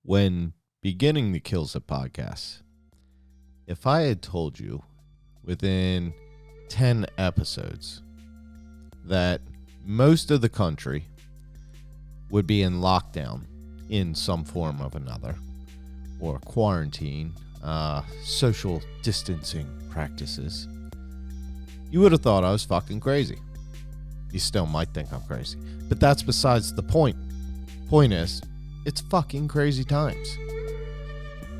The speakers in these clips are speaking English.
when beginning the KiLLs podcast, if I had told you within 10 episodes that most of the country would be in lockdown in some form of another, or quarantine, social distancing practices, you would have thought I was fucking crazy. You still might think I'm crazy, but that's besides the point. Point is, it's fucking crazy times.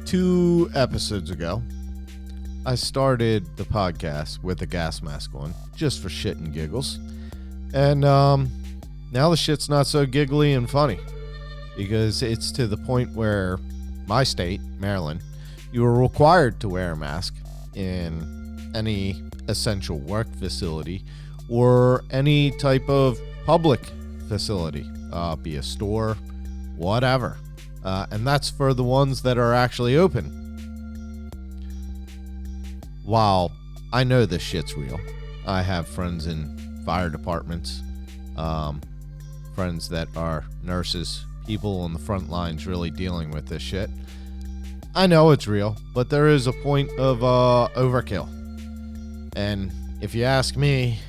2 episodes ago, I started the podcast with a gas mask on, just for shit and giggles. And now the shit's not so giggly and funny, because it's to the point where my state, Maryland, you are required to wear a mask in any essential work facility or any type of public facility, be a store, whatever. And that's for the ones that are actually open. While I know this shit's real, I have friends in fire departments, friends that are nurses, people on the front lines really dealing with this shit. I know it's real, but there is a point of overkill. And if you ask me,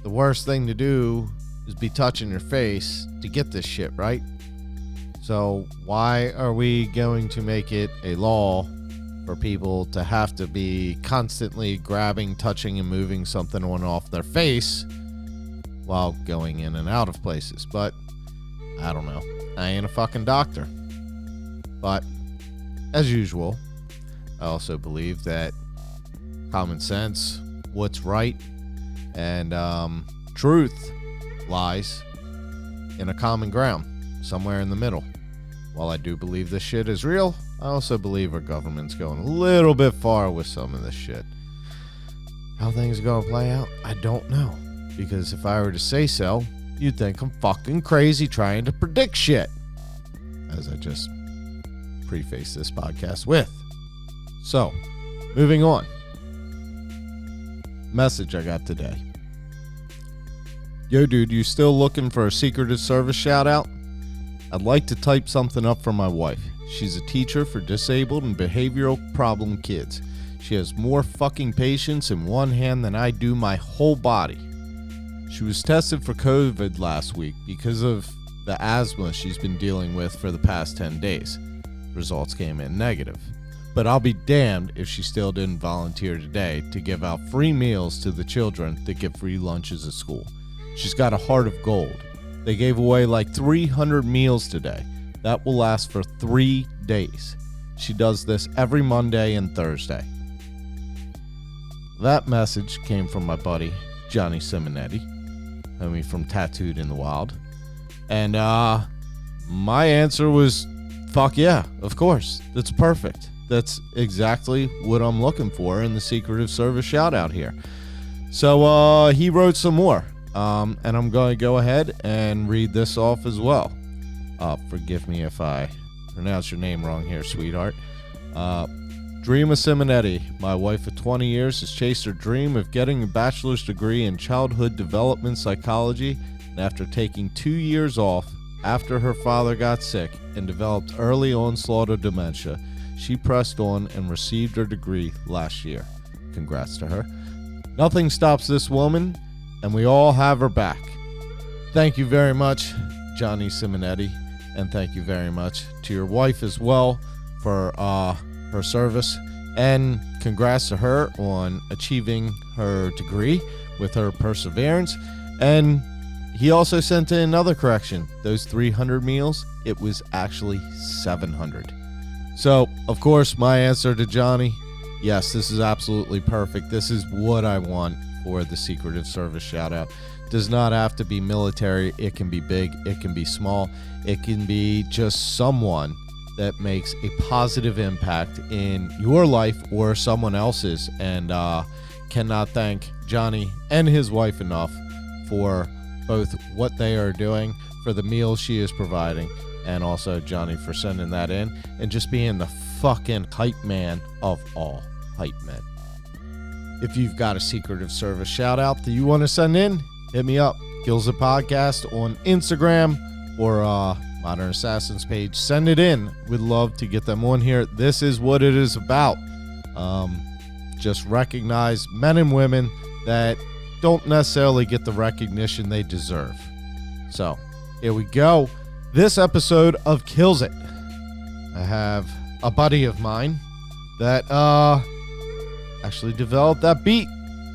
the worst thing to do is be touching your face to get this shit, right? So why are we going to make it a law for people to have to be constantly grabbing, touching, and moving something on and off their face while going in and out of places? But I don't know. I ain't a fucking doctor. But as usual, I also believe that common sense, what's right, and truth lies in a common ground, somewhere in the middle. While I do believe this shit is real, I also believe our government's going a little bit far with some of this shit. How things are going to play out, I don't know. Because if I were to say so, you'd think I'm fucking crazy trying to predict shit. As I just preface this podcast with. So, moving on. Message I got today. Yo, dude, you still looking for a Secretive Service shout out? I'd like to type something up for my wife. She's a teacher for disabled and behavioral problem kids. She has more fucking patience in one hand than I do my whole body. She was tested for COVID last week because of the asthma she's been dealing with for the past 10 days. Results came in negative. But I'll be damned if she still didn't volunteer today to give out free meals to the children that get free lunches at school. She's got a heart of gold. They gave away like 300 meals today. That will last for 3 days. She does this every Monday and Thursday. That message came from my buddy, Johnny Simonetti, homie from Tattooed in the Wild. And my answer was, fuck yeah, of course. That's perfect. That's exactly what I'm looking for in the Secretive Service shout out here. So he wrote some more. And I'm going to go ahead and read this off as well. Forgive me if I pronounce your name wrong here, sweetheart. Dream of Simonetti. My wife of 20 years has chased her dream of getting a bachelor's degree in childhood development psychology, and after taking 2 years off after her father got sick and developed early onslaught of dementia, she pressed on and received her degree last year. Congrats to her. Nothing stops this woman, and we all have her back. Thank you very much, Johnny Simonetti, and thank you very much to your wife as well for her service, and congrats to her on achieving her degree with her perseverance. And he also sent in another correction. Those 300 meals, it was actually 700. So, of course, my answer to Johnny, yes, this is absolutely perfect. This is what I want for the Secretive Service shout out. Does not have to be military. It can be big. It can be small. It can be just someone that makes a positive impact in your life or someone else's. And cannot thank Johnny and his wife enough for both what they are doing, for the meals she is providing, and also Johnny for sending that in and just being the fucking hype man of all hype men. If you've got a Secretive Service shout out that you want to send in, hit me up. KiLLs the Podcast on Instagram or Modern Assassins page. Send it in. We'd love to get them on here. This is what it is about. Just recognize men and women that don't necessarily get the recognition they deserve. So, here we go. This episode of Kills It. I have a buddy of mine that actually developed that beat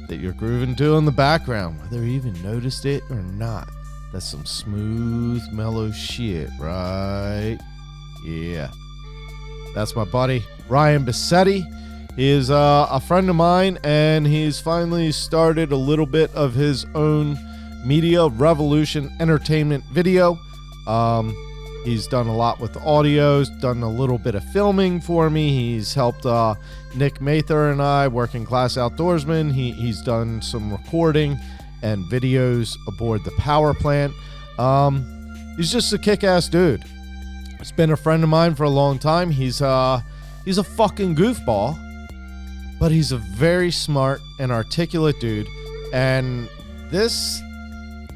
that you're grooving to in the background, whether you even noticed it or not. That's some smooth, mellow shit, right? Yeah. That's my buddy, Ryan Bassetti. He is a friend of mine, and he's finally started a little bit of his own media revolution entertainment video. He's done a lot with the audios, done a little bit of filming for me. He's helped Nick Mather and I, Workingclass Outdoorsmen. He's done some recording and videos aboard the power plant. He's just a kick-ass dude. He's been a friend of mine for a long time. He's a fucking goofball, but he's a very smart and articulate dude. And this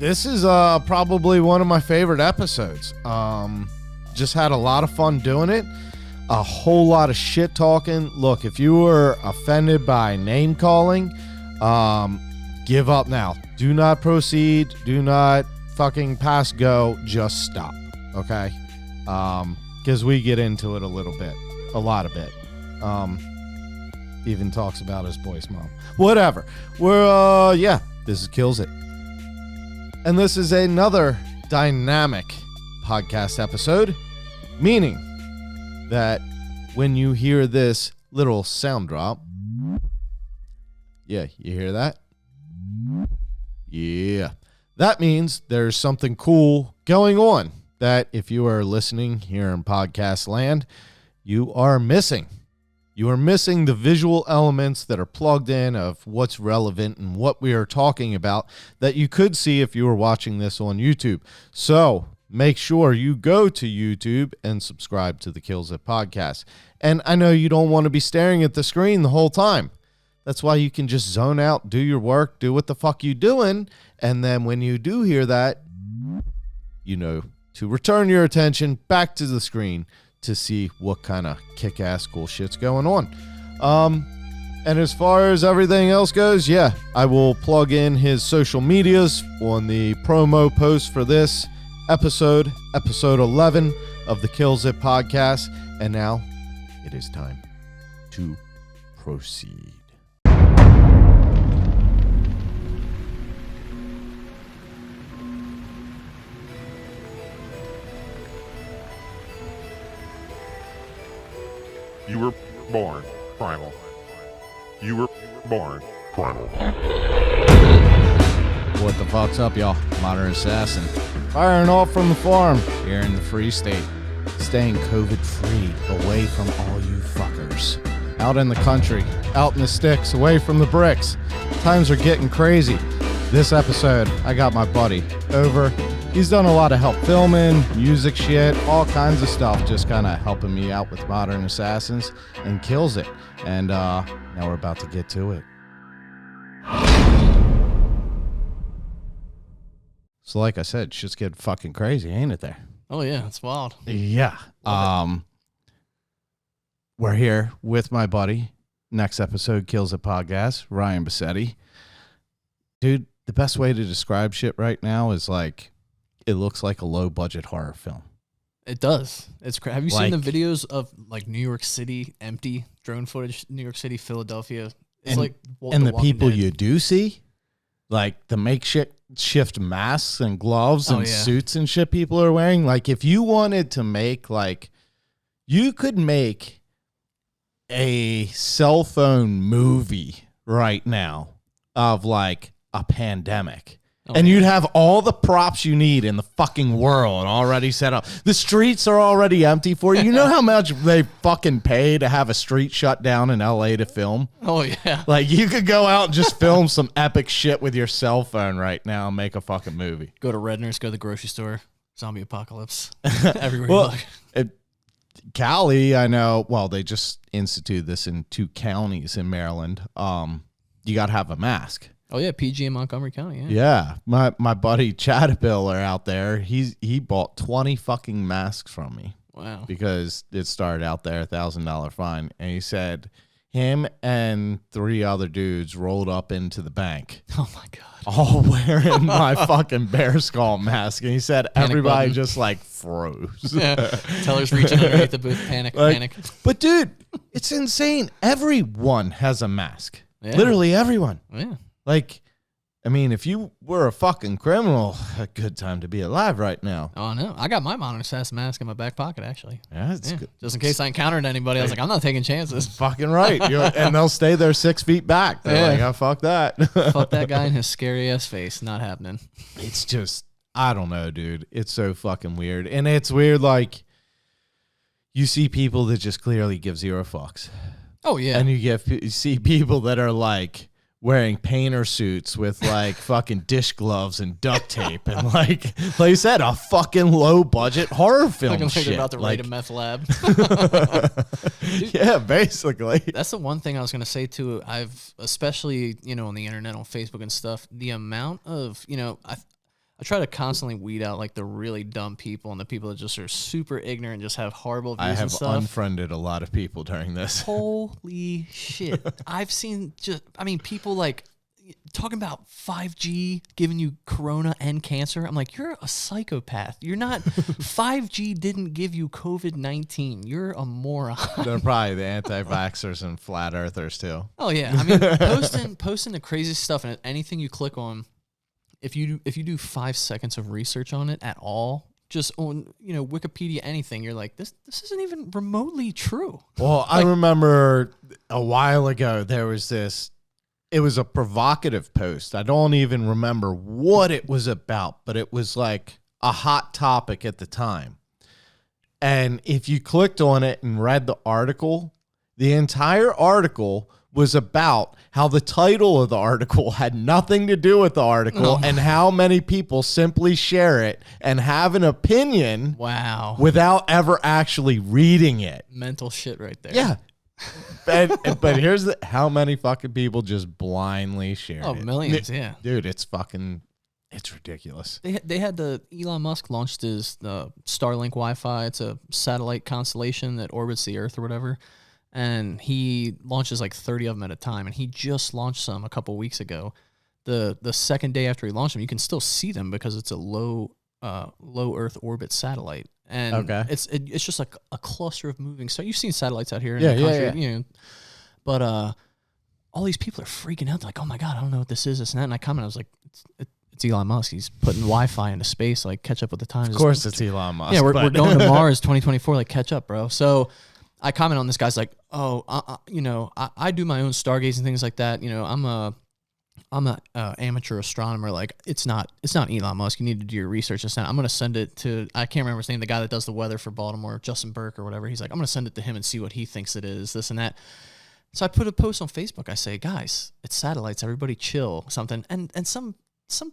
is probably one of my favorite episodes. Just had a lot of fun doing it. A whole lot of shit talking. Look, if you were offended by name calling, give up now. Do not proceed. Do not fucking pass go. Just stop. Okay? Because we get into it a little bit. A lot of it. Even talks about his boy's mom. Whatever. We're, this is Kills It. And this is another dynamic podcast episode, meaning that when you hear this little sound drop, yeah, you hear that? Yeah. That means there's something cool going on that if you are listening here in podcast land, you are missing. You are missing the visual elements that are plugged in of what's relevant and what we are talking about that you could see if you were watching this on YouTube. So make sure you go to YouTube and subscribe to the Kills It podcast. And I know you don't want to be staring at the screen the whole time. That's why you can just zone out, do your work, do what the fuck you doing. And then when you do hear that, you know, to return your attention back to the screen to see what kind of kick-ass cool shit's going on. And as far as everything else goes, yeah, I will plug in his social medias on the promo post for this episode 11 of the Kills It podcast. And now it is time to proceed. You were born primal. You were born primal. What the fuck's up, y'all? Modern Assassin. Firing off from the farm here in the Free State. Staying COVID-free, away from all you fuckers. Out in the country, out in the sticks, away from the bricks. Times are getting crazy. This episode, I got my buddy over. He's done a lot of help filming, music shit, all kinds of stuff, just kind of helping me out with Modern Assassins and Kills It. And now we're about to get to it. So like I said, shit's getting fucking crazy, ain't it there? Oh yeah, it's wild. Yeah. We're here with my buddy. Next episode, Kills It podcast, Ryan Bassetti. Dude, the best way to describe shit right now is like, it looks like a low-budget horror film. It does. It's crazy. Have you seen Like- the videos of like New York City, empty drone footage? New York City, Philadelphia. It's And- like And the Walking people Dead. you do see, like the makeshift masks and gloves and Oh, yeah. suits and shit people are wearing. Like if you wanted to make like, you could make a cell phone movie right now of like a pandemic. And yeah. you'd have all the props you need in the fucking world already set up. The streets are already empty for you. You know how much they fucking pay to have a street shut down in LA to film? Oh yeah. Like, you could go out and just film some epic shit with your cell phone right now and make a fucking movie. Go to Redner's, go to the grocery store. Zombie apocalypse. Everywhere Well, you look. Cali, I know, well, they just instituted this in 2 counties in Maryland. You got to have a mask. Oh yeah, PG in Montgomery County. Yeah. Yeah, my buddy Chatapiller out there, he bought 20 fucking masks from me. Wow. Because it started out there, $1,000 fine, and he said him and 3 other dudes rolled up into the bank. Oh my god. All wearing my fucking bear skull mask, and he said everybody button. just like froze. Yeah. Teller's reaching underneath the booth. Panic. But dude, it's insane. Everyone has a mask. Yeah. Literally everyone. Yeah. Like, I mean, if you were a fucking criminal, a good time to be alive right now. Oh no, I got my Monitor SAS mask in my back pocket actually. Yeah, it's good. Just in case I encountered anybody, I was like, I'm not taking chances. Fucking right. And they'll stay there 6 feet back. They're like, oh, fuck that. Fuck that guy in his scary ass face. Not happening. It's just, I don't know, dude. It's so fucking weird. And it's weird, like, you see people that just clearly give zero fucks. Oh yeah. And you see people that are like wearing painter suits with like fucking dish gloves and duct tape and like you said, a fucking low budget horror film Looking like shit. they're about to like, raid a meth lab. Yeah, basically. That's the one thing I was going to say too. I've, especially, on the internet, on Facebook and stuff, the amount of, I try to constantly weed out like the really dumb people and the people that just are super ignorant and just have horrible views I and have stuff. unfriended a lot of people during this. Holy shit. I've seen people like talking about 5G giving you corona and cancer. I'm like, you're a psychopath. You're not, 5G didn't give you COVID-19. You're a moron. They're probably the anti-vaxxers and flat earthers too. Oh yeah. I mean, posting the craziest stuff, and anything you click on, if you do 5 seconds of research on it at all, just on Wikipedia, anything, you're like, this isn't even remotely true. Well, I remember a while ago there was this. It was a provocative post. I don't even remember what it was about, but it was like a hot topic at the time. And if you clicked on it and read the article, the entire article was about how the title of the article had nothing to do with the article and how many people simply share it and have an opinion without ever actually reading it. Mental shit right there. Yeah. But here's how many fucking people just blindly share it. Oh, millions, yeah. Dude, it's ridiculous. They had Elon Musk launched his Starlink Wi-Fi. It's a satellite constellation that orbits the Earth or whatever. And he launches like 30 of them at a time. And he just launched some a couple weeks ago. The second day after he launched them, you can still see them because it's a low Earth orbit satellite. And it's just like a cluster of moving stuff. You've seen satellites out here in the country, yeah. But all these people are freaking out. They're like, oh my God, I don't know what this is, this and that. And I commented, I was like, it's Elon Musk. He's putting Wi-Fi into space, like catch up with the times. Of course it's Elon Musk. Yeah, we're going to Mars 2024, like catch up, bro. So I comment on this guy's like, I do my own stargazing things like that. I'm a amateur astronomer. Like it's not Elon Musk. You need to do your research. I'm going to send it to, I can't remember his name, the guy that does the weather for Baltimore, Justin Burke or whatever. He's like, I'm going to send it to him and see what he thinks it is, this and that. So I put a post on Facebook. I say, guys, it's satellites. Everybody chill, something. And some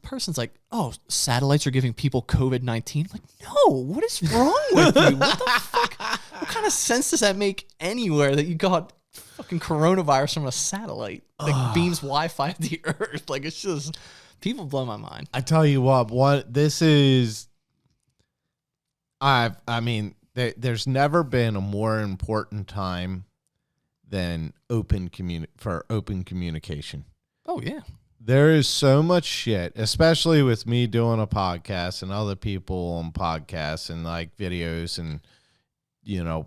person's like, oh, satellites are giving people COVID-19. I'm like, no, what is wrong with you? What the fuck? What kind of sense does that make anywhere that you got fucking coronavirus from a satellite that beams Wi-Fi to the Earth? Like, it's just, people blow my mind. I tell you what this is, there's never been a more important time than open communication. Oh, yeah. There is so much shit, especially with me doing a podcast and other people on podcasts and like videos and,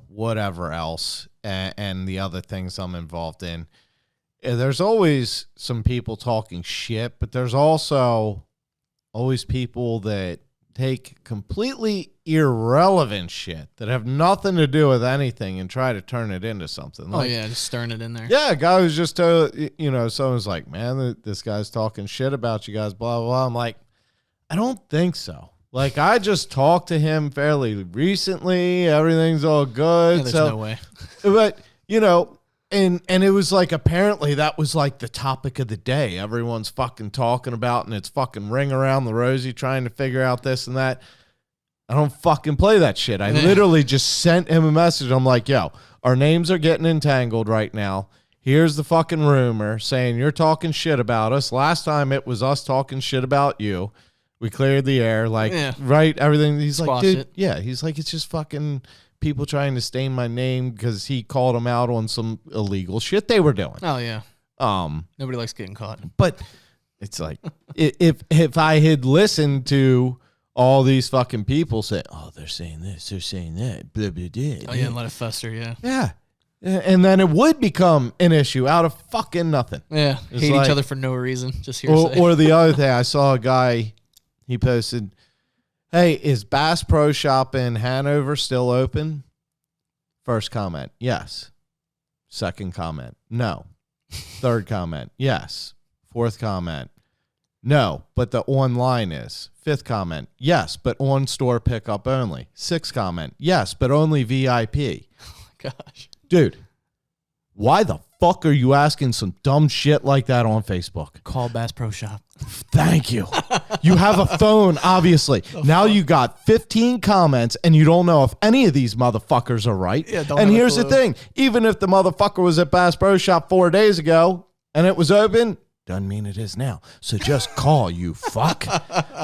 whatever else and the other things I'm involved in. There's always some people talking shit, but there's also always people that take completely irrelevant shit that have nothing to do with anything and try to turn it into something. Like, just stirring it in there. Yeah, a guy was just, someone's like, man, this guy's talking shit about you guys, blah, blah, blah. I'm like, I don't think so. Like, I just talked to him fairly recently. Everything's all good. Yeah, there's no way. But, and it was like, apparently that was like the topic of the day. Everyone's fucking talking about, and it's fucking ring around the rosy trying to figure out this and that. I don't fucking play that shit. I literally just sent him a message. I'm like, yo, our names are getting entangled right now. Here's the fucking rumor saying you're talking shit about us. Last time it was us talking shit about you. We cleared the air, like, right, everything. He's like, dude, he's like, it's just fucking people trying to stain my name because he called them out on some illegal shit they were doing. Oh, yeah. Nobody likes getting caught. But it's like, if I had listened to all these fucking people say, oh, they're saying this, they're saying that, blah, blah, blah. Oh, yeah, and let it fester, yeah. Yeah. And then it would become an issue out of fucking nothing. Yeah, hate each other for no reason, just hearsay. Or the other thing, I saw a guy, he posted, hey, is Bass Pro Shop in Hanover still open? First comment, yes. Second comment, no. Third comment, yes. Fourth comment, no, but the online is. Fifth comment, yes, but on-store pickup only. Sixth comment, yes, but only VIP. Oh, my gosh. Dude, why the fuck are you asking some dumb shit like that on Facebook? Call Bass Pro Shop. Thank you. You have a phone, obviously. Now you got 15 comments, and you don't know if any of these motherfuckers are right. Yeah, and here's the thing. Even if the motherfucker was at Bass Pro Shop 4 days ago, and it was open, doesn't mean it is now. So just call, you fuck.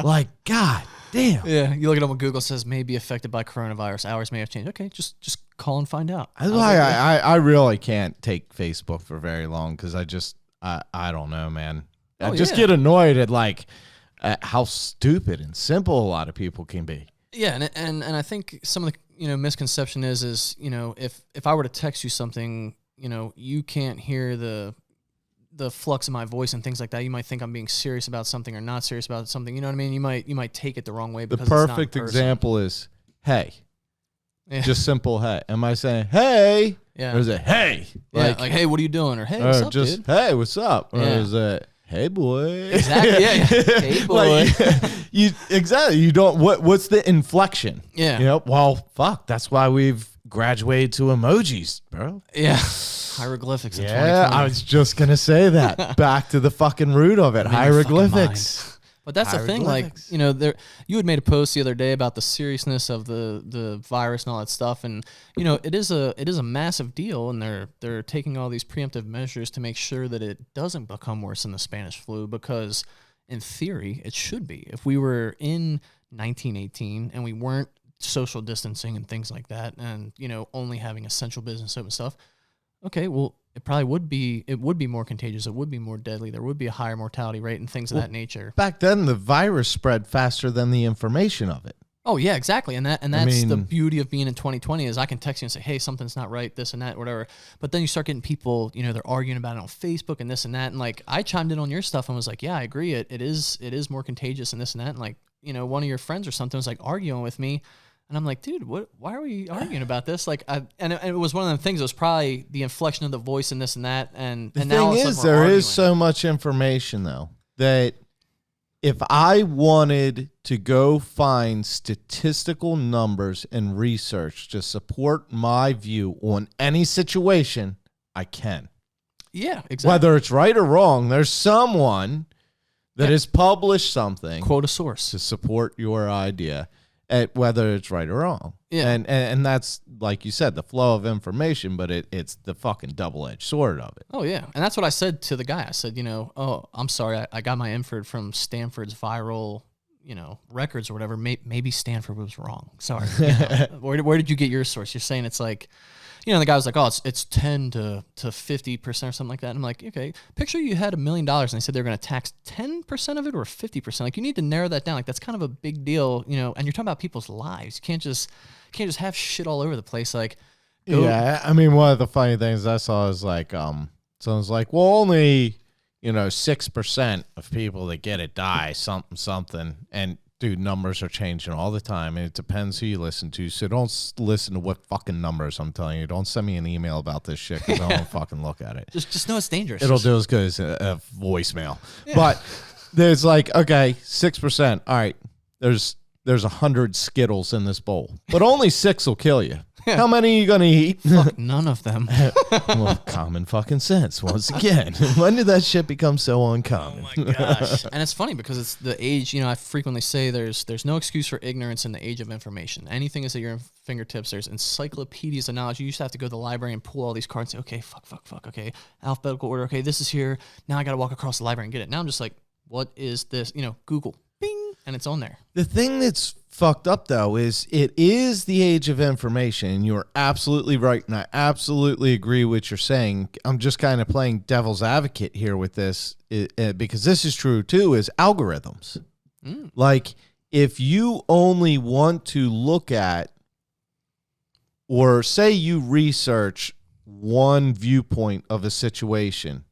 Like, God damn. Yeah, you look it up on Google, says may be affected by coronavirus. Hours may have changed. Okay, just call and find out. That's why I really can't take Facebook for very long because I don't know, man. I just get annoyed at like how stupid and simple a lot of people can be. Yeah, and I think some of the misconception is if I were to text you something, you can't hear the flux of my voice and things like that. You might think I'm being serious about something or not serious about something. You know what I mean? You might take it the wrong way. Because the perfect example is hey. Yeah. Just simple hey. Am I saying hey? Yeah. Or is it hey? Like hey, what are you doing? Or hey, what's up, dude? Hey, what's up? Or is it hey boy? Exactly. Yeah. Hey boy. Exactly. You don't what's the inflection? Yeah. Well, fuck. That's why we've graduated to emojis, bro. Yeah. Hieroglyphics in 2020. Yeah, I was just gonna say that. Back to the fucking root of it. Hieroglyphics. But that's the thing, like, you had made a post the other day about the seriousness of the virus and all that stuff, and it is a massive deal, and they're taking all these preemptive measures to make sure that it doesn't become worse than the Spanish flu, because in theory it should be. If we were in 1918 and we weren't social distancing and things like that, and only having essential business open stuff, okay, well, it probably would be more contagious. It would be more deadly. There would be a higher mortality rate and things of that nature. Back then, the virus spread faster than the information of it. Oh yeah, exactly. And that's the beauty of being in 2020 is I can text you and say, hey, something's not right, this and that, whatever. But then you start getting people, they're arguing about it on Facebook and this and that. And like I chimed in on your stuff and was like, yeah, I agree. It is more contagious and this and that. And like, one of your friends or something was like arguing with me. And I'm like, dude, why are we arguing about this? Like, and it was one of the things. It was probably the inflection of the voice and this and that. And the now thing is, there is so much information though that if I wanted to go find statistical numbers and research to support my view on any situation, I can. Yeah, exactly. Whether it's right or wrong, there's someone that has published something. Quote a source to support your idea. At whether it's right or wrong. Yeah. And that's, like you said, the flow of information, but it's the fucking double-edged sword of it. Oh, yeah. And that's what I said to the guy. I said, oh, I'm sorry. I got my info from Stanford's viral, records or whatever. Maybe Stanford was wrong. Sorry. Where did you get your source? You're saying it's like, the guy was like, oh, it's 10 to 50% or something like that. And I'm like, okay, picture you had $1 million and they said they're going to tax 10% of it or 50%. Like you need to narrow that down. Like that's kind of a big deal, and you're talking about people's lives. You can't just have shit all over the place. Like, yeah, I mean, one of the funny things I saw is like, someone's like, well, only, 6% of people that get it die, something. And dude, numbers are changing all the time, and it depends who you listen to. So don't listen to what fucking numbers I'm telling you. Don't send me an email about this shit because I won't fucking look at it. Just know it's dangerous. It'll do as good as a voicemail. Yeah. But there's like, okay, 6%. All right, there's 100 Skittles in this bowl, but only 6 will kill you. How many are you going to eat? Fuck none of them. Well, common fucking sense. Once again, when did that shit become so uncommon? Oh my gosh. And it's funny because it's the age, I frequently say there's no excuse for ignorance in the age of information. Anything is at your fingertips. There's encyclopedias of knowledge. You used to have to go to the library and pull all these cards and say, okay, fuck, okay, alphabetical order, okay, this is here. Now I got to walk across the library and get it. Now I'm just like, what is this? Google, bing, and it's on there. The thing that's fucked up, though, is it is the age of information, and you're absolutely right, and I absolutely agree with what you're saying. I'm just kind of playing devil's advocate here with this, because this is true, too, is algorithms. Like, if you only want to look at, or say you research one viewpoint of a situation,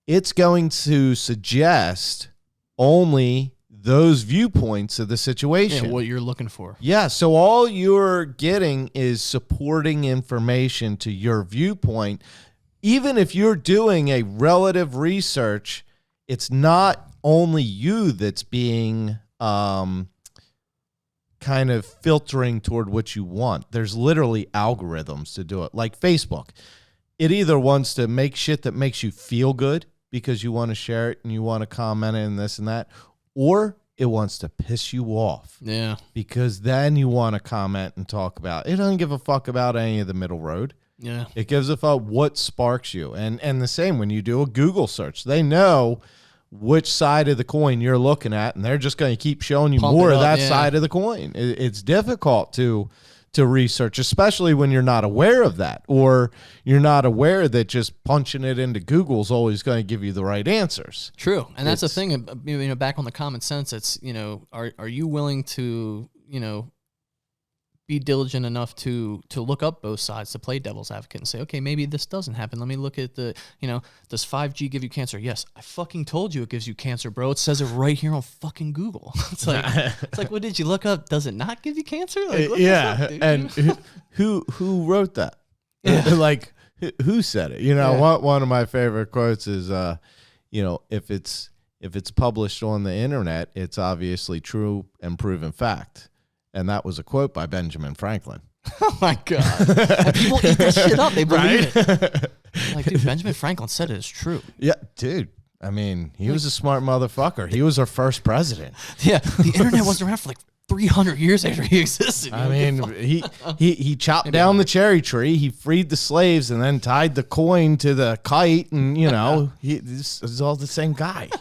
it's going to suggest only those viewpoints of the situation. Yeah, what you're looking for. Yeah, so all you're getting is supporting information to your viewpoint. Even if you're doing a relative research, it's not only you that's being kind of filtering toward what you want. There's literally algorithms to do it. Like Facebook. It either wants to make shit that makes you feel good because you want to share it and you want to comment and this and that, or it wants to piss you off. Yeah. Because then you want to comment and talk about it. It doesn't give a fuck about any of the middle road. Yeah. It gives a fuck what sparks you. And the same when you do a Google search. They know which side of the coin you're looking at, and they're just going to keep showing you more of that side of the coin. It's difficult to research, especially when you're not aware of that, or you're not aware that just punching it into Google is always going to give you the right answers. True. And that's the thing, back on the common sense, it's, are you willing to, be diligent enough to look up both sides, to play devil's advocate and say, okay, maybe this doesn't happen. Let me look at the, does 5G give you cancer? Yes, I fucking told you it gives you cancer, bro. It says it right here on fucking Google. It's like, what did you look up? Does it not give you cancer? Like, yeah. Up, and who wrote that? Yeah. Like, who said it? One of my favorite quotes is, if it's published on the internet, it's obviously true and proven fact. And that was a quote by Benjamin Franklin. Oh, my God. And people eat that shit up. They believe it. Like, dude, Benjamin Franklin said it is true. Yeah, dude. I mean, he was a smart motherfucker. He was our first president. Yeah, the internet wasn't around for like 300 years after he existed. I mean, he chopped down the cherry tree. He freed the slaves and then tied the coin to the kite. And, this is all the same guy.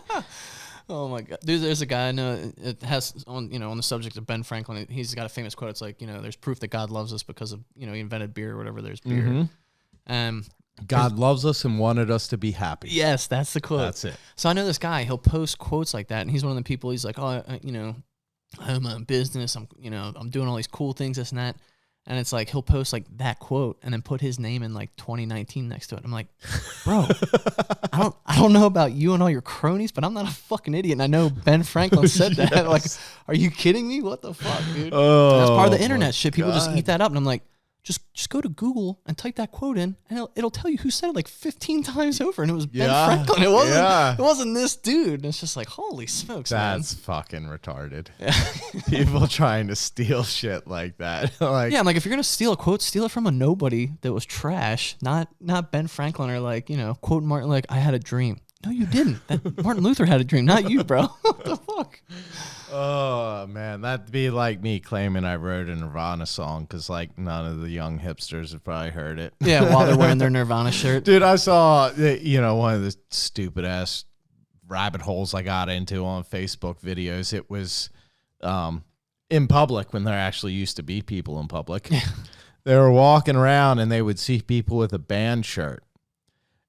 Oh my God, dude! There's a guy I know. It has on the subject of Ben Franklin. He's got a famous quote. It's like, there's proof that God loves us because of he invented beer or whatever. There's beer. God loves us and wanted us to be happy. Yes, that's the quote. That's it. So I know this guy. He'll post quotes like that, and he's one of the people. He's like, oh, I have my own business. I'm doing all these cool things, this and that. And it's like he'll post like that quote and then put his name in like 2019 next to it. I'm like, bro, I don't know about you and all your cronies, but I'm not a fucking idiot. And I know Ben Franklin said that. Yes. Like, are you kidding me? What the fuck, dude? Oh, that's part of the internet shit. People just eat that up. And I'm like, just go to Google and type that quote in, and it'll tell you who said it like 15 times over, and it was Ben Franklin. It wasn't this dude. And it's just like, holy smokes, that's fucking retarded. Yeah. People trying to steal shit like that. Like, yeah, I'm like, if you're gonna steal a quote, steal it from a nobody that was trash, not Ben Franklin or like quote Martin like, I had a dream. No, you didn't. Martin Luther had a dream, not you, bro. What the fuck? Oh, man. That'd be like me claiming I wrote a Nirvana song because, like, none of the young hipsters have probably heard it. Yeah, while they're wearing their Nirvana shirt. Dude, I saw, one of the stupid-ass rabbit holes I got into on Facebook videos. It was in public when there actually used to be people in public. Yeah. They were walking around, and they would see people with a band shirt.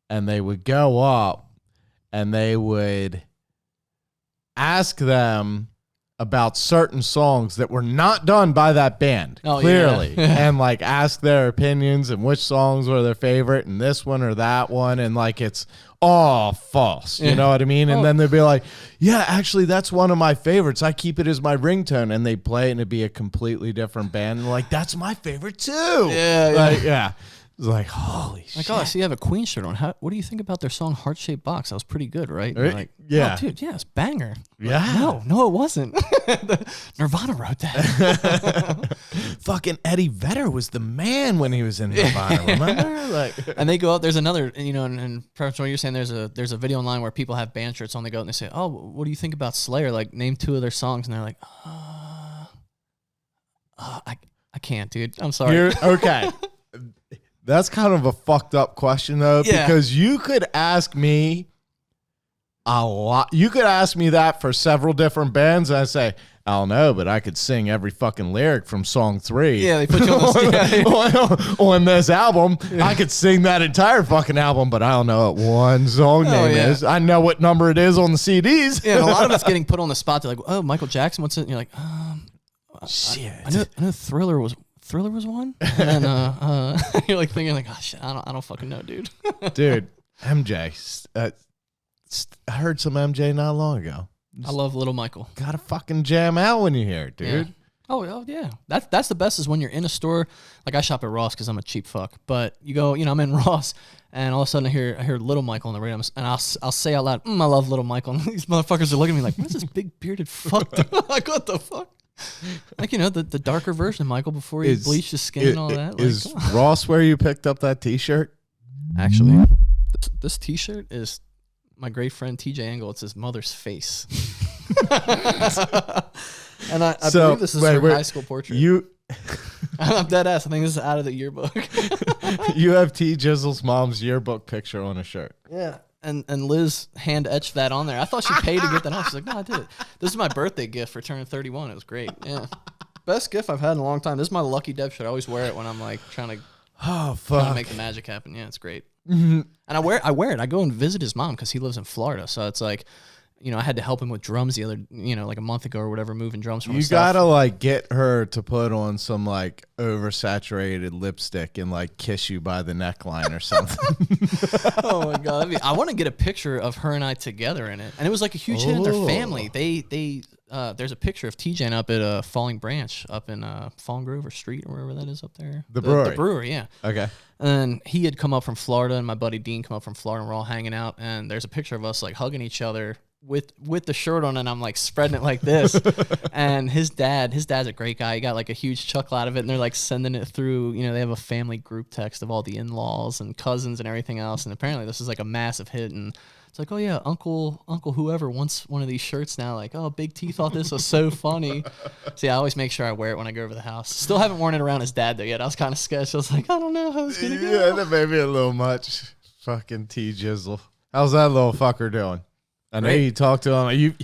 And they would go up, and they would ask them about certain songs that were not done by that band, clearly, yeah. And like ask their opinions and which songs were their favorite and this one or that one, and like it's all false, you know what I mean? And then they'd be like, yeah, actually that's one of my favorites. I keep it as my ringtone, and they play it and it'd be a completely different band, and like, that's my favorite too. Yeah. was like, holy Like, shit. oh, I see you have a Queen shirt on. What do you think about their song Heart Shaped Box? That was pretty good, right? Right? Like, Yeah. oh, dude, yeah, it's banger. Yeah. No, it wasn't. Nirvana wrote that. Fucking Eddie Vedder was the man when he was in Nirvana, remember? Like, And they go out. There's another, and preference what you're saying. There's a video online where people have band shirts on. They go out and they say, "Oh, what do you think about Slayer? Like, name 2 of their songs." And they're like, I can't, dude. I'm sorry. okay. That's kind of a fucked up question though, Yeah. because you could ask me a lot. You could ask me that for several different bands, and I say, I don't know, but I could sing every fucking lyric from song 3. Yeah, they put you on the on this album. Yeah. I could sing that entire fucking album, but I don't know what one song name is. I know what number it is on the CDs. Yeah, and a lot of it's getting put on the spot. They're like, "Oh, Michael Jackson, what's it?" And you're like, Shit. I know Thriller was one, and then you're like thinking like, "Oh shit, I don't fucking know, dude." Dude, MJ. I heard some MJ not long ago. I love Little Michael. Gotta fucking jam out when you hear it, dude. Yeah. Oh yeah. That's the best is when you're in a store. Like I shop at Ross because I'm a cheap fuck. But you go, I'm in Ross, and all of a sudden I hear Little Michael on the radio, and I'll say out loud, I love Little Michael. And these motherfuckers are looking at me like, what is this big bearded fuck? Like what the fuck? Like the darker version of Michael before he bleached his skin and all that. Like, is Ross where you picked up that T-shirt? Actually, this T-shirt is my great friend TJ Engel. It's his mother's face. And I believe this is her high school portrait. I'm dead ass. I think this is out of the yearbook. You have T Jizzle's mom's yearbook picture on a shirt. Yeah. And Liz hand etched that on there. I thought she paid to get that on. She's like, no, I did it. This is my birthday gift for turning 31. It was great. Yeah. Best gift I've had in a long time. This is my Lucky Deb shirt. I always wear it when I'm like trying to make the magic happen. Yeah, it's great. Mm-hmm. And I wear it. I go and visit his mom because he lives in Florida. So it's like, I had to help him with drums the other, like a month ago or whatever, moving drums from You gotta like get her to put on some like oversaturated lipstick and like kiss you by the neckline or something. Oh my god! I want to get a picture of her and I together in it, and it was like a huge hit in their family. There's a picture of TJ up at Falling Branch up in Falling Grove or Street or wherever that is up there. The brewery. The brewery, yeah. Okay. And he had come up from Florida, and my buddy Dean come up from Florida, and we're all hanging out, and there's a picture of us like hugging each other with the shirt on, and I'm like spreading it like this. And his dad's a great guy. He got like a huge chuckle out of it, and they're like sending it through, they have a family group text of all the in-laws and cousins and everything else. And apparently this is like a massive hit, and it's like, oh yeah, Uncle whoever wants one of these shirts now. Like, oh, Big T thought this was so funny. See, I always make sure I wear it when I go over the house. Still haven't worn it around his dad though yet. I was kind of sketched. I was like, I don't know how it's gonna go. Yeah, that may be a little much. Fucking T Jizzle. How's that little fucker doing? I know you talked to him.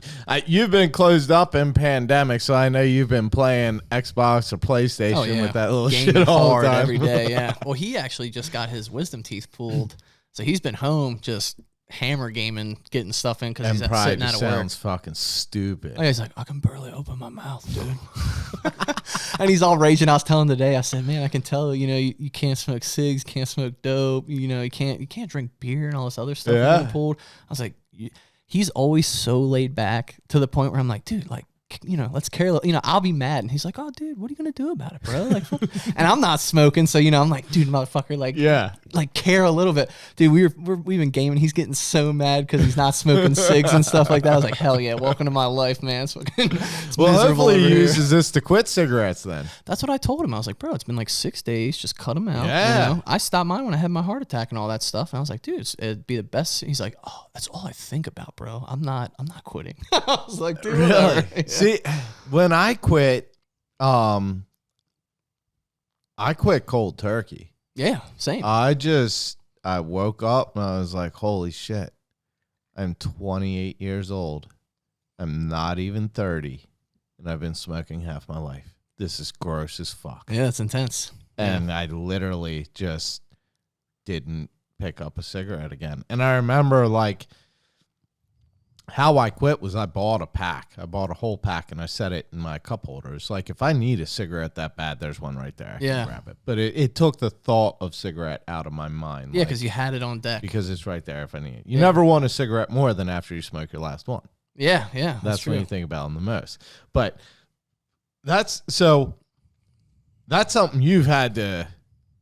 You've been closed up in pandemic, so I know you've been playing Xbox or PlayStation with that little Gaming shit all hard the time. every day. Yeah. Well, he actually just got his wisdom teeth pulled, so he's been home just hammer gaming, getting stuff in because he's sitting out of work. Sounds fucking stupid. Oh, he's like, I can barely open my mouth, dude. And he's all raging. I was telling him today, I said, man, I can tell, you can't smoke cigs, can't smoke dope, you can't drink beer and all this other stuff. Yeah. Pulled. I was like, he's always so laid back to the point where I'm like, dude, like, let's care. I'll be mad. And he's like, oh, dude, what are you going to do about it, bro? Like, and I'm not smoking. So, I'm like, dude, motherfucker, like, like care a little bit. Dude, we've been gaming. He's getting so mad because he's not smoking cigs and stuff like that. I was like, hell yeah, welcome to my life, man. It's well, hopefully he here. uses this to quit cigarettes then. That's what I told him. I was like, bro, it's been like 6 days. Just cut them out. Yeah. I stopped mine when I had my heart attack and all that stuff. And I was like, dude, it'd be the best. He's like, oh, that's all I think about, bro. I'm not quitting. I was like, dude, really? Yeah. See, when I quit cold turkey. Yeah, same. I woke up and I was like, holy shit, I'm 28 years old. I'm not even 30, and I've been smoking half my life. This is gross as fuck. Yeah, it's intense. And I literally just didn't pick up a cigarette again. And I remember like how I quit was I bought a pack. I bought a whole pack and I set it in my cup holders. Like if I need a cigarette that bad, there's one right there. I can grab it. But it took the thought of cigarette out of my mind. Yeah, because you had it on deck. Because it's right there if I need it. You never want a cigarette more than after you smoke your last one. Yeah. That's when you think about them the most. But that's something you've had to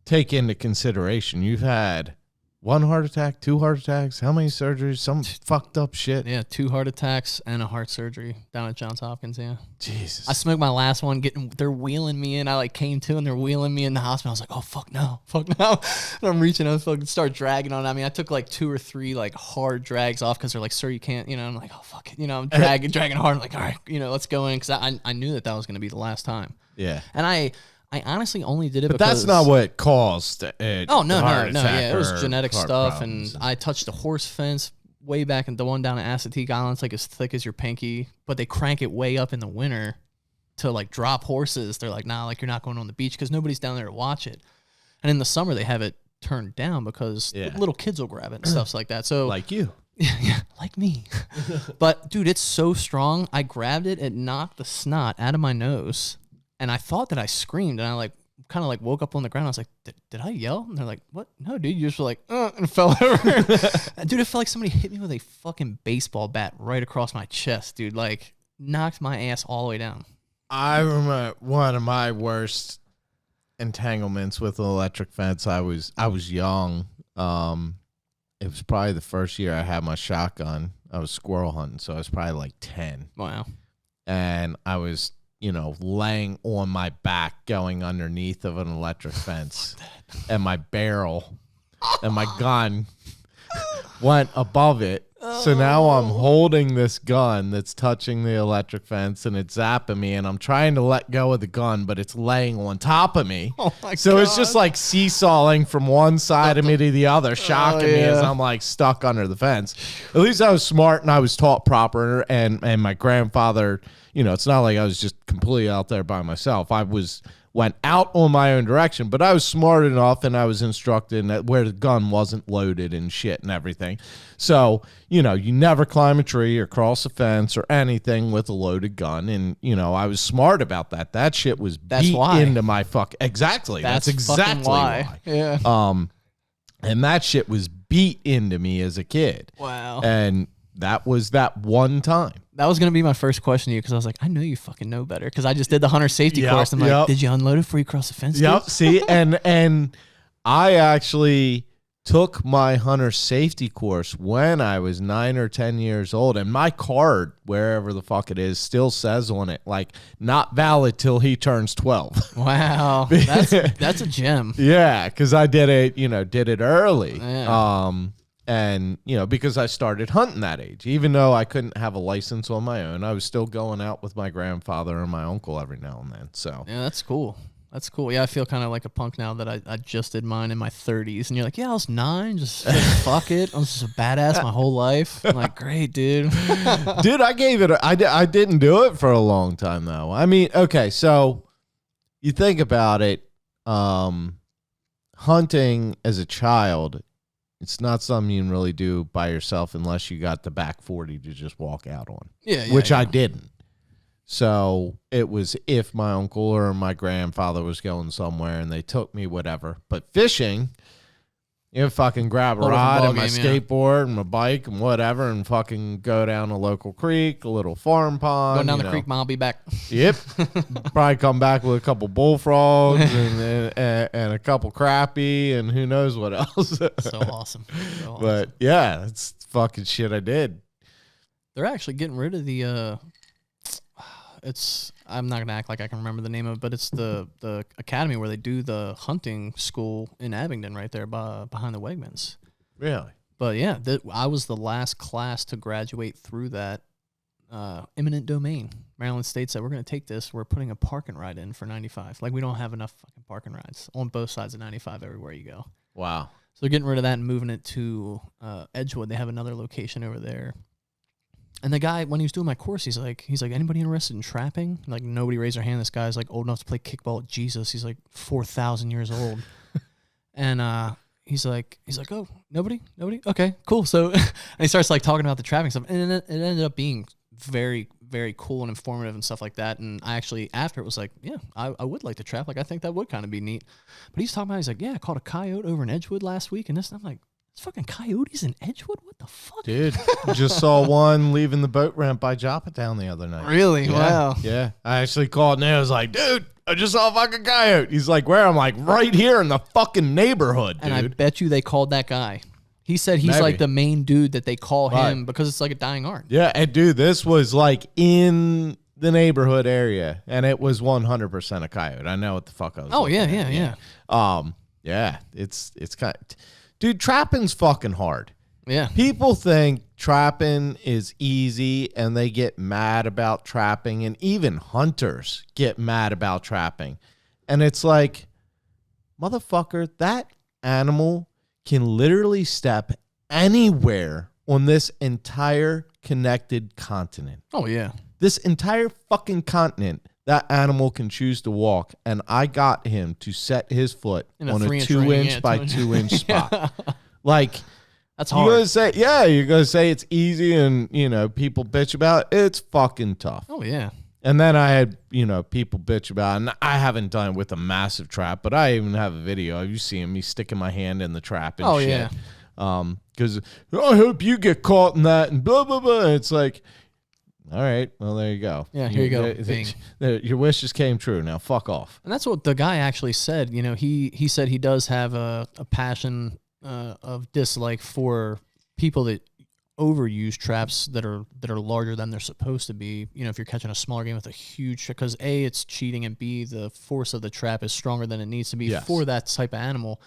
take into consideration you've had 1 heart attack, 2 heart attacks, how many surgeries, some fucked up shit. Yeah, 2 heart attacks and a heart surgery down at Johns Hopkins. Yeah, Jesus. I smoked my last one. They're wheeling me in. I like came to and they're wheeling me in the hospital. I was like, oh fuck no. And I'm reaching. I fucking start dragging on. I mean, I took like 2 or 3 like hard drags off because they're like, sir, you can't. I'm like, oh fuck it. I'm dragging hard. I'm like, all right, let's go in because I knew that was going to be the last time. Yeah. And I honestly only did it but because... that's not what caused it. Oh, no. Yeah, it was genetic stuff, problems. and I touched a horse fence way back in the one down at Assateague Island. It's like as thick as your pinky, but they crank it way up in the winter to like drop horses. They're like, nah, like you're not going on the beach because nobody's down there to watch it. And in the summer, they have it turned down because little kids will grab it and stuff like that. So like you. Yeah, like me. But, dude, it's so strong. I grabbed it. It knocked the snot out of my nose. And I thought that I screamed, and I like kind of like woke up on the ground. I was like, did I yell? And they're like, what? No, dude, you just were like, and fell over. And dude, it felt like somebody hit me with a fucking baseball bat right across my chest, dude. Like, knocked my ass all the way down. I remember one of my worst entanglements with an electric fence. I was young. It was probably the first year I had my shotgun. I was squirrel hunting, so I was probably like 10. Wow. And I was, laying on my back going underneath of an electric fence. And my barrel and my gun went above it. So now I'm holding this gun that's touching the electric fence and it's zapping me, and I'm trying to let go of the gun, but it's laying on top of me. Oh my so God. it's just like seesawing from one side of me to the other, shocking me as I'm like stuck under the fence. At least I was smart and I was taught proper, and my grandfather, it's not like I was just completely out there by myself. I went out on my own direction, but I was smart enough and I was instructed that where the gun wasn't loaded and shit and everything. So, you never climb a tree or cross a fence or anything with a loaded gun. And, I was smart about that. That shit was beat into my fuck. Exactly. That's exactly why. Yeah. And that shit was beat into me as a kid. Wow. And that was that one time. That was going to be my first question to you because I was like, I know you fucking know better because I just did the hunter safety course. I'm like, did you unload it before you cross the fence? Yep. See, and I actually took my hunter safety course when I was 9 or 10 years old, and my card, wherever the fuck it is, still says on it, like, not valid till he turns 12. Wow. That's a gem. Yeah, because I did it early. Yeah. And, because I started hunting that age, even though I couldn't have a license on my own, I was still going out with my grandfather and my uncle every now and then. So yeah, that's cool. That's cool. Yeah, I feel kind of like a punk now that I just did mine in my 30s. And you're like, yeah, I was 9. Just fuck it. I was just a badass my whole life. I'm like, great, dude. Dude, I gave it. I didn't do it for a long time, though. I mean, okay, so you think about it. Hunting as a child, it's not something you can really do by yourself unless you got the back 40 to just walk out on. Yeah. Which I didn't. So it was if my uncle or my grandfather was going somewhere and they took me, whatever. But fishing, fucking grab a rod and my skateboard and my bike and whatever and fucking go down a local creek, a little farm pond. Going down the creek, I'll be back. Yep. Probably come back with a couple bullfrogs and a couple crappie and who knows what else. So awesome. But yeah, it's fucking shit I did. They're actually getting rid of the I'm not gonna act like I can remember the name of it, but it's the academy where they do the hunting school in Abingdon right there behind the Wegmans. Really? But yeah, I was the last class to graduate through that eminent domain. Maryland states that we're going to take this. We're putting a park and ride in for 95. Like, we don't have enough fucking park and rides on both sides of 95 everywhere you go. Wow. So they're getting rid of that and moving it to Edgewood. They have another location over there. And the guy, when he was doing my course, he's like, anybody interested in trapping? Like, nobody raised their hand. This guy's like old enough to play kickball with Jesus. He's like 4,000 years old. And he's like, oh, nobody? Okay, cool. So and he starts like talking about the trapping stuff. And it ended up being very, very cool and informative and stuff like that. And I actually, after it was like, yeah, I would like to trap. Like, I think that would kind of be neat. But he's talking about, he's like, yeah, I caught a coyote over in Edgewood last week. And this, and I'm like, it's fucking coyotes in Edgewood? What the fuck? Dude, just saw one leaving the boat ramp by Joppatown the other night. Really? Yeah, Wow. Yeah. I actually called and I was like, dude, I just saw a fucking coyote. He's like, where? I'm like, right here in the fucking neighborhood, dude. And I bet you they called that guy. He said he's Maybe. like the main dude that they call Right. him because it's like a dying art. Yeah, and dude, this was like in the neighborhood area, and it was 100% a coyote. I know what the fuck I was. Oh, looking at. yeah. Yeah, it's kind of, dude, trapping's fucking hard. Yeah. People think trapping is easy and they get mad about trapping, and even hunters get mad about trapping. And it's like, motherfucker, that animal can literally step anywhere on this entire connected continent. Oh, yeah. This entire fucking continent, that animal can choose to walk, and I got him to set his foot In a on a 3-inch 2-inch ring, by yeah, 2-inch spot. Like, That's you're hard. gonna say, yeah, you're gonna say it's easy, and people bitch about it. It's fucking tough. Oh, yeah. And then I had, people bitch about it. And I haven't done it with a massive trap, but I even have a video. You see me sticking my hand in the trap and shit. Yeah. Because I hope you get caught in that and blah, blah, blah. It's like, all right, well, there you go. Yeah, here you go. Bing. Your wishes came true. Now fuck off. And that's what the guy actually said. He said he does have a passion of dislike for people that overuse traps that are larger than they're supposed to be. If you're catching a smaller game with a huge, because A, it's cheating, and B, the force of the trap is stronger than it needs to be for that type of animal.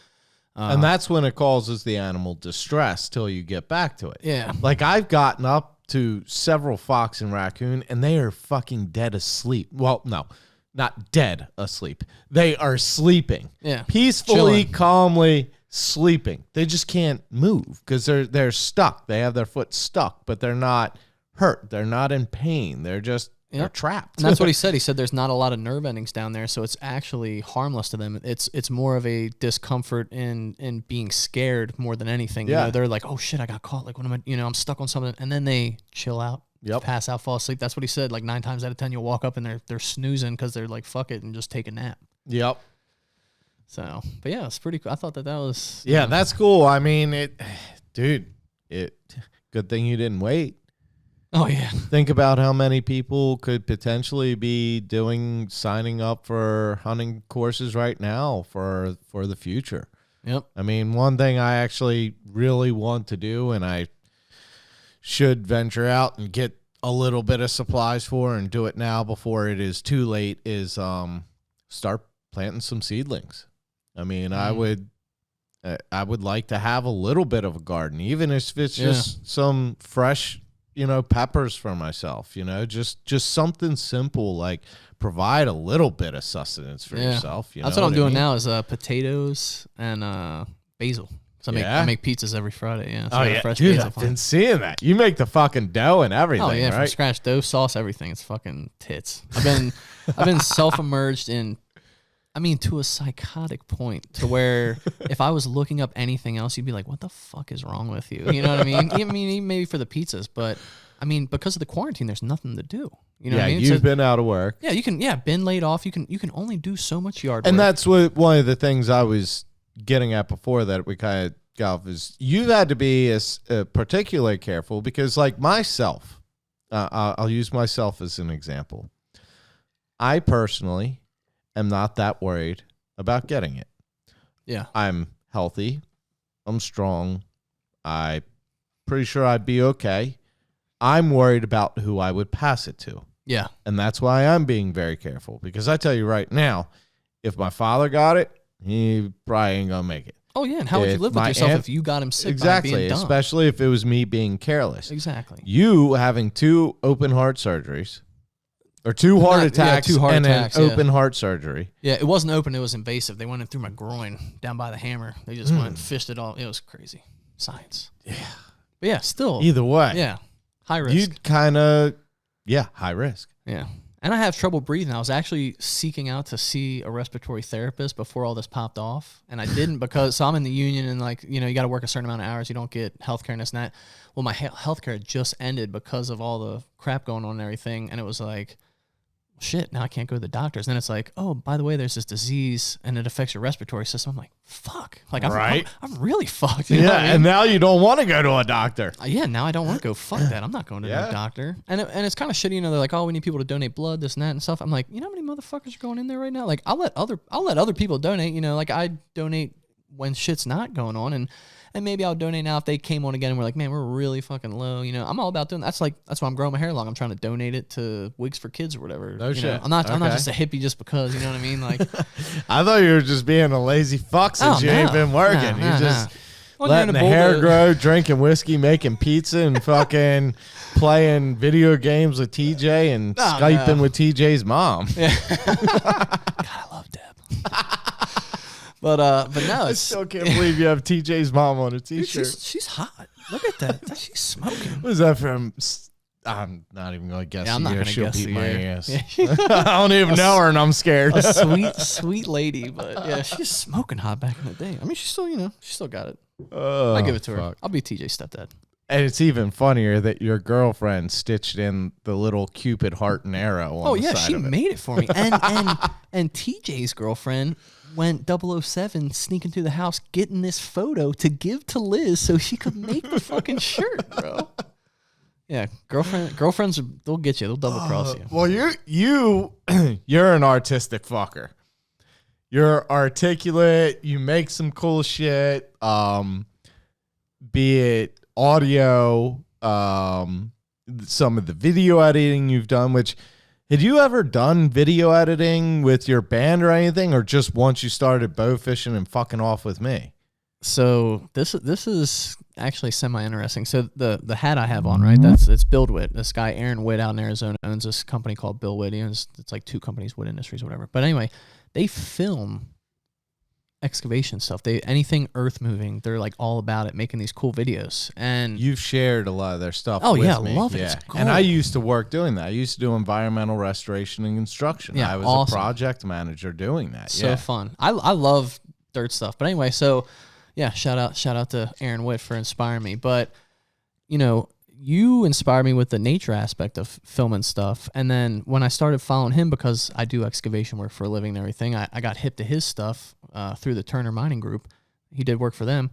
And that's when it causes the animal distress till you get back to it. Yeah. Like, I've gotten up to several fox and raccoon, and they are fucking dead asleep. Well, no, not dead asleep. They are sleeping. Yeah. Peacefully, Chilling. calmly sleeping. They just can't move because they're stuck. They have their foot stuck, but they're not hurt. They're not in pain. They're just they're trapped. And that's what he said. He said there's not a lot of nerve endings down there, so it's actually harmless to them. It's more of a discomfort in being scared more than anything. Yeah. They're like, oh shit, I got caught. Like, what am I? I'm stuck on something, and then they chill out, pass out, fall asleep. That's what he said. Like 9 times out of 10, you'll walk up and they're snoozing because they're like, fuck it, and just take a nap. Yep. So, but yeah, it's pretty cool. I thought that was That's cool. I mean, good thing you didn't wait. Oh yeah. Think about how many people could potentially be signing up for hunting courses right now for the future. Yep. I mean, one thing I actually really want to do, and I should venture out and get a little bit of supplies for and do it now before it is too late, is start planting some seedlings. I mean, I would like to have a little bit of a garden, even if it's just some fresh peppers for myself, just something simple, like provide a little bit of sustenance for yourself. That's what I'm doing now is potatoes and basil. So I make pizzas every Friday. Yeah. So oh yeah, fresh dude, basil I've farm. been seeing that. You make the fucking dough and everything. Oh yeah, right? from scratch, dough, sauce, everything. It's fucking tits. I've been self-immersed in. I mean, to a psychotic point, to where if I was looking up anything else, you'd be like, what the fuck is wrong with you? You know what I mean? Even maybe for the pizzas, but I mean, because of the quarantine, there's nothing to do. You know what I mean? You've been out of work. Yeah, you can. Yeah, been laid off. You can only do so much yard And work. that's what one of the things I was getting at before that we kind of got off is you've had to be particularly careful because, like myself, I'll use myself as an example. I personally am not that worried about getting it. Yeah. I'm healthy. I'm strong. I'm pretty sure I'd be okay. I'm worried about who I would pass it to. Yeah. And that's why I'm being very careful. Because I tell you right now, if my father got it, he probably ain't going to make it. Oh, yeah. And how would you live with yourself if you got him sick by being dumb? Especially if it was me being careless. Exactly. You having 2 open heart surgeries, or 2 heart attacks, 2 heart and attacks, an open heart surgery. Yeah, it wasn't open. It was invasive. They went in through my groin down by the hammer. They just went and fished it all. It was crazy. Science. Yeah. But yeah, still. Either way. Yeah. High risk. You'd kind of, high risk. Yeah. And I have trouble breathing. I was actually seeking out to see a respiratory therapist before all this popped off. And I didn't because I'm in the union and you got to work a certain amount of hours. You don't get healthcare and this and that. Well, my healthcare just ended because of all the crap going on and everything. And it was like, shit, now I can't go to the doctors. Then it's like, oh, by the way, there's this disease and it affects your respiratory system. I'm like, fuck. Like, I'm really fucked. You know what I mean? And now you don't want to go to a doctor. Yeah, now I don't want to go. Fuck that. I'm not going to no doctor. And it's kind of shitty, you know, they're like, oh, we need people to donate blood, this and that and stuff. I'm like, you know how many motherfuckers are going in there right now? Like, I'll let other people donate, you know, like I donate when shit's not going on, and maybe I'll donate now if they came on again and we're like, man, we're really fucking low. You know, I'm all about doing that's why I'm growing my hair long. I'm trying to donate it to Wigs for Kids or whatever. No shit. Know? I'm not just a hippie just because, you know what I mean? Like, I thought you were just being a lazy fuck since you ain't been working. You just letting the hair grow, drinking whiskey, making pizza, and fucking playing video games with TJ and Skyping with TJ's mom. Yeah. God, I love Deb. But no, I still can't believe you have TJ's mom on a t-shirt. Dude, she's hot. Look at that. She's smoking. What is that from? I'm not even going to guess the year. She'll beat my ass. Yeah. I don't even know her, and I'm scared. A sweet lady. But yeah, she's smoking hot back in the day. I mean, she's still, she still got it. I give it to her. I'll be TJ's stepdad. And it's even funnier that your girlfriend stitched in the little Cupid heart and arrow on the side she of it. made it for me. And TJ's girlfriend went 007 sneaking through the house getting this photo to give to Liz so she could make the fucking shirt, bro. Yeah, girlfriends, they'll get you. They'll double cross you. Well, you're an artistic fucker. You're articulate. You make some cool shit. Be it audio, some of the video editing you've done, which had you ever done video editing with your band or anything, or just once you started bow fishing and fucking off with me? So this is actually semi-interesting. So the hat I have on, right? It's BuildWit. This guy Aaron Witt out in Arizona owns this company called BuildWit. He owns, it's like two companies, Wood Industries, whatever. But anyway, they film excavation stuff. Anything earth moving, they're like all about it, making these cool videos. And you've shared a lot of their stuff. Oh with yeah, me. love it. Yeah. And I used to work doing that. I used to do environmental restoration and construction. Yeah, I was awesome. a project manager doing that. So fun. I love dirt stuff. But anyway, so yeah, shout out to Aaron Witt for inspiring me. But you inspired me with the nature aspect of filming stuff. And then when I started following him, because I do excavation work for a living and everything, I got hip to his stuff through the Turner Mining Group. He did work for them.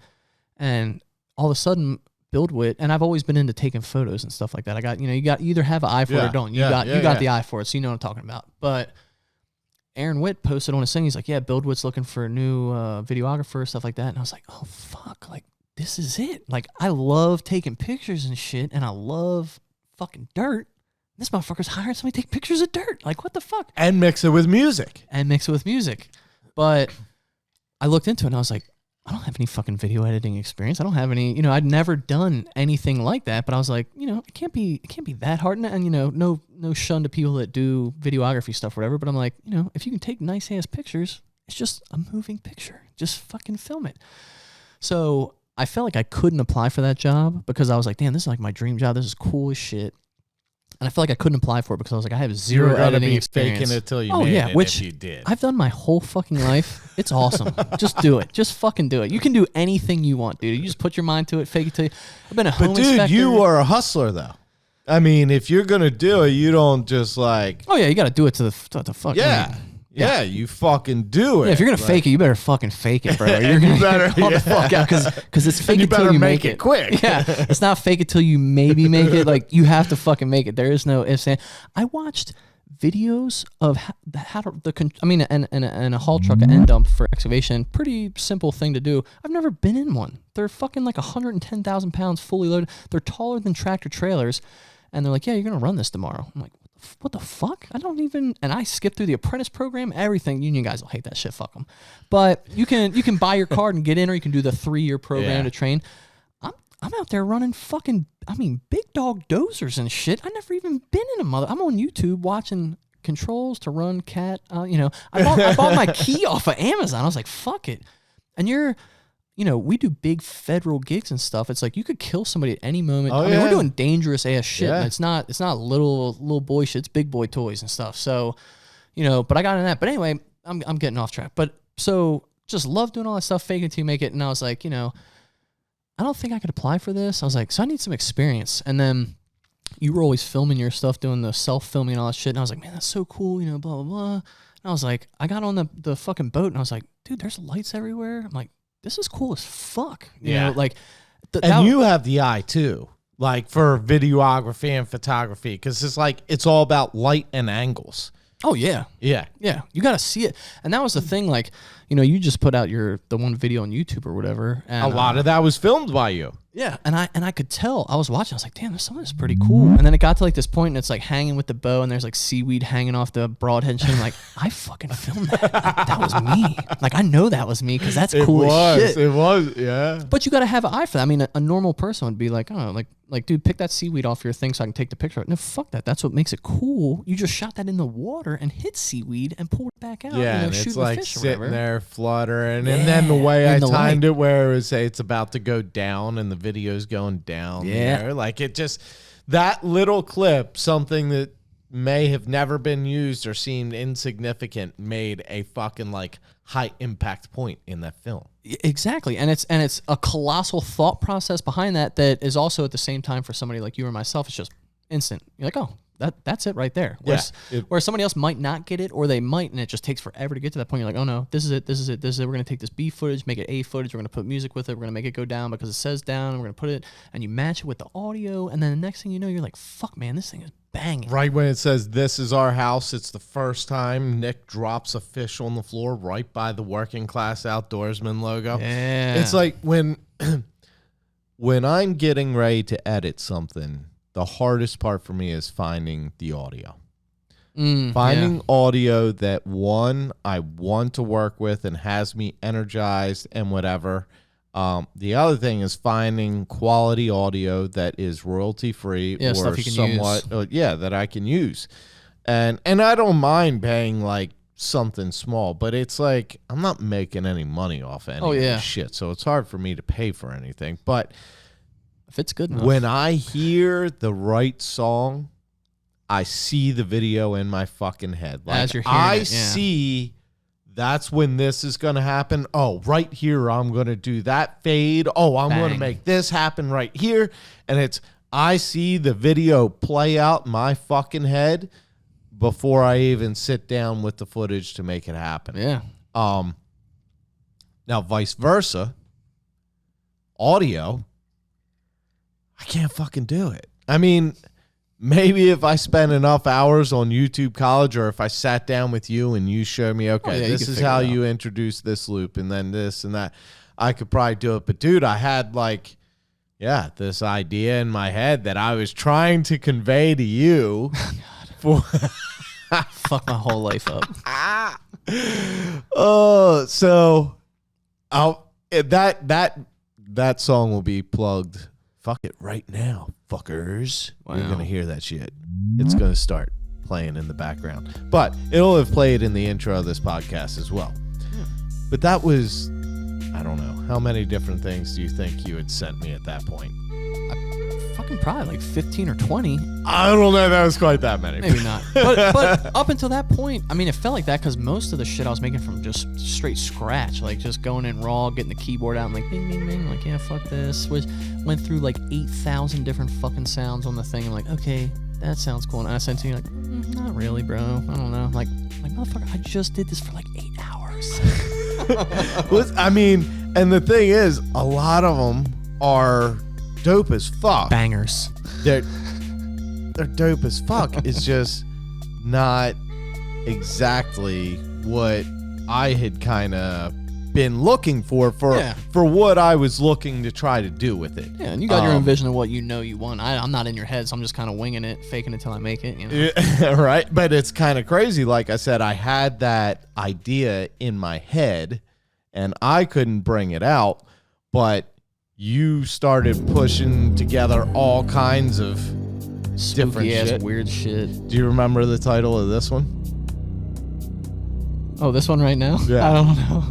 And all of a sudden, BuildWit, and I've always been into taking photos and stuff like that. I got, you either have an eye for it or don't. You got the eye for it, so you know what I'm talking about. But Aaron Witt posted on his thing, he's like, yeah, BuildWit's looking for a new videographer, stuff like that. And I was like, oh, fuck, like, this is it. Like, I love taking pictures and shit, and I love fucking dirt. This motherfucker's hiring somebody to take pictures of dirt. Like, what the fuck? And mix it with music. But I looked into it, and I was like, I don't have any fucking video editing experience. I don't have any, I'd never done anything like that. But I was like, it can't be that hard. And no shun to people that do videography stuff or whatever. But I'm like, if you can take nice ass pictures, it's just a moving picture. Just fucking film it. So I felt like I couldn't apply for that job because I was like, damn, this is like my dream job. This is cool as shit. And I felt like I couldn't apply for it because I was like, I have zero editing experience. Faking it till you made it, which if you did. I've done my whole fucking life. It's awesome. Just do it. Just fucking do it. You can do anything you want, dude. You just put your mind to it, fake it till you. I've been a home inspector. But dude, you are a hustler though. I mean, if you're gonna do it, you don't just like. Oh yeah, you got to do it to the fuck. Yeah. Yeah, you fucking do it. Yeah, if you're gonna fake it, you better fucking fake it, bro. You're gonna call the fuck out because it's fake it till you make it quick. Yeah, it's not fake it till you maybe make it. Like, you have to fucking make it. There is no ifs. I watched videos of and a haul truck, an end dump for excavation. Pretty simple thing to do. I've never been in one. They're fucking like 110,000 pounds fully loaded. They're taller than tractor trailers, and they're like, yeah, you're gonna run this tomorrow. I'm like, what the fuck? I don't even, and I skipped through the apprentice program, everything. Union guys will hate that shit, fuck them. But you can buy your card and get in, or you can do the 3-year program to train. I'm out there running fucking, big dog dozers and shit. I never even been in a mother. I'm on YouTube watching controls to run cat. I bought my key off of Amazon. I was like, fuck it. And we do big federal gigs and stuff. It's like you could kill somebody at any moment. We're doing dangerous ass shit. Yeah. And it's not little boy shit. It's big boy toys and stuff. So, but I got in that. But anyway, I'm getting off track. But so just love doing all that stuff, fake it till you make it. And I was like, I don't think I could apply for this. I was like, so I need some experience. And then you were always filming your stuff, doing the self-filming and all that shit. And I was like, man, that's so cool, you know, blah, blah, blah. And I was like, I got on the fucking boat and I was like, dude, there's lights everywhere. I'm like, this is cool as fuck. You know, like. And you have the eye too, like for videography and photography, because it's like, it's all about light and angles. Oh, yeah. Yeah. Yeah. You got to see it. And that was the thing, like, you know, you just put out the one video on YouTube or whatever. And, a lot of that was filmed by you. Yeah. And I could tell. I was watching. I was like, damn, some of this is pretty cool. And then it got to like this point and it's like hanging with the bow and there's like seaweed hanging off the broadhead and shit. I'm like, I fucking filmed that. That was me. Like, I know that was me because that's cool as shit. It was, yeah. But you got to have an eye for that. I mean, a normal person would be like, oh, like, dude, pick that seaweed off your thing so I can take the picture. No, fuck that. That's what makes it cool. You just shot that in the water and hit seaweed and pulled it back out. Yeah, you know, and shooting it's like fish or sitting whatever. there fluttering. And then the way I the timed light. it where it was say it's about to go down and the video's going down there. Like it just, that little clip, something that may have never been used or seemed insignificant, made a fucking like high impact point in that film. Exactly. And it's a colossal thought process behind that is also at the same time for somebody like you or myself, it's just instant. You're like, oh, that's it right there. Where somebody else might not get it, or they might, and it just takes forever to get to that point. You're like, oh no, this is it. We're going to take this B footage, make it A footage. We're going to put music with it. We're going to make it go down because it says down, and we're going to put it, and you match it with the audio. And then the next thing you know, you're like, fuck, man, this thing is banging. Right when it says, this is our house, it's the first time Nick drops a fish on the floor right by the Workingclass Outdoorsmen logo. Yeah. It's like when I'm getting ready to edit something, the hardest part for me is finding the audio. Finding audio that, one, I want to work with and has me energized and whatever. The other thing is finding quality audio that is royalty-free or stuff you can somewhat, that I can use. And I don't mind paying like something small, but it's like I'm not making any money off any of this shit, so it's hard for me to pay for anything. But if it's good enough. When I hear the right song, I see the video in my fucking head. Like, as you're hearing see that's when this is going to happen. Oh, right here, I'm going to do that fade. Oh, I'm going to make this happen right here. And I see the video play out in my fucking head before I even sit down with the footage to make it happen. Yeah. Now, vice versa, audio, I can't fucking do it. I mean, maybe if I spend enough hours on YouTube College, or if I sat down with you and you showed me, okay, this is how you introduce this loop and then this and that, I could probably do it. But dude, I had like, this idea in my head that I was trying to convey to you. Fuck my whole life up. So that song will be plugged. Fuck it right now, fuckers. Wow. You're going to hear that shit. It's going to start playing in the background. But it'll have played in the intro of this podcast as well. Yeah. But that was, I don't know, how many different things do you think you had sent me at that point? Fucking probably like 15 or 20. I don't know. That was quite that many. Maybe not. But up until that point, I mean, it felt like that because most of the shit I was making from just straight scratch, like just going in raw, getting the keyboard out and like bing, bing, bing, like, yeah, fuck this. Went through like 8,000 different fucking sounds on the thing. I'm like, okay, that sounds cool. And I sent to you like, not really, bro. I don't know. Like, motherfucker, I just did this for like 8 hours. I mean, and the thing is, a lot of them are dope as fuck. Bangers. They're dope as fuck. It's just not exactly what I had kind of been looking for what I was looking to try to do with it. Yeah, and you got your own vision of what you know you want. I'm not in your head, so I'm just kind of winging it, faking it till I make it. You know? Yeah, right? But it's kind of crazy. Like I said, I had that idea in my head, and I couldn't bring it out, but you started pushing together all kinds of different shit. Weird shit. Do you remember the title of this one? Oh, this one right now? Yeah. I don't know.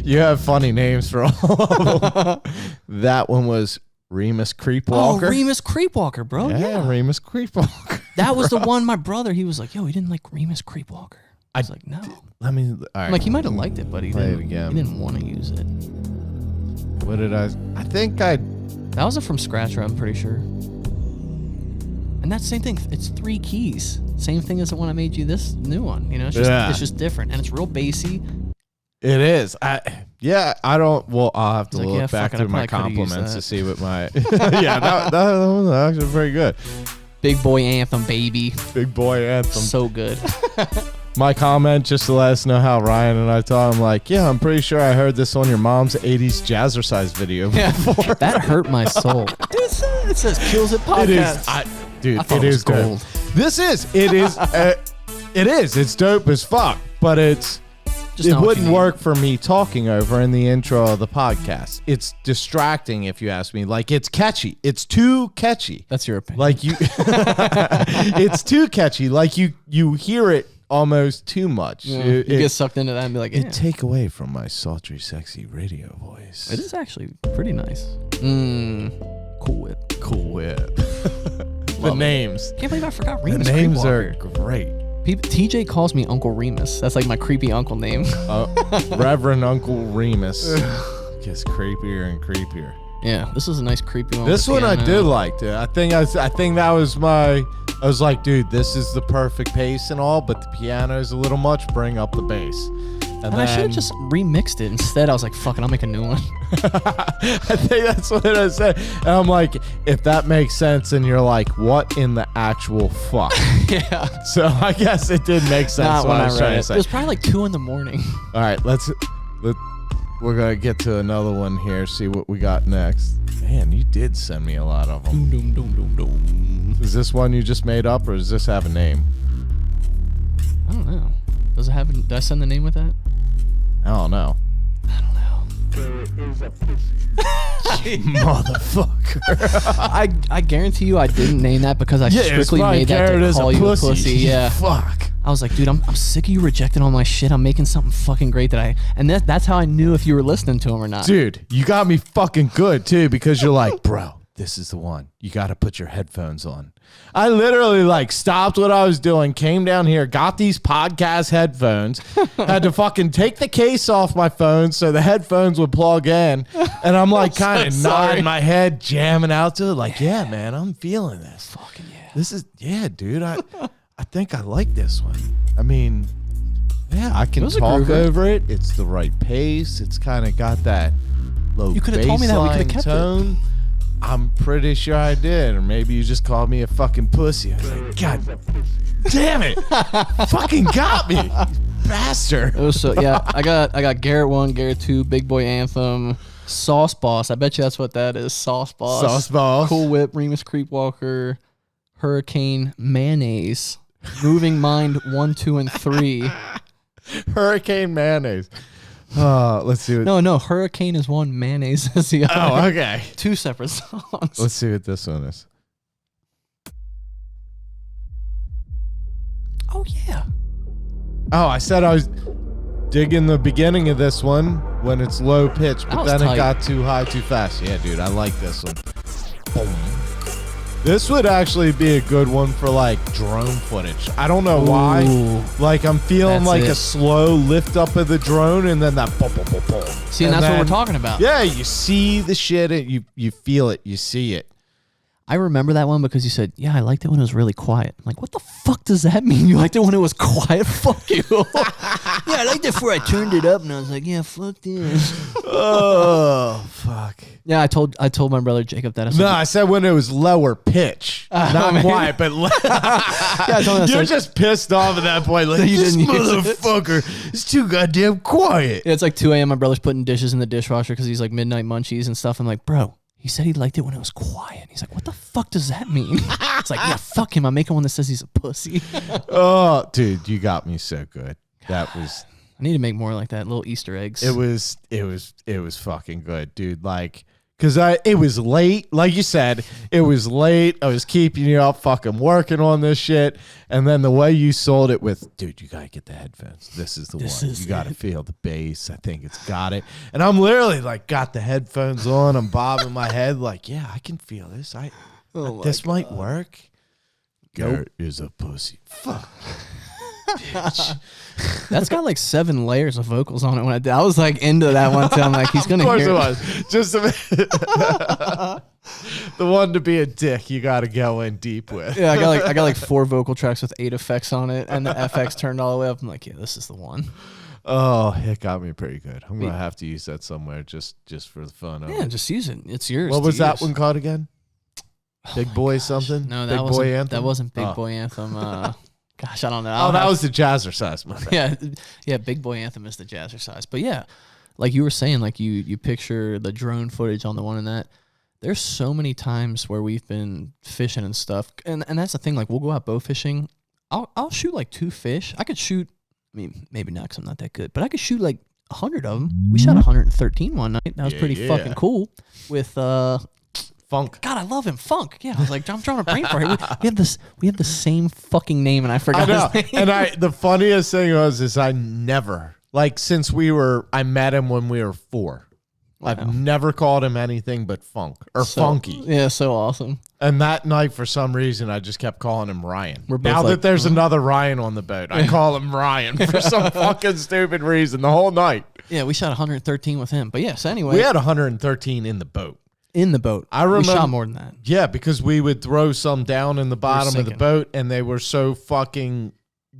You have funny names for all of them. That one was Remus Creepwalker. Oh, Remus Creepwalker, bro. Yeah, Remus Creepwalker. That was the one my brother, he was like, yo, he didn't like Remus Creepwalker. I was like, no. All right. Like, he might have liked it, but he Play it again. He didn't want to use it. What did I think That was a from scratch, I'm pretty sure. And that's the same thing. It's 3 keys. Same thing as the one I made you this new one. You know, it's just different. And it's real bassy. It is. I don't. Well, I'll have to He's like, look yeah, back fuck it, through I my probably could've used compliments to that. see what my. Yeah, that was actually very good. Big boy anthem, baby. Big boy anthem. So good. My comment just to let us know how Ryan and I thought. I'm like, yeah, I'm pretty sure I heard this on your mom's 80s jazzercise video before. That hurt my soul. Dude, it says KiLLs It Podcast. It is. Dude, I thought it it was is dope. gold. This is. It is. It is. It's dope as fuck. But it not what wouldn't you need. work for me talking over in the intro of the podcast. It's distracting, if you ask me. Like, it's catchy. It's too catchy. That's your opinion. Like you, it's too catchy. Like you hear it almost too much. Yeah, you get sucked into that and be like, yeah. It take away from my sultry, sexy radio voice. It is actually pretty nice. Cool Whip. Cool Whip. The Love it. names. Can't believe I forgot The Remus. names are Creepwalker. great. TJ calls me Uncle Remus. That's like my creepy uncle name. Reverend Uncle Remus gets creepier and creepier. Yeah, this is a nice creepy one. This with one I piano. did like, dude. I think that was my. I was like, dude, this is the perfect pace and all, but the piano is a little much. Bring up the bass. And I should have just remixed it. Instead, I was like, fuck it, I'll make a new one. I think that's what I said. And I'm like, if that makes sense, and you're like, what in the actual fuck? Yeah. So I guess it did make sense. Not what when I I was read trying it. to It say. was probably like 2 in the morning. All right, we're gonna get to another one here. See what we got next. Man, you did send me a lot of them. Doom, doom, doom, doom. Is this one you just made up, or does this have a name? I don't know. Does it have? Did I send the name with that? I don't know. I don't know. Motherfucker. I guarantee you I didn't name that because I strictly made that to call you a pussy. Yeah. Fuck. I was like, dude, I'm sick of you rejecting all my shit. I'm making something fucking great that's how I knew if you were listening to him or not. Dude, you got me fucking good too, because you're like, bro, this is the one. You got to put your headphones on. I literally like stopped what I was doing, came down here, got these podcast headphones, had to fucking take the case off my phone so the headphones would plug in. And I'm like kind of nodding my head, jamming out to it. Like, yeah, man, I'm feeling this. Fucking yeah. This is, yeah, dude. I think I like this one. I mean, yeah, I can It was a talk groover. over it. It's the right pace. It's kind of got that low You coulda told me that. We coulda baseline kept it. tone. I'm pretty sure I did. Or maybe you just called me a fucking pussy. I was like, God damn it. Fucking got me. Bastard. It was so yeah. I got Garrett 1, Garrett 2, Big Boy Anthem, Sauce Boss. I bet you that's what that is. Sauce Boss. Sauce Boss. Cool Whip, Remus Creepwalker, Hurricane, Mayonnaise, Moving Mind 1, 2, and 3. Hurricane Mayonnaise. Let's see what. No, Hurricane is one, Mayonnaise is the other. Oh, okay. 2 separate songs. Let's see what this one is. Oh yeah. Oh, I said I was digging the beginning of this one when it's low pitch, but That was then tight. it got too high too fast. Yeah, dude, I like this one. Boom. This would actually be a good one for like drone footage. I don't know why. Ooh. Like I'm feeling That's like it. a slow lift up of the drone and then that boom, boom, boom, boom. See, and that's what we're talking about. Yeah, you see the shit, and you feel it, you see it. I remember that one because you said, yeah, I liked it when it was really quiet. I'm like, what the fuck does that mean? You liked it when it was quiet? Fuck you. Yeah, I liked it before I turned it up, and I was like, yeah, fuck this. Oh fuck. Yeah, I told my brother Jacob that. I said, No, I said when it was lower pitch, not man. quiet, but yeah, I told him, I you're said, just pissed off at that point. Like, You this didn't use it. motherfucker is too goddamn quiet. yeah, it's like 2 a.m. My brother's putting dishes in the dishwasher because he's like midnight munchies and stuff. I'm like, bro, he said he liked it when it was quiet. He's like, what the fuck does that mean? It's like, yeah, fuck him. I'm making one that says he's a pussy. Oh, dude, you got me so good. That was I need to make more like that, little Easter eggs. it was fucking good, dude. Like, cause it was late, like you said, it was late. I was keeping you up, fucking working on this shit, and then the way you sold it with, dude, you gotta get the headphones. This is the one. You gotta feel the bass. I think it's got it. And I'm literally like, got the headphones on. I'm bobbing my head, like, yeah, I can feel this. This might work. Garrett is a pussy. Fuck. Bitch. That's got like 7 layers of vocals on it. When I was like into that one too. I'm like, he's gonna Of course hear it it. was. Just a minute. The one to be a dick, you got to go in deep with. Yeah, I got like 4 vocal tracks with 8 effects on it, and the FX turned all the way up. I'm like, yeah, this is the one. Oh, it got me pretty good. I'm gonna have to use that somewhere just for the fun of it. Yeah, just use it. It's yours. What was that use. one called again? Big Boy something? No, Big that Boy wasn't. Anthem? That wasn't Big Boy Anthem. Gosh, I don't know. Oh, that was the Jazzercise one. Yeah. Big Boy Anthem is the Jazzercise. But yeah, like you were saying, like you picture the drone footage on the one in that. There's so many times where we've been fishing and stuff, and that's the thing. Like we'll go out bow fishing. I'll shoot like 2 fish. I could shoot. I mean, maybe not because I'm not that good, but I could shoot like 100 of them. We shot 113 one night. That was pretty fucking cool. With Funk. God, I love him, Funk. Yeah, I was like, I'm trying to brain for it. We have the same fucking name, and I forgot his name. And the funniest thing is I never since I met him when we were 4. Wow. I've never called him anything but Funk or Funky. Yeah, so awesome. And that night, for some reason, I just kept calling him Ryan. We're both Now like, that there's another Ryan on the boat, I call him Ryan for some fucking stupid reason the whole night. Yeah, we shot 113 with him. But yes, anyway. We had 113 in the boat. In the boat. I remember. We shot more than that. Yeah, because we would throw some down in the bottom of the boat, and they were so fucking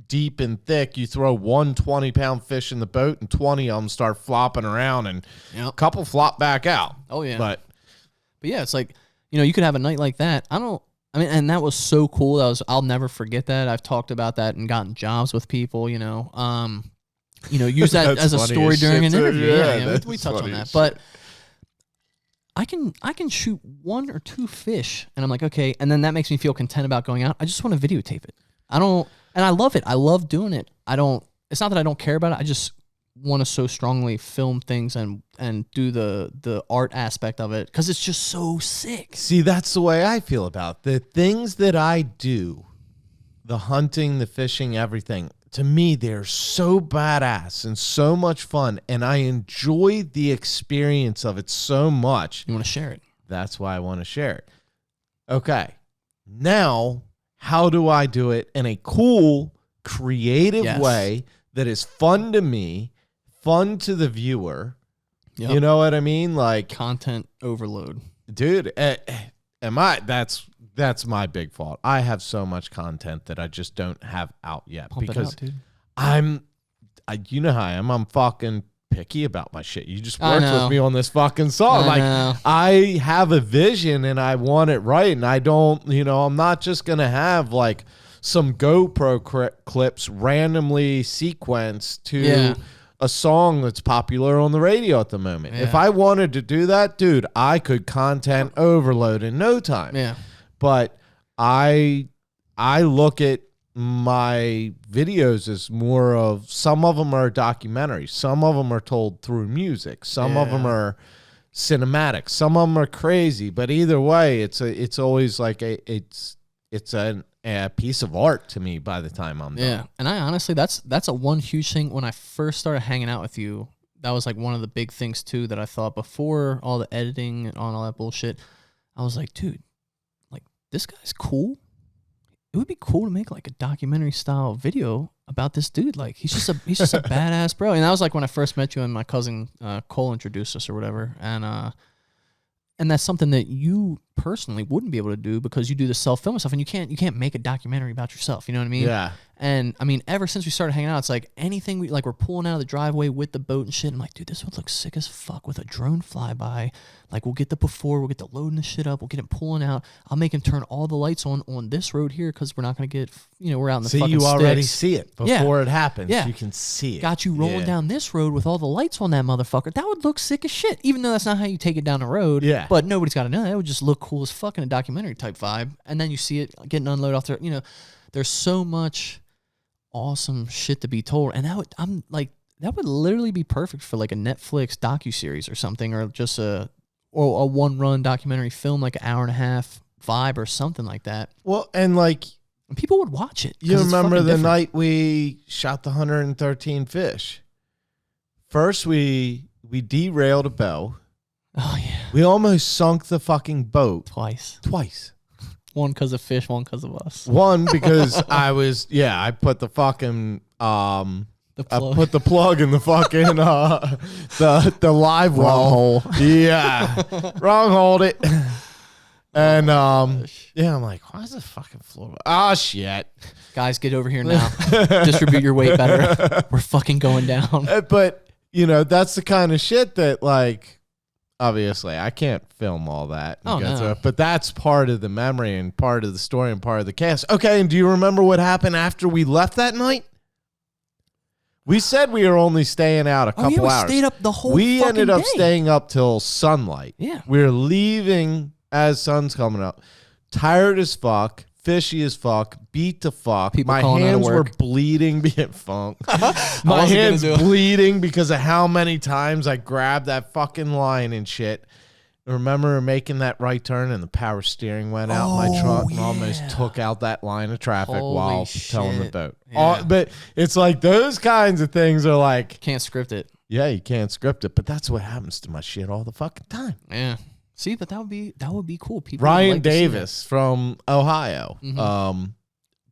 deep and thick. You throw 1 20-pound fish in the boat, and 20 of them start flopping around, and a couple flop back out. Oh, yeah. But yeah, it's like, you could have a night like that. And that was so cool. I'll never forget that. I've talked about that and gotten jobs with people, use that as a story during an interview. Yeah, we touch on that. But I can shoot 1 or 2 fish, and I'm like, okay, and then that makes me feel content about going out. I just want to videotape it. And I love it. I love doing it. It's not that I don't care about it. I just want to so strongly film things and do the art aspect of it because it's just so sick. See, that's the way I feel about it. The things that I do, the hunting, the fishing, everything, to me, they're so badass and so much fun, and I enjoy the experience of it so much. You want to share it. That's why I want to share it. Okay. Now, how do I do it in a cool, creative way that is fun to me, fun to the viewer? Yep. You know what I mean? Like content overload. Dude, that's my big fault. I have so much content that I just don't have out yet. Pump because it out, dude. You know how I am. I'm fucking picky about my shit. You just worked with me on this fucking song. I have a vision and I want it right. And I don't, I'm not just going to have like some GoPro clips randomly sequenced to a song that's popular on the radio at the moment. Yeah. If I wanted to do that, dude, I could content overload in no time. Yeah. But I look at my videos as more of, some of them are documentaries, some of them are told through music, some of them are cinematic, some of them are crazy. But either way, it's always like it's a piece of art to me by the time I'm done. Yeah, and I honestly, that's a one huge thing. When I first started hanging out with you, that was like one of the big things too that I thought before all the editing and all that bullshit. I was like, dude, like this guy's cool. It would be cool to make like a documentary style video about this dude. Like he's just a badass bro. And that was like when I first met you and my cousin Cole introduced us or whatever. And that's something that you personally wouldn't be able to do because you do the self-film stuff, and you can't make a documentary about yourself. You know what I mean? Yeah. And I mean, ever since we started hanging out, it's like anything we're pulling out of the driveway with the boat and shit. I'm like, dude, this would look sick as fuck with a drone flyby. Like we'll get we'll get the loading the shit up, we'll get him pulling out. I'll make him turn all the lights on this road here because we're not gonna get, we're out in the fucking you already sticks. see it before it happens. Yeah. You can see it. Got you rolling down this road with all the lights on that motherfucker. That would look sick as shit. Even though that's not how you take it down the road. Yeah. But nobody's got to know that. It would just look cool as fuck in a documentary type vibe. And then you see it getting unloaded off there. There's so much awesome shit to be told, and that would literally be perfect for like a Netflix docuseries or something, or just a one run documentary film, like an hour and a half vibe or something like that. Well, and like people would watch it. You remember the night we shot the 113 fish? First, we derailed a bow. Oh yeah. We almost sunk the fucking boat twice. One because of fish, one because of us. One because I put the fucking I put the plug in the fucking the live well hole. Yeah. Wrong hold it. And yeah, I'm like, why is the fucking floor? Oh shit. Guys, get over here now. Distribute your weight better. We're fucking going down. But that's the kind of shit that, like, obviously I can't film all that. Oh, no. But that's part of the memory and part of the story and part of the cast. Okay, and do you remember what happened after we left that night? We said we were only staying out a couple hours. We stayed up the whole We fucking ended up day. staying up till sunlight. Yeah. We were leaving as sun's coming up. Tired as fuck, fishy as fuck, beat to fuck. People My calling out of hands were work. bleeding being funk. My wasn't hands gonna do it. bleeding because of how many times I grabbed that fucking line and shit. I remember making that right turn and the power steering went out in my truck and almost took out that line of traffic Holy while towing the shit. boat. Yeah. But it's like those kinds of things are like, Can't script it. yeah, you can't script it, but that's what happens to my shit all the fucking time. Yeah. See, but that would be cool. People would Ryan like to see that. Davis from Ohio,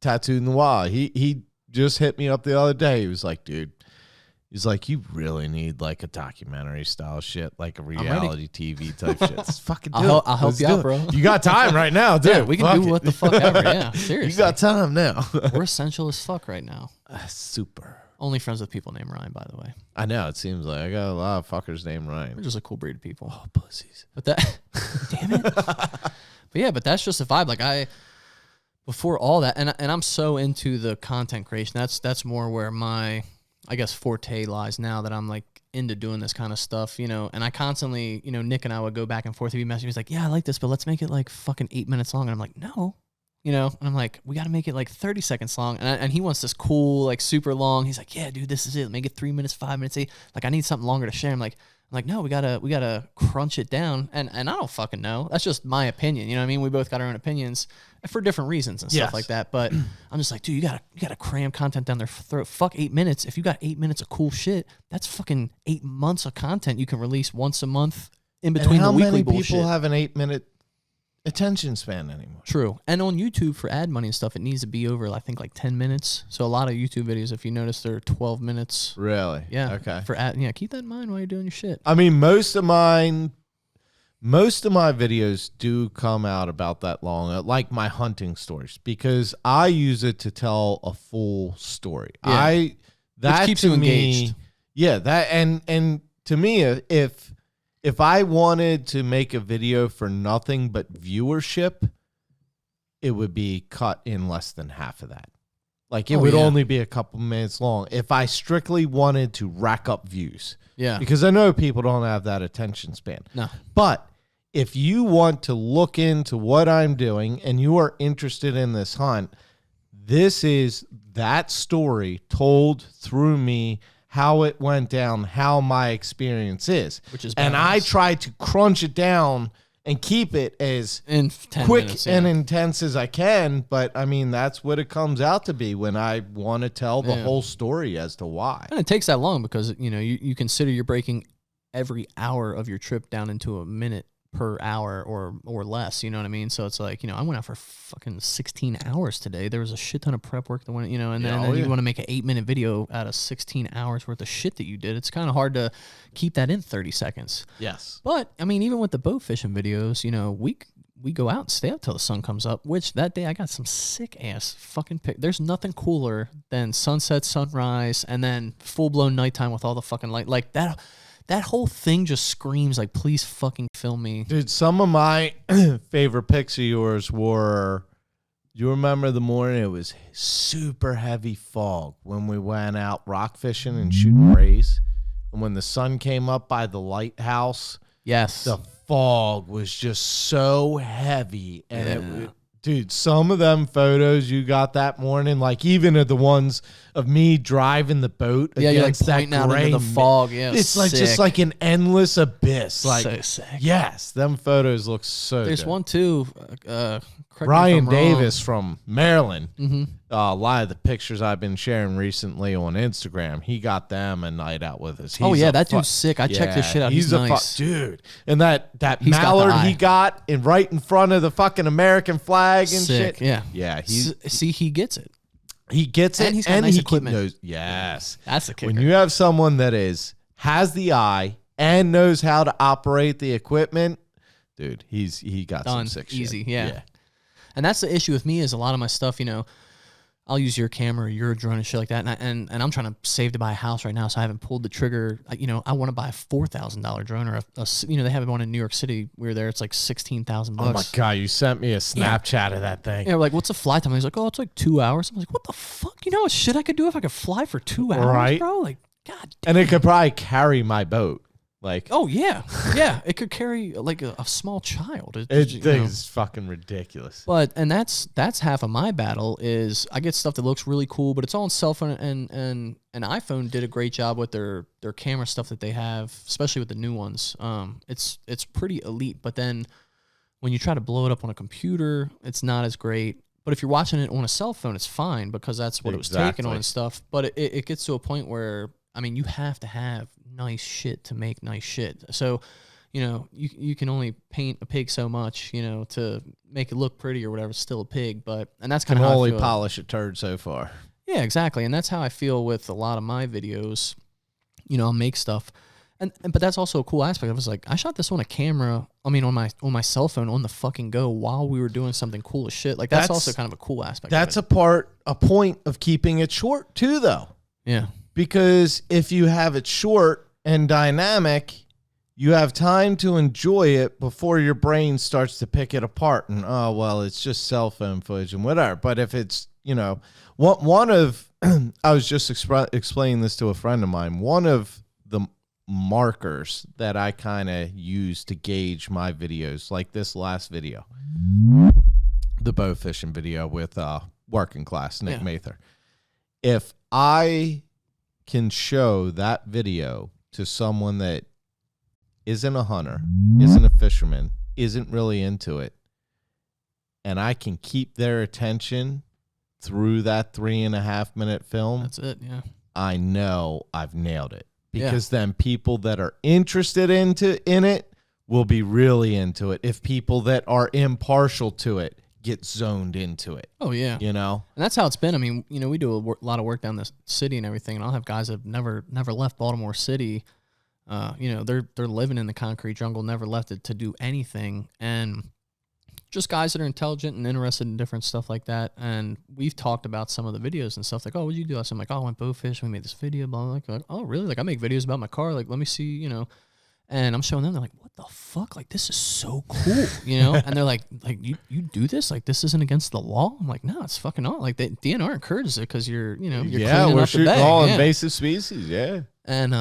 Tattooed in the Wild. He just hit me up the other day. He was like, dude, he's like, you really need like a documentary style shit, like a reality TV type shit. Let's fucking do it. I'll help Let's you do out, it. bro. You got time right now, dude. Yeah, we can do what the fuck ever. Yeah, seriously. You got time now. We're essential as fuck right now. Super. Only friends with people named Ryan, by the way. I know, it seems like I got a lot of fuckers named We're Ryan. just a cool breed of people. Oh, pussies. But that, damn it. But yeah, but that's just a vibe. Like before all that, and I'm so into the content creation. That's more where my, I guess, forte lies now that I'm like into doing this kind of stuff, and I constantly, Nick and I would go back and forth. He'd message me, he's like, yeah, I like this, but let's make it like fucking 8 minutes long. And I'm like, no. And I'm like, we got to make it like 30 seconds long. And he wants this cool, like super long. He's like, yeah, dude, this is it. Make it 3 minutes, 5 minutes, 8. Like, I need something longer to share. I'm like, no, we gotta crunch it down. And I don't fucking know. That's just my opinion. You know what I mean? We both got our own opinions for different reasons and stuff like that. But I'm just like, dude, you gotta cram content down their throat. Fuck 8 minutes. If you got 8 minutes of cool shit, that's fucking 8 months of content you can release once a month in between the weekly bullshit. How many people have an 8 minute attention span anymore? True. And on YouTube for ad money and stuff, it needs to be over, I think, like 10 minutes. So a lot of YouTube videos, if you notice, they're 12 minutes. Really? Yeah. Okay. For ad, keep that in mind while you're doing your shit. I mean, most of my videos do come out about that long, like my hunting stories, because I use it to tell a full story. Yeah. That which keeps to you me, engaged. Yeah, that and to me, if I wanted to make a video for nothing but viewership, it would be cut in less than half of that. Like, it would only be a couple minutes long if I strictly wanted to rack up views. Yeah. Because I know people don't have that attention span. No. But if you want to look into what I'm doing and you are interested in this hunt, this is that story told through me, how it went down, how my experience is. Which is and badass. I try to crunch it down and keep it as In 10 quick minutes, and intense as I can. But I mean, that's what it comes out to be when I want to tell the whole story as to why. And it takes that long because, you consider you're breaking every hour of your trip down into a minute per hour or less, you know what I mean? So it's like, I went out for fucking 16 hours today. There was a shit ton of prep work that went, and then you want to make an 8-minute video out of 16 hours worth of shit that you did. It's kind of hard to keep that in 30 seconds. Yes. But I mean, even with the bow fishing videos, we go out and stay out till the sun comes up, which that day I got some sick ass fucking pic. There's nothing cooler than sunset, sunrise, and then full blown nighttime with all the fucking light. Like that whole thing just screams like, please fucking film me. Dude, some of my favorite pics of yours were, you remember the morning it was super heavy fog when we went out rock fishing and shooting rays? And when the sun came up by the lighthouse, Yes. the fog was just so heavy. And dude, some of them photos you got that morning, like even of the ones of me driving the boat Yeah, you're like against that pointing out gray into the fog. Yeah, it's like sick. just like an endless abyss. Like, so sick. yes, them photos look so There's good. one too. Correct me if Ryan I'm wrong. Davis from Maryland. Mm-hmm. A lot of the pictures I've been sharing recently on Instagram, he got them a night out with us. Oh He's yeah, a that fu- dude's sick. I checked his shit out. He's a nice. dude. And that He's got the mallard eye. he got in right in front of the fucking American flag and Sick. shit. Yeah. Yeah, See, he gets it. he gets it, And he's got nice he equipment. knows. Yes, That's the kicker. when you have someone that has the eye and knows how to operate the equipment, dude, he got Done. some sick Easy, shit. yeah. And that's the issue with me is a lot of my stuff, you know, I'll use your camera or your drone and shit like that. And I'm trying to save to buy a house right now, so I haven't pulled the trigger. You know, I want to buy a $4,000 drone or you know, they have one in New York City. We were there. It's like $16,000. Oh my God, you sent me a Snapchat of that thing. Yeah, like, what's the flight time? He's like, oh, it's like 2 hours. I was like, what the fuck? You know what shit I could do if I could fly for 2 hours, Right. bro? Like, God damn. And it could probably carry my boat. Like, Oh, yeah. Yeah, it could carry like a small child. it you know. is fucking ridiculous. But and that's half of my battle is I get stuff that looks really cool, but it's all on cell phone and iPhone did a great job with their camera stuff that they have, especially with the new ones. It's pretty elite, but then when you try to blow it up on a computer, it's not as great. But if you're watching it on a cell phone, it's fine because that's what it was taken on and stuff. But it gets to a point where, I mean, you have to have nice shit to make nice shit. So, you know, you can only paint a pig so much, you know, to make it look pretty or whatever. It's still a pig, and that's kind of how only I feel. polish a turd so far. Yeah, exactly. And that's how I feel with a lot of my videos. You know, I'll make stuff. But that's also a cool aspect. I was like, I shot this on a camera. I mean, on my cell phone on the fucking go while we were doing something cool as shit. Like that's also kind of a cool aspect. That's of a point of keeping it short too, though. Yeah. Because if you have it short and dynamic, you have time to enjoy it before your brain starts to pick it apart and, oh, well, it's just cell phone footage and whatever. But if it's, you know, one of, I was just explaining this to a friend of mine, one of the markers that I kind of use to gauge my videos, like this last video, the bow fishing video with Working Class, Nick Mather. If I can show that video to someone that isn't a hunter, isn't a fisherman, isn't really into it, and I can keep their attention through that 3.5 minute film, That's it. Yeah. I know I've nailed it. Because then people that are interested in it will be really into it. If people that are impartial to it get zoned into it. Oh, yeah. You know? And that's how it's been. I mean, you know, we do a lot of work down the city and everything, and I'll have guys that have never left Baltimore City. You know, they're living in the concrete jungle, never left it to do anything, and just guys that are intelligent and interested in different stuff like that. And we've talked about some of the videos and stuff like, oh, what'd you do? I'm like, oh, I went bow fishing. We made this video, blah, blah, blah. Like, oh, really? Like, I make videos about my car. Like, let me see, you know. And I'm showing them. They're like, what the fuck? Like, this is so cool, you know? And they're like you do this? Like, this isn't against the law? I'm like, no, it's fucking on. Like, the DNR encourages it because you're cleaning we're up shooting the bay. all invasive species, And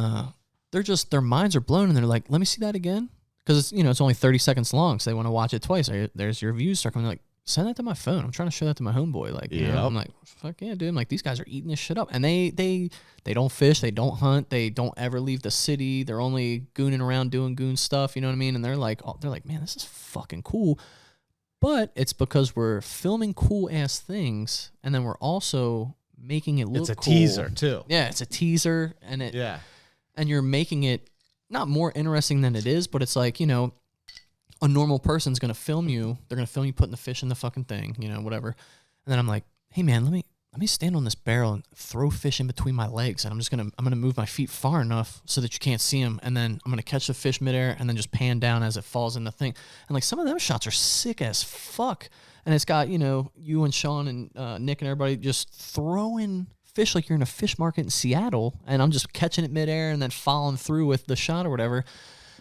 their minds are blown, and they're like, let me see that again. Because it's only 30 seconds long, so they want to watch it twice. There's your views start coming. Like, send that to my phone. I'm trying to show that to my homeboy. Like, you know, I'm like, fuck yeah, dude. I'm like, these guys are eating this shit up, and they don't fish, they don't hunt, they don't ever leave the city. They're only gooning around doing goon stuff. You know what I mean? And they're like, man, this is fucking cool. But it's because we're filming cool ass things, and then we're also making it look cool. It's a teaser too. Yeah, it's a teaser, and and you're making it not more interesting than it is, but it's like, you know, a normal person's going to film you. They're going to film you putting the fish in the fucking thing, you know, whatever. And then I'm like, hey man, let me stand on this barrel and throw fish in between my legs. And I'm going to move my feet far enough so that you can't see them. And then I'm going to catch the fish midair and then just pan down as it falls in the thing. And like some of them shots are sick as fuck. And it's got, you know, you and Sean and Nick and everybody just throwing fish like you're in a fish market in Seattle, and I'm just catching it midair and then following through with the shot or whatever.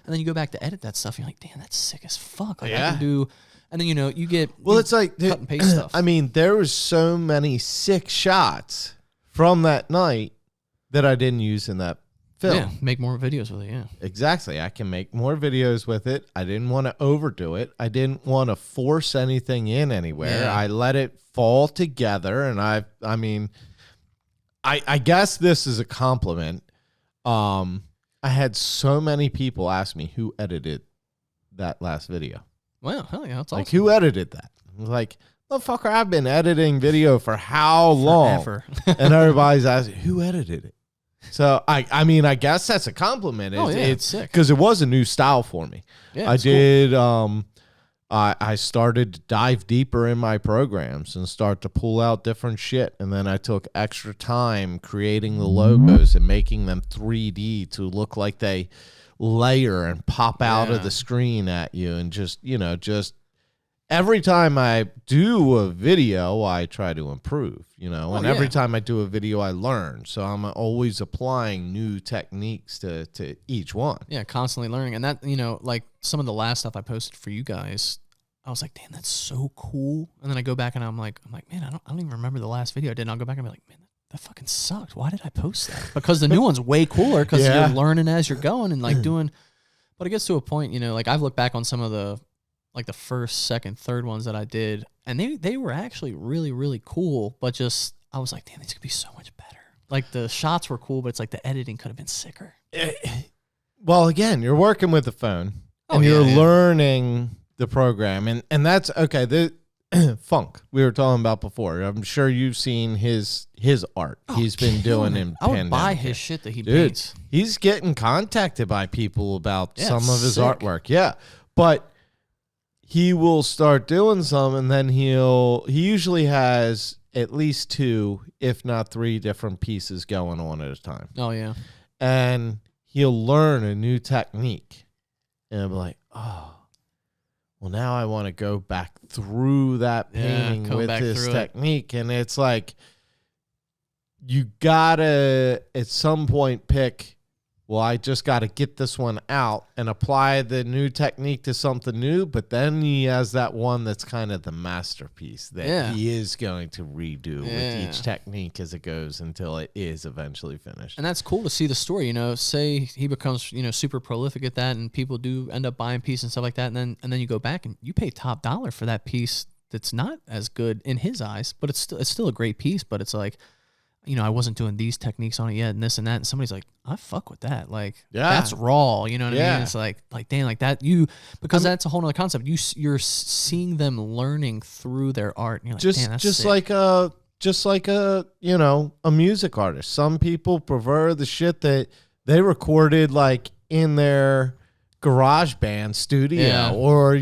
And then you go back to edit that stuff, and you're like, damn, that's sick as fuck. Like, I can do, and then, you know, you get it's like cut and paste stuff. I mean, there was so many sick shots from that night that I didn't use in that film. Yeah, make more videos with it, yeah. Exactly. I can make more videos with it. I didn't want to overdo it. I didn't want to force anything in anywhere. Yeah. I let it fall together, and I mean, I guess this is a compliment. I had so many people ask me who edited that last video. Wow, hell yeah, that's awesome. Like, who edited that? I was like, motherfucker, I've been editing video for how long? Forever. And everybody's asking, who edited it? So, I mean, I guess that's a compliment. It's sick. Because it was a new style for me. Yeah, I did, cool. I started to dive deeper in my programs and start to pull out different shit. And then I took extra time creating the logos and making them 3D to look like they layer and pop out of the screen at you, and just every time I do a video, I try to improve, and every time I do a video, I learn. So I'm always applying new techniques to each one. Yeah, constantly learning. And that, like some of the last stuff I posted for you guys, I was like, damn, that's so cool. And then I go back and I'm like, man, I don't even remember the last video I did. And I'll go back and be like, man, that fucking sucked. Why did I post that? Because the new one's way cooler because you're learning as you're going and like doing. But it gets to a point, like I've looked back on some of the like the first, second, third ones that I did, and they were actually really, really cool. But just I was like, damn, these could be so much better. Like the shots were cool, but it's like the editing could have been sicker. Well, again, you're working with the phone and you're learning the program, and that's okay. The Funk we were talking about before. I'm sure you've seen his art. He's been doing in I would buy his shit that he paints. He's getting contacted by people about some of his artwork. Yeah, but he will start doing some, and then he usually has at least 2, if not 3 different pieces going on at a time. Oh yeah, and he'll learn a new technique, and I'll be like, oh. Well, now I want to go back through that painting with this technique. And it's like, you got to, at some point, pick, well, I just got to get this one out and apply the new technique to something new. But then he has that one that's kind of the masterpiece that he is going to redo with each technique as it goes until it is eventually finished. And that's cool to see the story, say he becomes, super prolific at that and people do end up buying pieces and stuff like that. And then you go back and you pay top dollar for that piece that's not as good in his eyes, but it's still a great piece. But it's like, I wasn't doing these techniques on it yet and this and that. And somebody's like, I fuck with that. Like, that's raw. You know what I mean? It's like, damn, like that, because that's a whole nother concept. You're seeing them learning through their art. And you're like, damn, that's sick. Just like a music artist. Some people prefer the shit that they recorded like in their garage band studio or,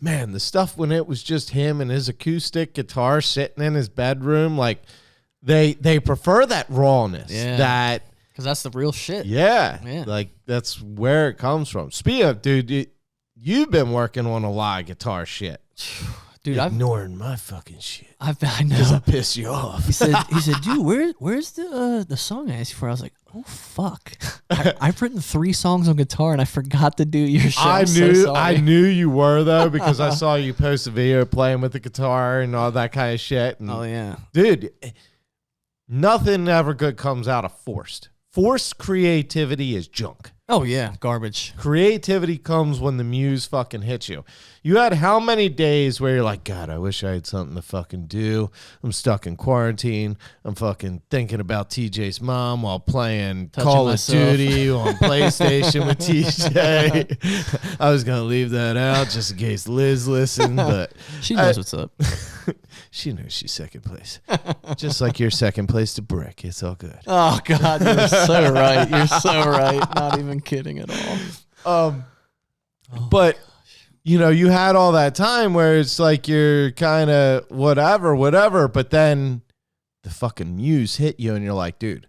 man, the stuff when it was just him and his acoustic guitar sitting in his bedroom, like, They prefer that rawness, that because that's the real shit. Yeah, like that's where it comes from. Speaking of, dude, you've been working on a lot of guitar shit, dude. Ignoring my fucking shit. I know because I piss you off. He said, dude, where's the song I asked you for? I was like, oh fuck, I've written 3 songs on guitar and I forgot to do your shit. I knew you were though because I saw you post a video playing with the guitar and all that kind of shit. And, oh yeah, dude. Nothing ever good comes out of forced. Forced creativity is junk. Oh, yeah, garbage. Creativity comes when the muse fucking hits you. You had how many days where you're like, God, I wish I had something to fucking do. I'm stuck in quarantine. I'm fucking thinking about TJ's mom while playing Call of Duty on PlayStation with TJ. I was going to leave that out just in case Liz listened, but she knows what's up. She knows she's second place. Just like you're second place to Brick. It's all good. Oh, God, you're so right. You're so right. Not even kidding at all. But you had all that time where it's like you're kind of whatever, but then the fucking muse hit you and you're like, dude,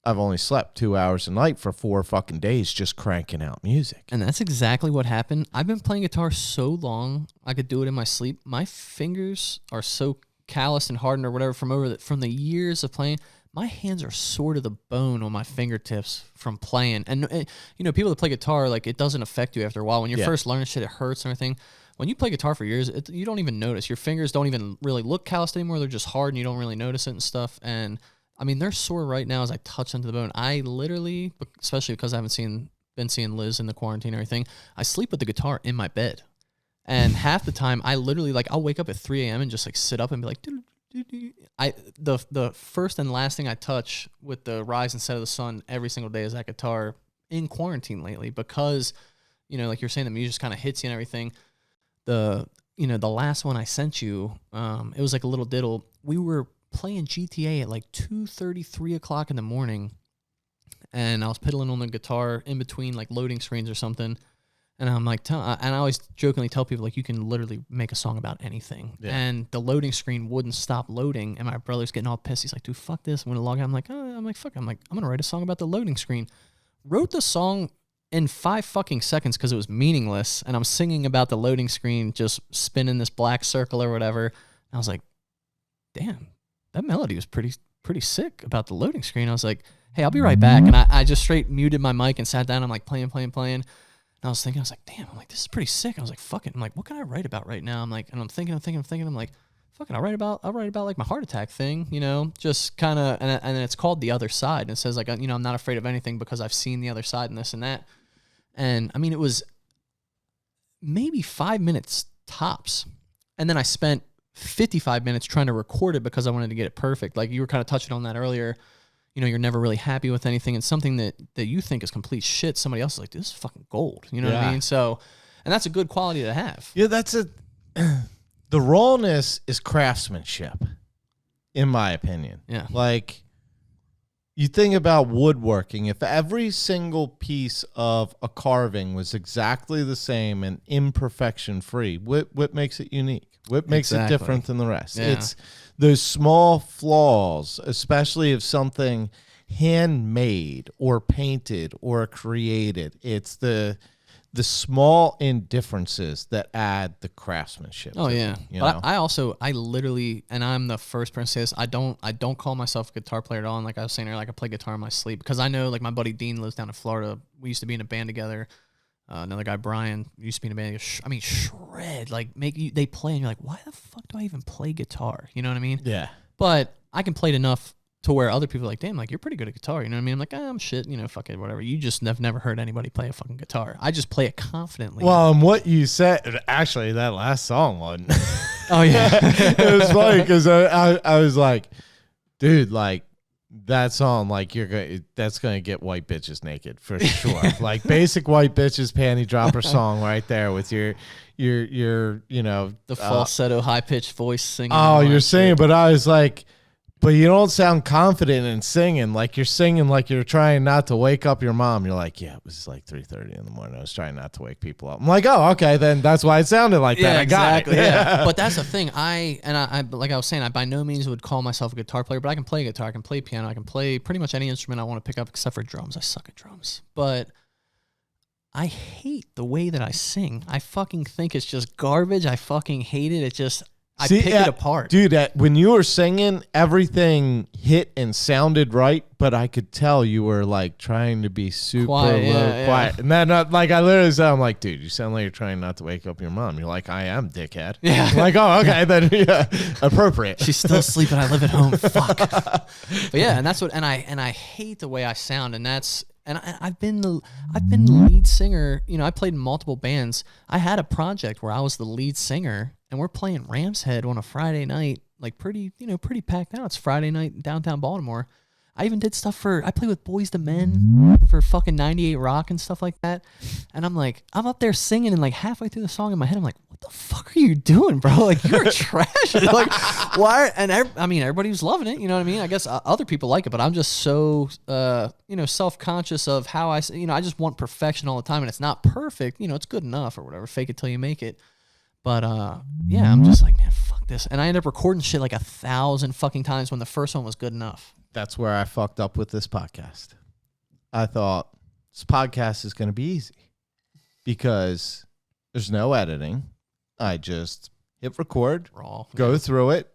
I've only slept 2 hours a night for 4 fucking days just cranking out music. And that's exactly what happened. I've been playing guitar so long, I could do it in my sleep. My fingers are so calloused and hardened or whatever from the years of playing. My hands are sore to the bone on my fingertips from playing. And, people that play guitar, like, it doesn't affect you after a while. When you're first learning shit, it hurts and everything. When you play guitar for years, you don't even notice. Your fingers don't even really look calloused anymore. They're just hard and you don't really notice it and stuff. And, I mean, they're sore right now as I touch them to the bone. I literally, especially because I haven't been seeing Liz in the quarantine or anything, I sleep with the guitar in my bed. And half the time, I literally, I'll wake up at 3 a.m. and just, sit up and be like, the first and last thing I touch with the rise and set of the sun every single day is that guitar in quarantine lately because, like you're saying, the music just kind of hits you and everything. The last one I sent you, it was like a little diddle. We were playing GTA at 2:30, 3 o'clock in the morning, and I was piddling on the guitar in between loading screens or something. And I'm and I always jokingly tell people you can literally make a song about anything. Yeah. And the loading screen wouldn't stop loading, and my brother's getting all pissed. He's like, "Dude, fuck this! I'm gonna log out." I'm like, "Fuck!" I'm gonna write a song about the loading screen. Wrote the song in 5 fucking seconds, because it was meaningless, and I'm singing about the loading screen just spinning this black circle or whatever. I was like, damn, that melody was pretty sick about the loading screen. I was like, hey, I'll be right back. And I just straight muted my mic and sat down. I'm like playing. And I was thinking, I was like, damn, I'm like, this is pretty sick. I was like, fuck it. I'm like, what can I write about right now? I'm like, and I'm thinking. I'm like, fuck it, I'll write about like my heart attack thing, you know, just kind of, and it's called The Other Side. And it says like, you know, I'm not afraid of anything because I've seen the other side and this and that. And I mean, it was maybe 5 minutes tops. And then I spent 55 minutes trying to record it because I wanted to get it perfect. Like you were kind of touching on that earlier. You know, you're never really happy with anything, and something that you think is complete shit, somebody else is like, this is fucking gold. You know what I mean? So, and that's a good quality to have. Yeah, the rawness is craftsmanship, in my opinion. Yeah. Like, you think about woodworking, if every single piece of a carving was exactly the same and imperfection free, what makes it unique? What makes it different than the rest? Yeah. It's those small flaws, especially if something handmade or painted or created. It's the small indifferences that add the craftsmanship. Oh yeah. But I literally, and I'm the first person to say this, I don't call myself a guitar player at all. And like I was saying earlier, like I play guitar in my sleep because I know like my buddy Dean lives down in Florida. We used to be in a band together. Another guy, Brian, used to be in a band. Shred, like they play, and you're like, why the fuck do I even play guitar? You know what I mean? Yeah. But I can play it enough to where other people are like, damn, like you're pretty good at guitar. You know what I mean? I'm like, I'm shit. You know, fuck it, whatever. You just have never heard anybody play a fucking guitar. I just play it confidently. Well, and what you said, actually, that last song wasn't. Oh yeah, it was funny because I was like, dude, like. That song, like that's gonna get white bitches naked for sure. Like basic white bitches panty dropper song right there with your you know the falsetto high pitched voice singing. Oh, you're singing, but I was like, but you don't sound confident in singing. Like you're singing like you're trying not to wake up your mom. You're like, yeah, it was like 3:30 in the morning. I was trying not to wake people up. I'm like, oh, okay, then that's why it sounded like that. I got it. Yeah. But that's the thing. I like I was saying, I by no means would call myself a guitar player, but I can play guitar, I can play piano, I can play pretty much any instrument I want to pick up except for drums. I suck at drums. But I hate the way that I sing. I fucking think it's just garbage. I fucking hate it. I pick it apart. Dude, when you were singing, everything hit and sounded right, but I could tell you were like trying to be super quiet. And then like I literally said, I'm like, dude, you sound like you're trying not to wake up your mom. You're like, I am, dickhead. Yeah. I'm like, oh, okay, then yeah, appropriate. She's still sleeping. I live at home. Fuck. But yeah, and that's what and I hate the way I sound, and that's and I've been the lead singer. You know, I played in multiple bands. I had a project where I was the lead singer. And we're playing Ram's Head on a Friday night, like pretty packed out. It's Friday night in downtown Baltimore. I even did stuff I played with Boys to Men for fucking 98 Rock and stuff like that. And I'm like, I'm up there singing, and like halfway through the song in my head, I'm like, what the fuck are you doing, bro? Like, you're trash. Like, why? And I mean, everybody was loving it. You know what I mean? I guess other people like it, but I'm just so, self-conscious of how I just want perfection all the time, and it's not perfect. You know, it's good enough or whatever. Fake it till you make it. But, yeah, I'm just like, man, fuck this. And I end up recording shit like 1,000 fucking times when the first one was good enough. That's where I fucked up with this podcast. I thought this podcast is going to be easy because there's no editing. I just hit record, go through it,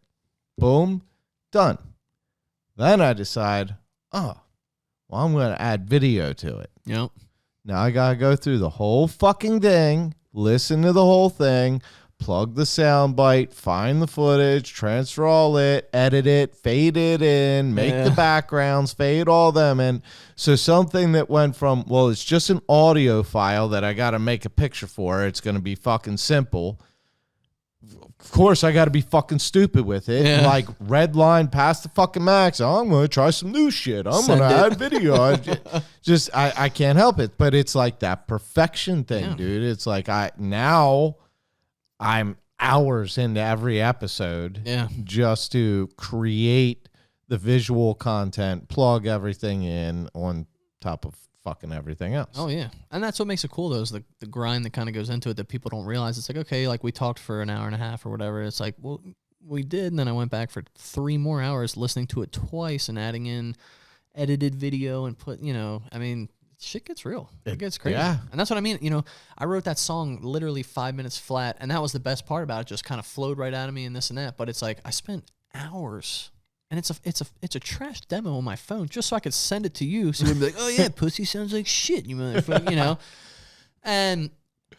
boom, done. Then I decide, I'm going to add video to it. Yep. Now I got to go through the whole fucking thing, listen to the whole thing, plug the sound bite, find the footage, transfer all it, edit it, fade it in, make the backgrounds, fade all them in. So something that went from, well, it's just an audio file that I got to make a picture for. It's going to be fucking simple. Of course, I got to be fucking stupid with it. Yeah. Like, red line past the fucking max. I'm going to try some new shit. I'm going to add video. I can't help it. But it's like that perfection thing, dude. It's like I'm hours into every episode just to create the visual content, plug everything in on top of fucking everything else. Oh, yeah. And that's what makes it cool, though, is the grind that kind of goes into it that people don't realize. It's like, okay, like we talked for an hour and a half or whatever. It's like, well, we did. And then I went back for 3 more hours listening to it twice and adding in edited video and shit gets real. It gets crazy. Yeah. And that's what I mean. You know, I wrote that song literally 5 minutes flat, and that was the best part about it. Just kind of flowed right out of me and this and that. But it's like I spent hours, and it's a trash demo on my phone just so I could send it to you, so you'd be like, oh yeah, pussy sounds like shit, you motherfucker, you know. And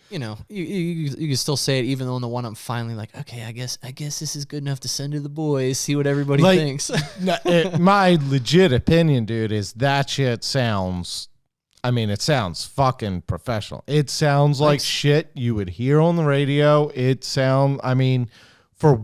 you know, you can still say it even on the one I'm finally like, okay, I guess this is good enough to send to the boys, see what everybody thinks. My legit opinion, dude, is that shit sounds, I mean, it sounds fucking professional. It sounds like shit you would hear on the radio. I mean, for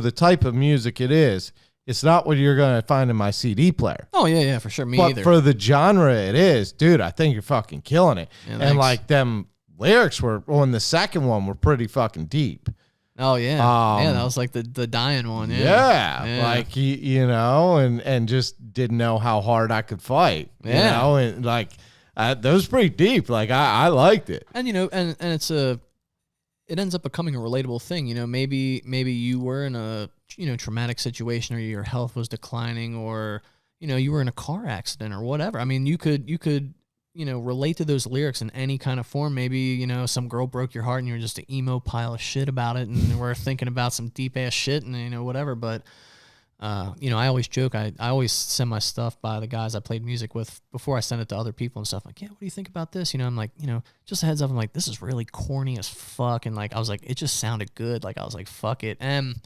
the type of music it is, it's not what you're going to find in my CD player. Oh, yeah, for sure. Me but either. For the genre it is, dude, I think you're fucking killing it. Yeah, and like them lyrics were on the second one were pretty fucking deep. Oh, yeah. That was like the dying one. Yeah. Like, you know, and just didn't know how hard I could fight. You know, and like, that was pretty deep. Like, I liked it. And, you know, and it ends up becoming a relatable thing. You know, maybe you were in a, you know, traumatic situation, or your health was declining, or, you know, you were in a car accident or whatever. I mean, you could, you know, relate to those lyrics in any kind of form. Maybe, you know, some girl broke your heart and you're just an emo pile of shit about it, and we're thinking about some deep ass shit and, you know, whatever. But, you know, I always joke, I always send my stuff by the guys I played music with before I send it to other people and stuff. Like, yeah, what do you think about this? You know, I'm like, you know, just a heads up. I'm like, this is really corny as fuck. And like, I was like, it just sounded good. Like, I was like, fuck it. And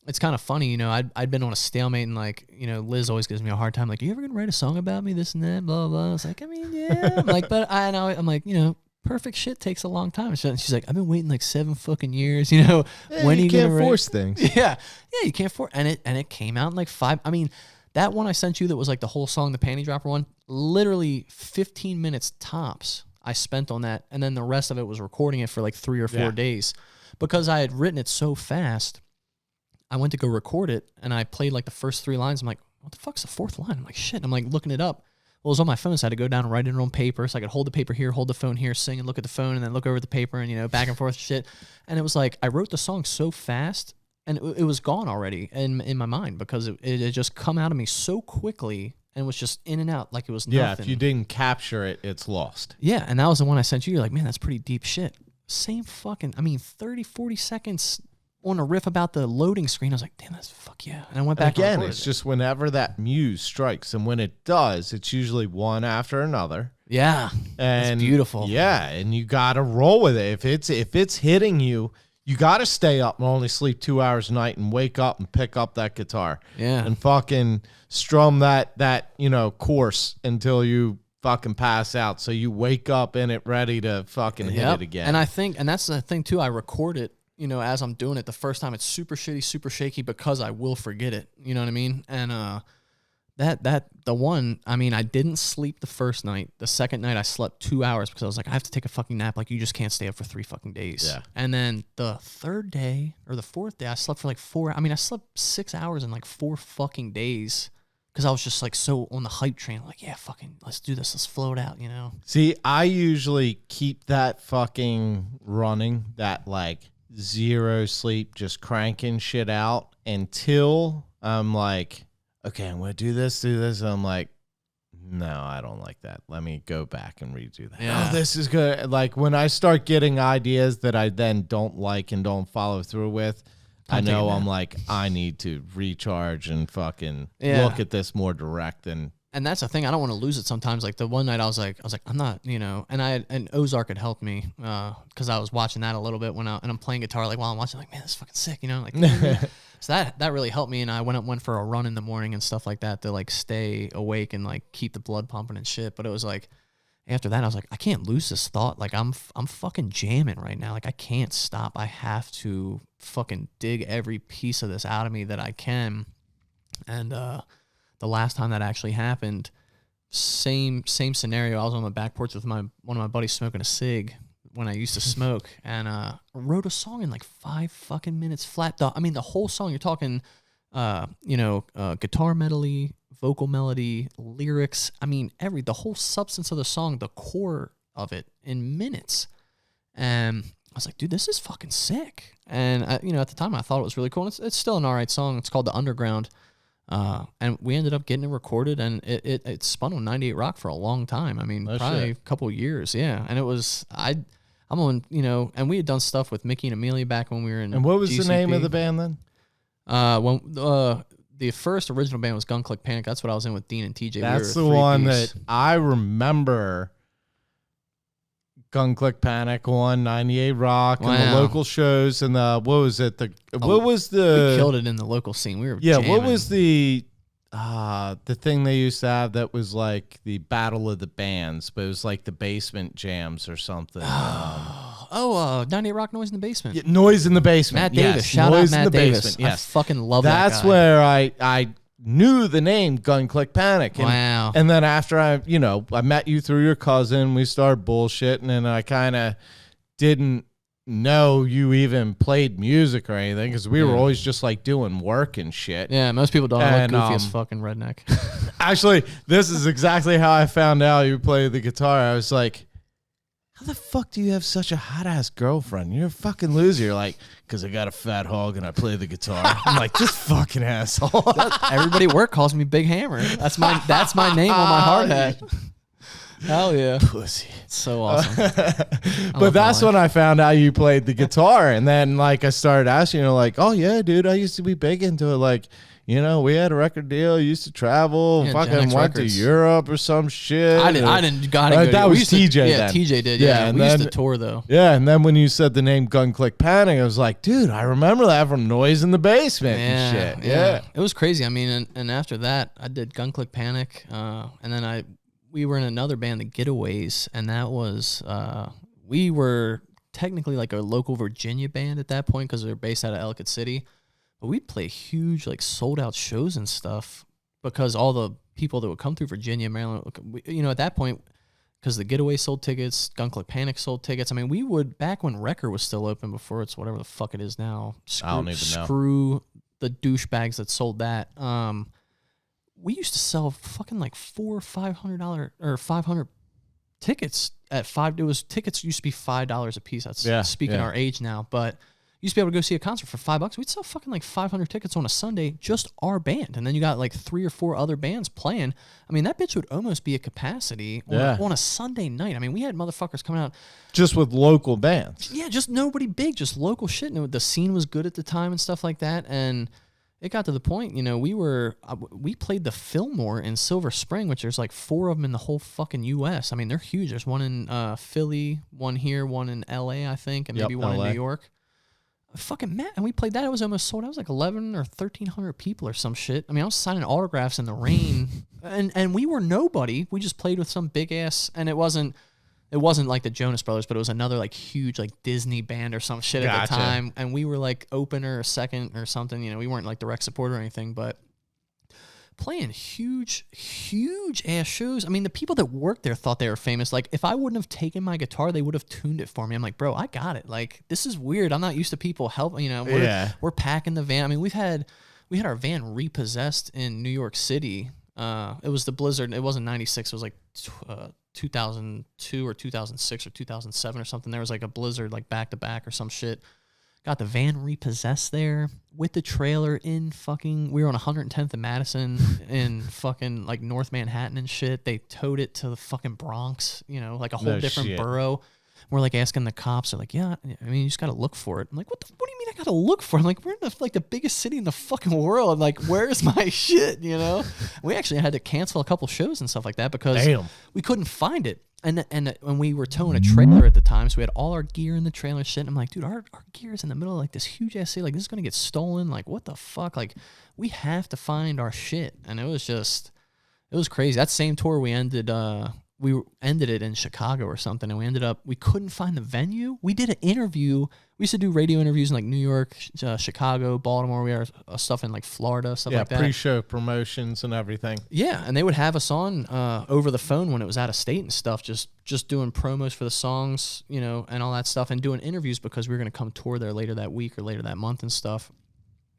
it's kind of funny, you know, I'd been on a stalemate, and like, you know, Liz always gives me a hard time. Like, you ever gonna write a song about me? This and that, blah, blah. I was like, I mean, yeah. I'm like, but I'm like, you know, perfect shit takes a long time. She's like, I've been waiting like 7 fucking years, you know. Yeah, when you can't force things. Yeah, you can't force. And it came out in like 5. I mean, that one I sent you that was like the whole song, the panty dropper one, literally 15 minutes tops I spent on that, and then the rest of it was recording it for like 3 or 4 days, because I had written it so fast. I went to go record it, and I played like the first 3 lines. I'm like, what the fuck's the 4th line? I'm like, shit. I'm like looking it up. Well, it was on my phone, so I had to go down and write it on paper, so I could hold the paper here, hold the phone here, sing and look at the phone, and then look over at the paper, and, you know, back and forth shit. And it was like, I wrote the song so fast, and it was gone already in my mind, because it had just come out of me so quickly, and was just in and out like it was nothing. Yeah, if you didn't capture it, it's lost. Yeah, and that was the one I sent you. You're like, man, that's pretty deep shit. Same fucking, I mean, 30, 40 seconds on a riff about the loading screen. I was like, damn, that's fuck yeah. And I went back again. It's just whenever that muse strikes, and when it does, it's usually one after another. Yeah, and it's beautiful. Yeah, and you got to roll with it. If it's hitting you, you got to stay up and only sleep 2 hours a night, and wake up and pick up that guitar. Yeah, and fucking strum that you know, course until you fucking pass out, so you wake up in it ready to fucking hit it again. And I think, and that's the thing too, I record it, you know, as I'm doing it. The first time it's super shitty, super shaky, because I will forget it. You know what I mean? And the one, I mean, I didn't sleep the first night. The second night I slept 2 hours, because I was like, I have to take a fucking nap. Like, you just can't stay up for 3 fucking days. Yeah. And then the third day or the 4th day, I slept for like 4. I mean, I slept 6 hours in like 4 fucking days, because I was just like so on the hype train. Like, yeah, fucking, let's do this. Let's float out, you know? See, I usually keep that fucking running, that like 0 sleep, just cranking shit out until I'm like, okay, I'm going to do this. And I'm like, no, I don't like that. Let me go back and redo that. Yeah. Oh, this is good. Like, when I start getting ideas that I then don't like and don't follow through with, I know I'm like, I need to recharge and fucking look at this more direct. And that's the thing. I don't want to lose it sometimes. Like, the one night I was like, I'm not, you know, and Ozark had helped me, because I was watching that a little bit and I'm playing guitar, like, while I'm watching, like, man, this is fucking sick, you know, like, so that really helped me. And I went for a run in the morning and stuff like that to like stay awake and like keep the blood pumping and shit. But it was like, after that, I was like, I can't lose this thought. Like, I'm fucking jamming right now. Like, I can't stop. I have to fucking dig every piece of this out of me that I can. And the last time that actually happened, same scenario. I was on my back porch with one of my buddies smoking a cig when I used to smoke, and wrote a song in like 5 fucking minutes flat. I mean, the whole song. You're talking, you know, guitar medley, vocal melody, lyrics. I mean, the whole substance of the song, the core of it, in minutes. And I was like, dude, this is fucking sick. And you know, at the time, I thought it was really cool. And it's still an alright song. It's called The Underground. And we ended up getting it recorded, and it spun on 98 Rock for a long time. I mean, probably a couple of years, yeah. And it was I'm on, you know, and we had done stuff with Mickey and Amelia back when we were in. And what was GCP. the name of the band then? The first original band was Gun Click Panic. That's what I was in with Dean and TJ. That's the one that I remember. Gun Click Panic on 98 Rock and the local shows and the what was it? We killed it in the local scene. We were jamming. What was the thing they used to have that was like the Battle of the Bands, but it was like the basement jams or something. 98 Rock Noise in the Basement. Yeah, Noise in the Basement. Matt Davis. Yes, Shout Noise out Matt in the Davis. Basement. Yes. I fucking love that guy. That's where I knew the name Gun Click Panic. And, wow. And then after I met you through your cousin, we started bullshitting, and I kind of didn't know you even played music or anything because we were always just like doing work and shit. Yeah, most people don't. I look goofy as fucking redneck. Actually, this is exactly how I found out you played the guitar. I was like, how the fuck do you have such a hot-ass girlfriend? You're a fucking loser. You're like, because I got a fat hog and I play the guitar. I'm like, this fucking asshole. Everybody at work calls me Big Hammer. That's my name on my hard hat. Hell yeah. Pussy. It's so awesome. But that's when I found out you played the guitar. And then, like, I started asking you, like, oh, yeah, dude, I used to be big into it. Like, you know, we had a record deal, used to travel, fucking went to Europe or some shit. I didn't got it. That was TJ then. Yeah, TJ did. Yeah, and we then, used to tour, though. Yeah, and then when you said the name Gun Click Panic, I was like, dude, I remember that from Noise in the Basement and shit. Yeah. It was crazy. I mean, and after that, I did Gun Click Panic, and then we were in another band, the Getaways, and that was, we were technically like a local Virginia band at that point because we were based out of Ellicott City. But we'd play huge, like, sold-out shows and stuff because all the people that would come through Virginia, Maryland, you know, at that point, because the Getaway sold tickets, Gun Click Panic sold tickets. I mean, we would, back when Wrecker was still open before it's whatever the fuck it is now. I don't even know. Screw the douchebags that sold that. We used to sell fucking like $400 or $500 tickets at $5. It was tickets used to be $5 a piece. That's speaking our age now, but you used to be able to go see a concert for $5. We'd sell fucking like 500 tickets on a Sunday, just our band, and then you got like 3 or 4 other bands playing. I mean, that bitch would almost be a capacity on a Sunday night. I mean, we had motherfuckers coming out just with local bands. Yeah, just nobody big, just local shit. And the scene was good at the time and stuff like that, and it got to the point, you know, we played the Fillmore in Silver Spring, which there's like 4 of them in the whole fucking U.S. I mean, they're huge. There's one in Philly, one here, one in L.A., I think, and maybe one in New York. Fucking Matt, and we played that. It was almost sold out. It was like 11 or 1,300 people or some shit. I mean, I was signing autographs in the rain, and we were nobody. We just played with some big ass, and it wasn't like the Jonas Brothers, but it was another like huge like Disney band or some shit at the time, and we were like opener or second or something. You know, we weren't like direct support or anything, but playing huge ass shows. I mean, the people that worked there thought they were famous. Like, if I wouldn't have taken my guitar, they would have tuned it for me. I'm like, bro, I got it. Like, this is weird. I'm not used to people helping. You know, we're packing the van. I mean, we had our van repossessed in New York City. It was the blizzard. It wasn't 96. It was like 2002 or 2006 or 2007 or something. There was like a blizzard like back to back or some shit. Got the van repossessed there with the trailer in fucking, we were on 110th and Madison in fucking like North Manhattan and shit. They towed it to the fucking Bronx, you know, like a whole different borough. We're like asking the cops, they're like, yeah, I mean, you just got to look for it. I'm like, what do you mean I got to look for it? I'm like, we're in like the biggest city in the fucking world. I'm like, where's my shit, you know? We actually had to cancel a couple shows and stuff like that because we couldn't find it. And when we were towing a trailer at the time, so we had all our gear in the trailer and shit. And I'm like, dude, our gear is in the middle of like this huge ass city. Like, this is going to get stolen. Like, what the fuck? Like, we have to find our shit. And it was crazy. That same tour we ended it in Chicago or something, and we couldn't find the venue. We did an interview. We used to do radio interviews in like New York, Chicago, Baltimore. We had stuff in like Florida, stuff like that. Yeah, pre-show promotions and everything. Yeah, and they would have us on over the phone when it was out of state and stuff, just doing promos for the songs, you know, and all that stuff, and doing interviews because we were going to come tour there later that week or later that month and stuff.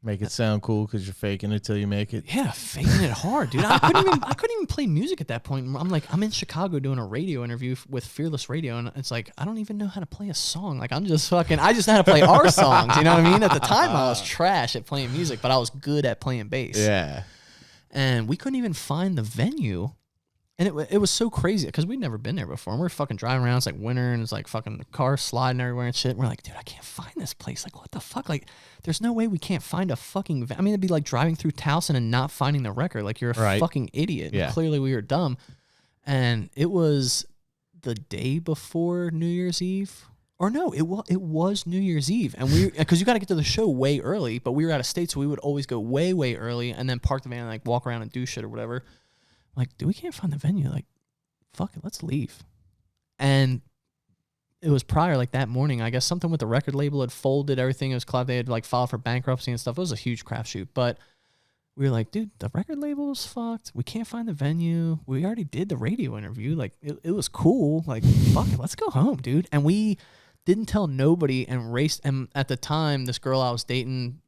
Make it sound cool because you're faking it till you make it. Yeah, faking it hard, dude. I couldn't even play music at that point. I'm like, I'm in Chicago doing a radio interview with Fearless Radio, and it's like, I don't even know how to play a song. Like, I just know how to play our songs. You know what I mean? At the time, I was trash at playing music, but I was good at playing bass. Yeah. and we couldn't even find the venue. And it was so crazy because we'd never been there before. And we're fucking driving around. It's like winter and it's like fucking the cars sliding everywhere and shit. And we're like, dude, I can't find this place. Like, what the fuck? Like, there's no way we can't find a fucking. I mean, it'd be like driving through Towson and not finding the record. Like, you're a fucking idiot. Yeah. And clearly, we were dumb. And it was the day before New Year's Eve. Or no, it was New Year's Eve. And because you got to get to the show way early, but we were out of state, so we would always go way, way early and then park the van and like walk around and do shit or whatever. Like, dude, we can't find the venue. Like, fuck it, let's leave. And it was prior, like that morning, I guess something with the record label had folded, everything. It was club. They had like filed for bankruptcy and stuff. It was a huge crapshoot. But we were like, dude, the record label is fucked. We can't find the venue. We already did the radio interview. Like, it was cool. Like, fuck it, let's go home, dude. And we didn't tell nobody and raced. And at the time, this girl I was dating,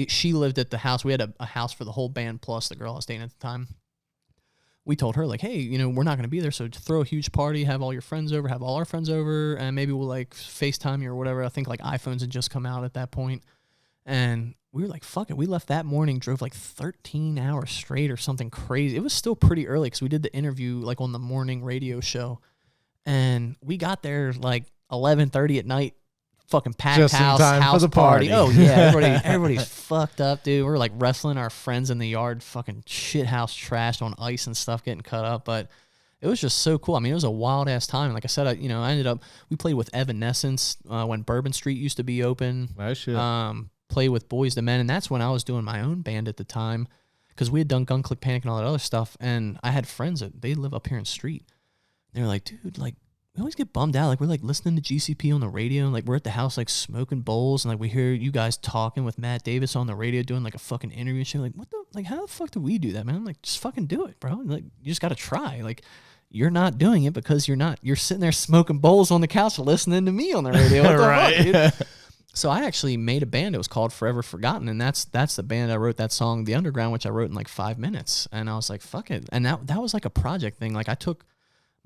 she lived at the house. We had a house for the whole band plus the girl I was dating at the time. We told her, like, hey, you know, we're not going to be there, so throw a huge party, have all your friends over, have all our friends over, and maybe we'll, like, FaceTime you or whatever. I think, like, iPhones had just come out at that point. And we were like, fuck it. We left that morning, drove, like, 13 hours straight or something crazy. It was still pretty early because we did the interview, like, on the morning radio show. And we got there, like, 11:30 at night. Fucking packed Just in house, time house for the party. party. Oh yeah, everybody's fucked up, dude. We're like wrestling our friends in the yard, fucking shit house trashed on ice and stuff, getting cut up. But it was just so cool. I mean, it was a wild ass time. Like I said, I ended up we played with Evanescence when Bourbon Street used to be open. Nice shit. Played with Boys II Men, and that's when I was doing my own band at the time because we had done Gun Click Panic and all that other stuff. And I had friends that they live up here in Street. They were like, dude, like. We always get bummed out. Like, we're, like, listening to GCP on the radio, and, like, we're at the house, like, smoking bowls, and, like, we hear you guys talking with Matt Davis on the radio doing, like, a fucking interview and shit. Like, what the, like, how the fuck do we do that, man? I'm like, just fucking do it, bro. Like, you just got to try. Like, you're not doing it because you're sitting there smoking bowls on the couch listening to me on the radio. What the Right. fuck, dude? So I actually made a band. It was called Forever Forgotten, and that's the band I wrote that song, The Underground, which I wrote in, like, 5 minutes. And I was like, fuck it. And that was, like, a project thing. Like, I took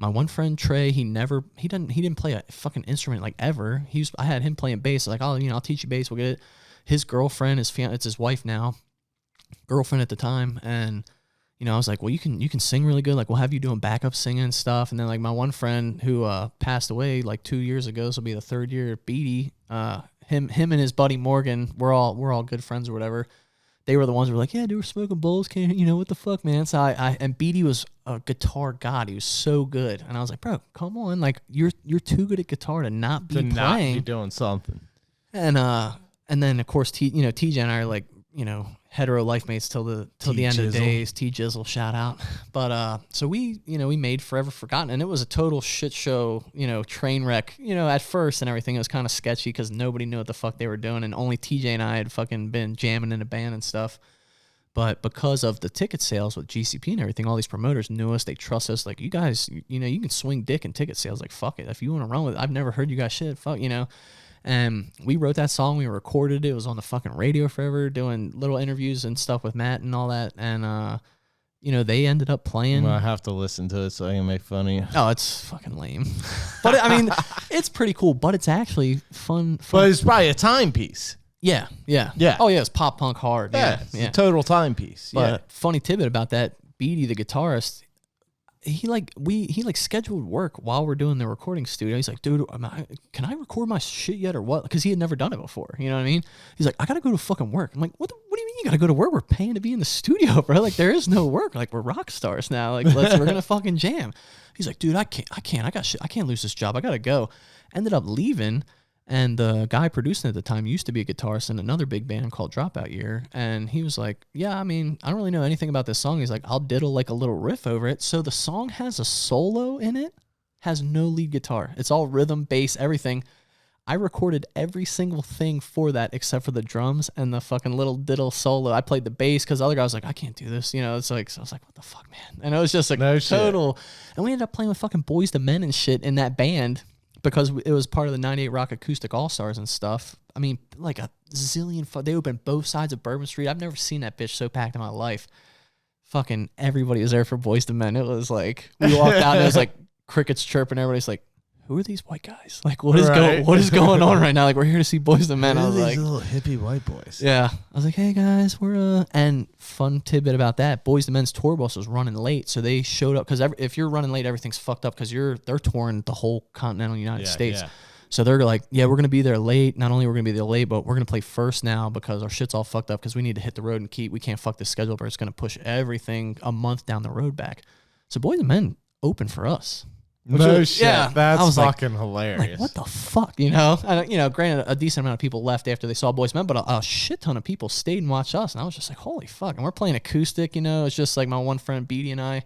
my one friend Trey, he didn't play a fucking instrument like ever. I had him playing bass. Like, oh, I'll teach you bass. We'll get it. His girlfriend, it's his wife now, girlfriend at the time, and I was like, well, you can sing really good. Like, we'll have you doing backup singing and stuff. And then like my one friend who passed away like 2 years ago, this will be the third year, Beatty. Him and his buddy Morgan, we're all good friends or whatever. They were the ones who were like, yeah, dude, we're smoking bowls. What the fuck, man? So and Beatty was a guitar god. He was so good. And I was like, bro, come on. Like, you're too good at guitar to not be playing. Not be doing something. And then, of course, TJ and I are like, hetero life mates till the end of the days. T Jizzle, shout out. But so we made Forever Forgotten, and it was a total shit show, train wreck. At first and everything, it was kind of sketchy because nobody knew what the fuck they were doing, and only TJ and I had fucking been jamming in a band and stuff. But because of the ticket sales with GCP and everything, all these promoters knew us. They trust us. Like, you guys, you can swing dick in ticket sales. Like, fuck it. If you want to run with it, I've never heard you guys shit. Fuck, And we wrote that song. We recorded it. It was on the fucking radio forever, doing little interviews and stuff with Matt and all that. And, they ended up playing. I have to listen to it so I can make fun of you. Oh, it's fucking lame. But, I mean, it's pretty cool. But it's actually fun. But it's probably a timepiece. Yeah. Oh, yeah, it's pop punk hard. Yeah, it's a total timepiece. But funny tidbit about that, Beatty, the guitarist, he scheduled work while we're doing the recording studio. He's like, dude, can I record my shit yet or what? Because he had never done it before. You know what I mean? He's like, I gotta go to fucking work. I'm like, what do you mean you gotta go to work? We're paying to be in the studio, bro. Like, there is no work. Like, we're rock stars now. Like, we're gonna fucking jam. He's like, dude, I can't. I got shit. I can't lose this job. I gotta go. Ended up leaving. And the guy producing at the time used to be a guitarist in another big band called Dropout Year. And he was like, yeah, I mean, I don't really know anything about this song. He's like, I'll diddle like a little riff over it. So the song has a solo in it, has no lead guitar. It's all rhythm, bass, everything. I recorded every single thing for that except for the drums and the fucking little diddle solo. I played the bass because the other guy was like, I can't do this. It's like, so I was like, what the fuck, man? And it was just like total. And we ended up playing with fucking Boys II Men and shit in that band, because it was part of the 98 Rock Acoustic All-Stars and stuff. I mean, like a zillion... They opened both sides of Bourbon Street. I've never seen that bitch so packed in my life. Fucking everybody was there for Boys II Men. It was like... We walked out and it was like crickets chirping. Everybody's like, who are these white guys? Like, what is Right. what is going on right now? Like, we're here to see Boys and Men. Who I are was these like, little hippie white boys. yeah. I was like, hey guys, we're and fun tidbit about that. Boys and Men's tour bus was running late, so they showed up because if you're running late, everything's fucked up because they're touring the whole continental United States. Yeah. So they're like, yeah, we're gonna be there late. Not only we're gonna be there late, but we're gonna play first now because our shit's all fucked up because we need to hit the road and we can't fuck this schedule, but it's gonna push everything a month down the road back. So Boys and Men open for us. No shit. Yeah, That's I was fucking hilarious. Like, what the fuck, you know? And, granted, a decent amount of people left after they saw Boys and Men, but a shit ton of people stayed and watched us. And I was just like, holy fuck. And we're playing acoustic, it's just like my one friend, Beatty, and I.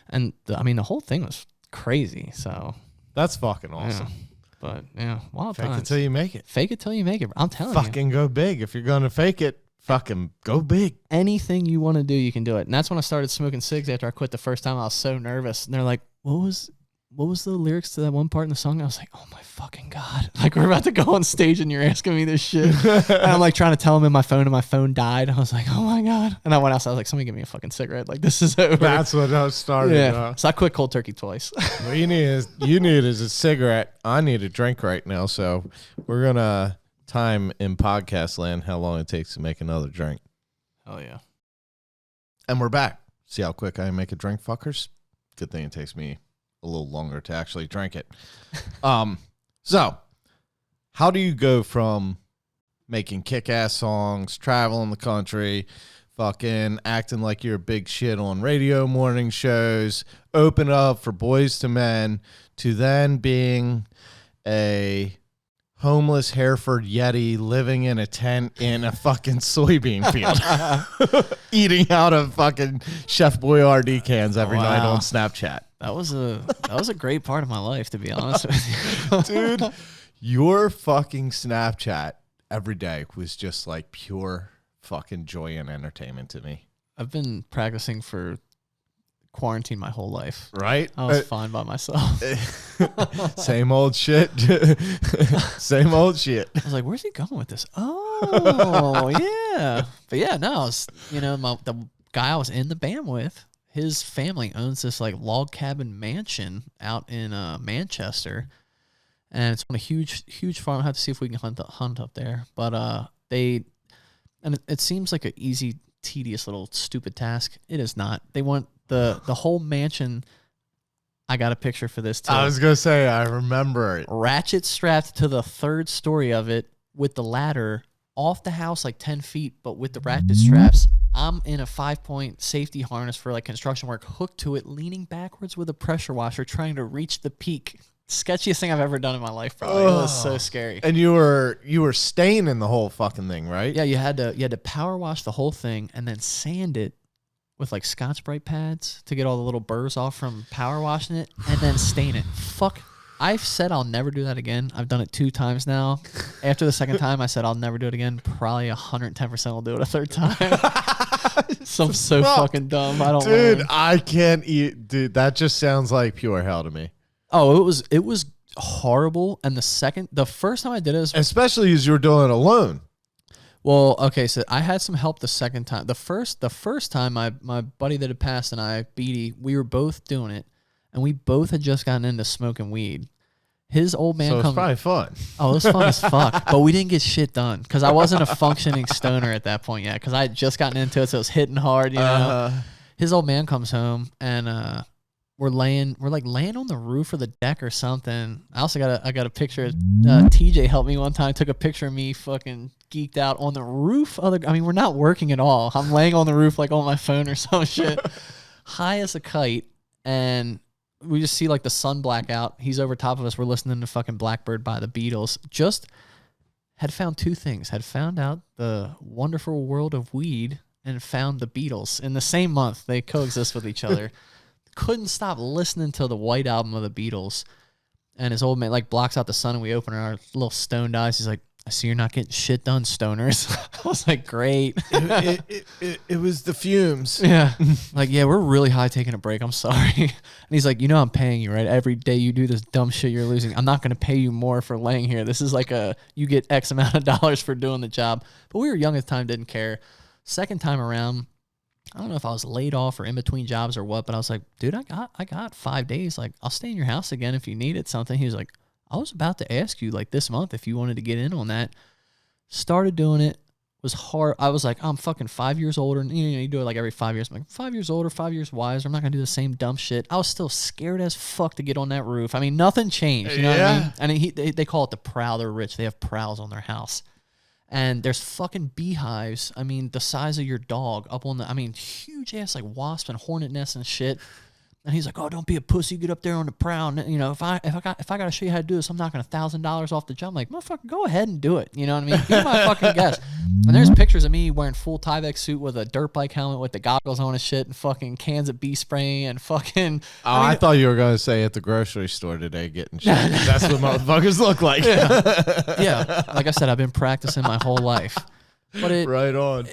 And, the whole thing was crazy. So, That's fucking awesome. yeah. But, yeah, wild Fake times. it till you make it. Fake it till you make it. I'm telling you. Fucking go big. If you're going to fake it, fucking go big. Anything you want to do, you can do it. And that's when I started smoking cigs after I quit the first time. I was so nervous. And they're like, what was the lyrics to that one part in the song? I was like, oh my fucking God. Like, we're about to go on stage and you're asking me this shit. And I'm like trying to tell him in my phone and my phone died. I was like, oh my God. And I went outside. I was like, somebody give me a fucking cigarette. Like, this is over. That's what I started. Yeah. So I quit cold turkey twice. What you need is a cigarette. I need a drink right now. So we're going to time in podcast land how long it takes to make another drink. Oh, yeah. And we're back. See how quick I make a drink, fuckers? Good thing it takes me a little longer to actually drink it. So how do you go from making kick-ass songs, traveling the country, fucking acting like you're a big shit on radio morning shows, open up for Boys to Men, to then being a homeless Hereford Yeti living in a tent in a fucking soybean field, eating out of fucking Chef Boyardee cans every night on Snapchat? That was a great part of my life, to be honest with you. Dude, your fucking Snapchat every day was just like pure fucking joy and entertainment to me. I've been practicing for quarantine my whole life. Right? I was fine by myself. Same old shit. Same old shit. I was like, where's he going with this? Oh, yeah. But yeah, no, I was, the guy I was in the band with, his family owns this like log cabin mansion out in Manchester. And it's on a huge farm. I'll have to see if we can hunt up there. But it seems like an easy, tedious little stupid task. It is not. They want the whole mansion. I got a picture for this too. I was going to say, I remember it. Ratchet strapped to the third story of it with the ladder off the house like 10 feet, but with the ratchet straps. I'm in a 5-point safety harness for like construction work, hooked to it, leaning backwards with a pressure washer, trying to reach the peak. Sketchiest thing I've ever done in my life, probably. It was so scary. And you were staying in the whole fucking thing, right? Yeah, you had to power wash the whole thing and then sand it with like Scotch-Brite pads to get all the little burrs off from power washing it, and then stain it. Fuck. I've said I'll never do that again. I've done it 2 times now. After the second time, I said I'll never do it again. Probably 110% will do it a third time. So I'm so fucking dumb. I don't Dude, learn. I can't eat. Dude, that just sounds like pure hell to me. Oh, it was horrible. And the first time I did it, Especially as you were doing it alone. well, okay, so I had some help the second time. The first time, my buddy that had passed and I, Beatty, we were both doing it, and we both had just gotten into smoking weed. His old man So it's comes. probably fun. Oh, it was fun as fuck, but we didn't get shit done because I wasn't a functioning stoner at that point yet. Because I had just gotten into it, so it was hitting hard. His old man comes home and we're laying on the roof or the deck or something. I also got a picture. TJ helped me one time. Took a picture of me fucking geeked out on the roof. We're not working at all. I'm laying on the roof like on my phone or some shit, high as a kite, and we just see like the sun black out. He's over top of us. We're listening to fucking Blackbird by the Beatles. Just had found 2 things. Had found out the wonderful world of weed and found the Beatles in the same month. They coexist with each other. Couldn't stop listening to the White Album of the Beatles. And his old man like blocks out the sun, and we open our little stoned eyes. He's like, I see you're not getting shit done, stoners. I was like, great. It was the fumes. Yeah. Like, yeah, we're really high taking a break. I'm sorry. And he's like, I'm paying you, right? Every day you do this dumb shit you're losing. I'm not going to pay you more for laying here. This is like you get X amount of dollars for doing the job. But we were young at the time, didn't care. Second time around, I don't know if I was laid off or in between jobs or what, but I was like, dude, I got 5 days. Like, I'll stay in your house again if you needed something. He was like, I was about to ask you like this month if you wanted to get in on that. Started doing it. Was hard. I was like, I'm fucking 5 years older. And, you do it like every 5 years. I'm like, 5 years older, 5 years wiser. I'm not going to do the same dumb shit. I was still scared as fuck to get on that roof. I mean, nothing changed. You know what I mean? And they call it the prowl. They're rich. They have prowls on their house. And there's fucking beehives. I mean, the size of your dog up on huge ass like wasp and hornet nests and shit. And he's like, "Oh, don't be a pussy. Get up there on the prowl. And, if I got to show you how to do this, I'm knocking $1,000 off the jump." I'm like, "Motherfucker, go ahead and do it." You know what I mean? Be my fucking guest. And there's pictures of me wearing full Tyvek suit with a dirt bike helmet with the goggles on and shit, and fucking cans of bee spray and fucking. I thought you were gonna say at the grocery store today getting shit. That's what motherfuckers look like. Yeah, like I said, I've been practicing my whole life. But right on.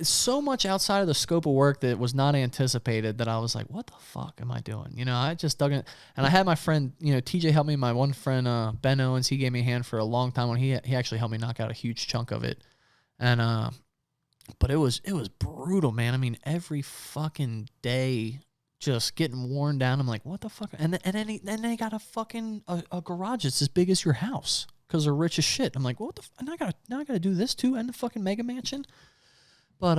So much outside of the scope of work that was not anticipated that I was like, what the fuck am I doing? I just dug in. And I had my friend, TJ helped me. My one friend, Ben Owens, he gave me a hand for a long time when he actually helped me knock out a huge chunk of it. And, but it was brutal, man. I mean, every fucking day just getting worn down. I'm like, what the fuck? And then they got a fucking, a garage that's as big as your house because they're rich as shit. I'm like, what the now I gotta do this too and the fucking mega mansion. But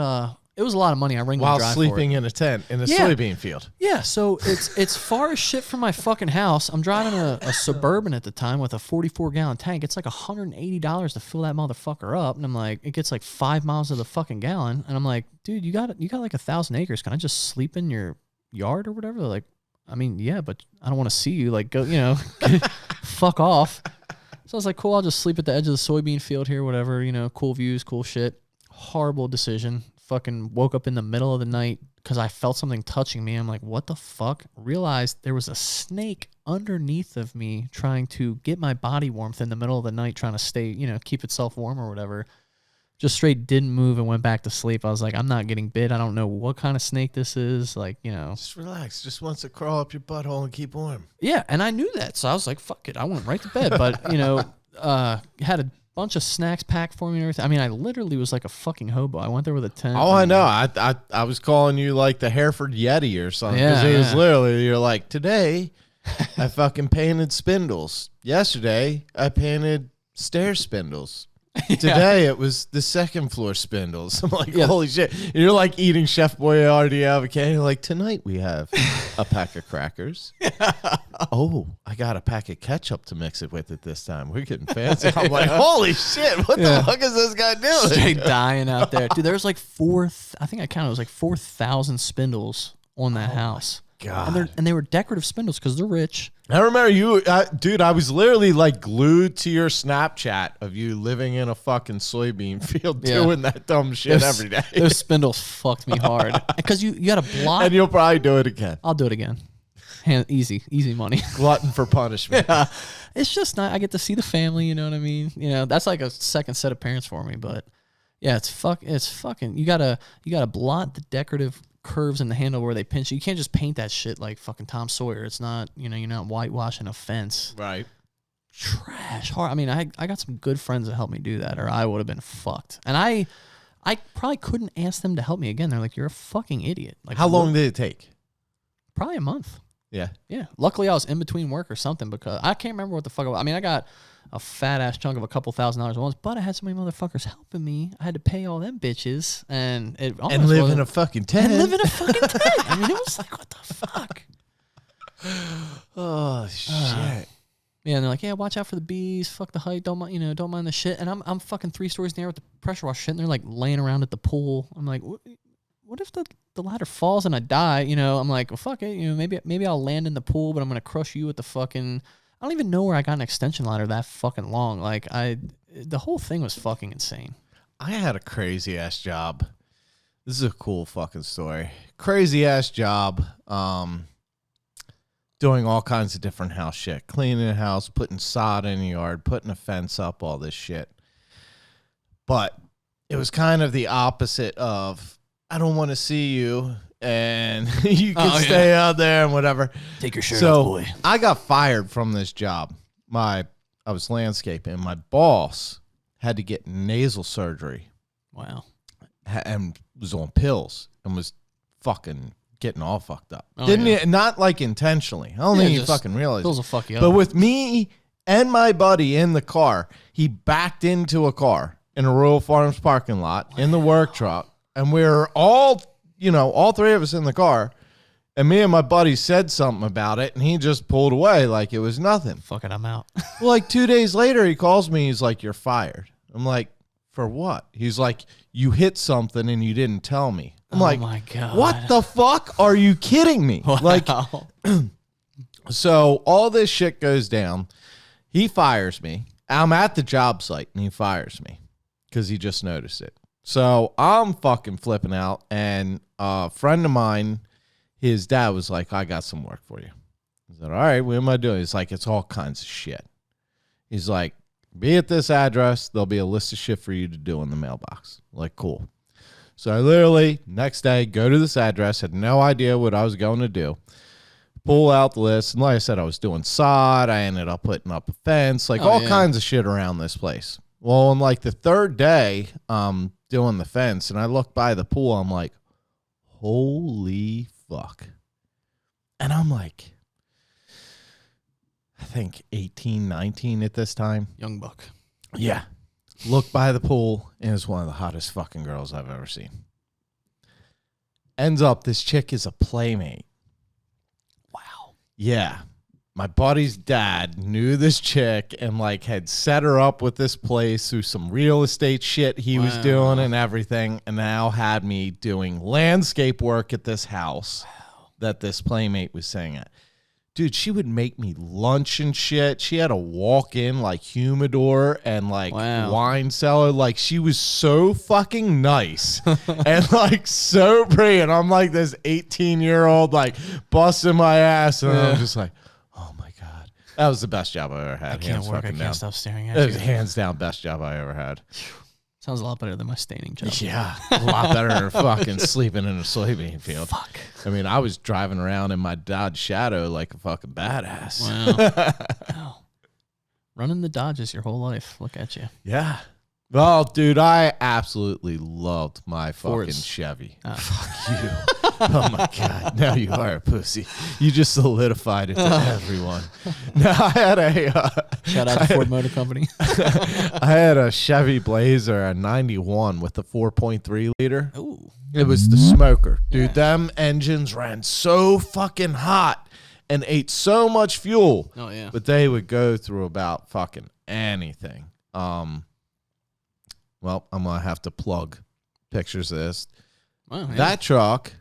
it was a lot of money. I ring while the drive sleeping for it. in a tent in a soybean field. Yeah, so it's far as shit from my fucking house. I'm driving a Suburban at the time with a 44-gallon tank. It's like $180 to fill that motherfucker up, and I'm like, it gets like 5 miles to the fucking gallon, and I'm like, dude, you got like 1,000 acres. Can I just sleep in your yard or whatever? They're like, I mean, yeah, but I don't want to see you. Like, go, fuck off. So I was like, cool. I'll just sleep at the edge of the soybean field here, whatever. Cool views, cool shit. Horrible decision. Fucking woke up in the middle of the night because I felt something touching me. I'm like, what the fuck? Realized there was a snake underneath of me trying to get my body warmth in the middle of the night, trying to stay, keep itself warm or whatever. Just straight didn't move and went back to sleep. I was like, I'm not getting bit. I don't know what kind of snake this is. Like, Just relax. Just wants to crawl up your butthole and keep warm. Yeah, and I knew that. So I was like, fuck it. I went right to bed. But, had a bunch of snacks packed for me and everything. I mean, I literally was like a fucking hobo. I went there with a tent. Oh, I know. I was calling you like the Hereford Yeti or something. Because it was literally, you're like, today I fucking painted spindles. Yesterday I painted stair spindles. Today it was the second floor spindles. I'm like, holy shit. You're like eating Chef Boyardee avocado. You're like, tonight we have a pack of crackers. Oh, I got a pack of ketchup to mix it with it this time. We're getting fancy. I'm like, holy shit, what the fuck is this guy doing? Straight dying out there. Dude, there's like I think I counted, it was like 4,000 spindles on that house. God. And they were decorative spindles because they're rich. I remember you, dude, I was literally like glued to your Snapchat of you living in a fucking soybean field doing that dumb shit every day. Those spindles fucked me hard. Because you got to block. And you'll probably do it again. I'll do it again. Easy money. Glutton for punishment. Yeah. It's just not, I get to see the family, you know what I mean? That's like a second set of parents for me. But yeah, it's fucking, you gotta blot the decorative curves in the handle where they pinch you. You can't just paint that shit like fucking Tom Sawyer. It's not, you're not whitewashing a fence. Right. Trash. Hard. I mean, I got some good friends that helped me do that, or I would have been fucked. And I probably couldn't ask them to help me again. They're like, you're a fucking idiot. Like, how long did it take? Probably a month. Yeah. Yeah. Luckily, I was in between work or something because I can't remember what the fuck. I mean, I got a fat ass chunk of a couple $1,000s once, but I had so many motherfuckers helping me. I had to pay all them bitches, and it almost and live in a fucking tent. And live in a fucking tent. I mean, it was like, what the fuck? Oh shit. Yeah, and they're like, yeah, watch out for the bees. Fuck the height. Don't mind the shit. And I'm fucking 3 stories in the air with the pressure washer shit, and they're like laying around at the pool. I'm like, what if the ladder falls and I die? I'm like, well, fuck it. Maybe I'll land in the pool, but I'm gonna crush you with the fucking. I don't even know where I got an extension ladder that fucking long. Like the whole thing was fucking insane. I had a crazy ass job. This is a cool fucking story. Crazy ass job. Doing all kinds of different house shit. Cleaning the house, putting sod in the yard, putting a fence up, all this shit. But it was kind of the opposite of, I don't want to see you, and you can stay out there and whatever. Take your shirt off, boy. I got fired from this job. I was landscaping, and my boss had to get nasal surgery. Wow. and was on pills and was fucking getting all fucked up. Oh, Didn't yeah. he? Not like intentionally. I don't think he fucking realized. Pills It. will fuck you up. But with me and my buddy in the car, he backed into a car in a Royal Farms parking lot in the work truck, and we were all, all three of us in the car. And me and my buddy said something about it, and he just pulled away like it was nothing. Fuck it, I'm out. Well, like 2 days later, he calls me. He's like, "You're fired." I'm like, "For what?" He's like, "You hit something and you didn't tell me." I'm like, oh my God. "What the fuck? Are you kidding me?" Wow. Like, so all this shit goes down. He fires me. I'm at the job site, and he fires me because he just noticed it. So I'm fucking flipping out, and a friend of mine, his dad was like, "I got some work for you." I said, "All right, what am I doing?" He's like, "It's all kinds of shit." He's like, "Be at this address. There'll be a list of shit for you to do in the mailbox." Like, cool. So I literally, next day, go to this address, had no idea what I was going to do. Pull out the list. And like I said, I was doing sod. I ended up putting up a fence, like all kinds of shit around this place. Well, on like the third day, doing the fence, and I look by the pool, I'm like, holy fuck. And I'm like, I think 18, 19 at this time. Young buck. Yeah. Look by the pool, and it's one of the hottest fucking girls I've ever seen. Ends up, this chick is a playmate. Wow. Yeah. My buddy's dad knew this chick and like had set her up with this place through some real estate shit he was doing and everything, and now had me doing landscape work at this house that this playmate was staying at. Dude, she would make me lunch and shit. She had a walk-in like humidor and like wine cellar. Like, she was so fucking nice and like so pretty. And I'm like this 18-year-old like busting my ass, and I'm just like, oh my God, that was the best job I ever had. I can't work. I can't down. stop staring at It you. was hands down best job I ever had. Sounds a lot better than my staining job. Yeah, a lot better than fucking sleeping in a soybean field. Fuck. I mean, I was driving around in my Dodge Shadow like a fucking badass. Wow. Wow. Running the Dodges your whole life. Look at you. Yeah. Well, dude, I absolutely loved my fucking Fords. Chevy. Fuck you. Oh, my God. Now you are a pussy. You just solidified it to everyone. Now, I had a... Shout out to Ford Motor Company. I had a Chevy Blazer, a 91 with a 4.3 liter. Ooh. It was the smoker. Dude, them engines ran so fucking hot and ate so much fuel. Oh, yeah. But they would go through about fucking anything. Well, I'm going to have to plug pictures of this. Wow, yeah. That truck,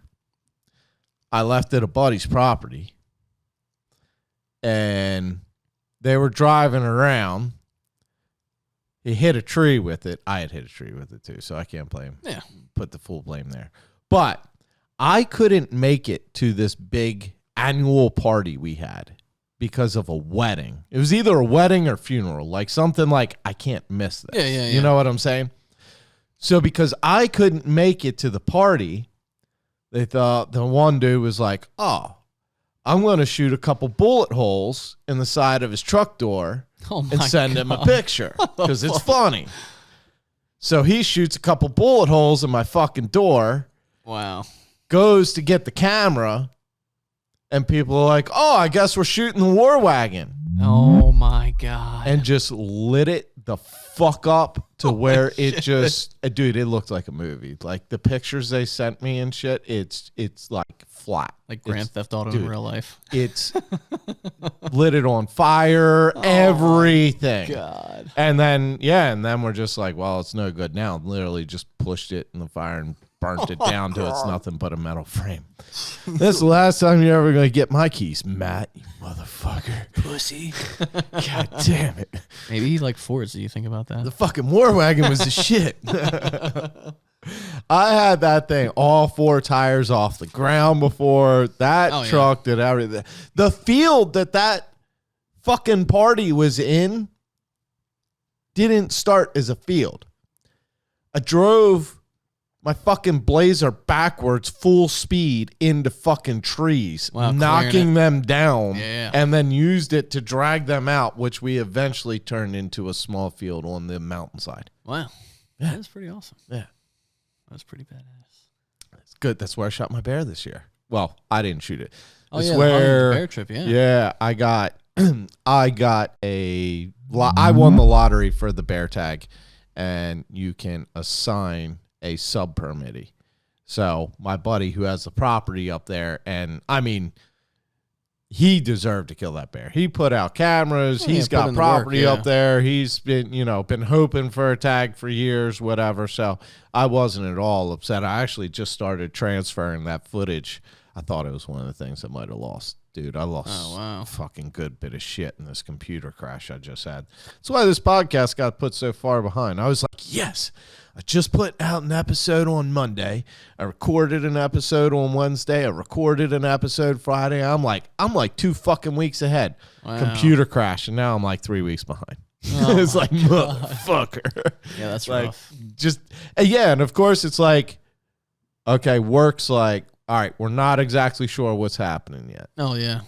I left at a buddy's property, and they were driving around. He hit a tree with it. I had hit a tree with it, too, so I can't blame. Yeah. Put the full blame there. But I couldn't make it to this big annual party we had because of a wedding. It was either a wedding or funeral, like something like, I can't miss this. Yeah. You know what I'm saying? So because I couldn't make it to the party, they thought, the one dude was like, oh, I'm going to shoot a couple bullet holes in the side of his truck door and send him a picture because it's funny. So he shoots a couple bullet holes in my fucking door. Wow. Goes to get the camera, and people are like, oh, I guess we're shooting the war wagon. Oh, my God. And just lit it the fuck up to where it just, dude, it looked like a movie. Like the pictures they sent me and shit, it's like flat. Like Grand Theft Auto in real life. It's lit it on fire, everything. God. And then we're just like, well, it's no good now. Literally just pushed it in the fire and burnt it down to it's nothing but a metal frame. This is the last time you're ever going to get my keys, Matt, you motherfucker. Pussy. God damn it. Maybe he liked Fords. Do you think about that? The fucking war wagon was the shit. I had that thing, all four tires off the ground before. That truck did everything. The field that fucking party was in didn't start as a field. I drove my fucking Blazer backwards full speed into fucking trees, knocking them down, and then used it to drag them out, which we eventually turned into a small field on the mountainside. Wow. Yeah. That's pretty awesome. Yeah. That's pretty badass. It's good. That's where I shot my bear this year. Well, I didn't shoot it. Oh, It's yeah, where, the bear trip, yeah. Yeah, I got I won the lottery for the bear tag, and you can assign a sub permittee. So my buddy who has the property up there, and I mean, he deserved to kill that bear. He put out cameras. He's got property up there. He's been, been hoping for a tag for years, whatever. So I wasn't at all upset. I actually just started transferring that footage. I thought it was one of the things I might have lost. Dude, I lost a fucking good bit of shit in this computer crash I just had. That's why this podcast got put so far behind. I was like, yes, I just put out an episode on Monday. I recorded an episode on Wednesday. I recorded an episode Friday. I'm like 2 fucking weeks ahead. Wow. Computer crash, and now I'm like 3 weeks behind. Oh it's like, God. Motherfucker. Yeah, that's like, rough. And of course it's like, okay, work's like, all right, we're not exactly sure what's happening yet. Oh, yeah.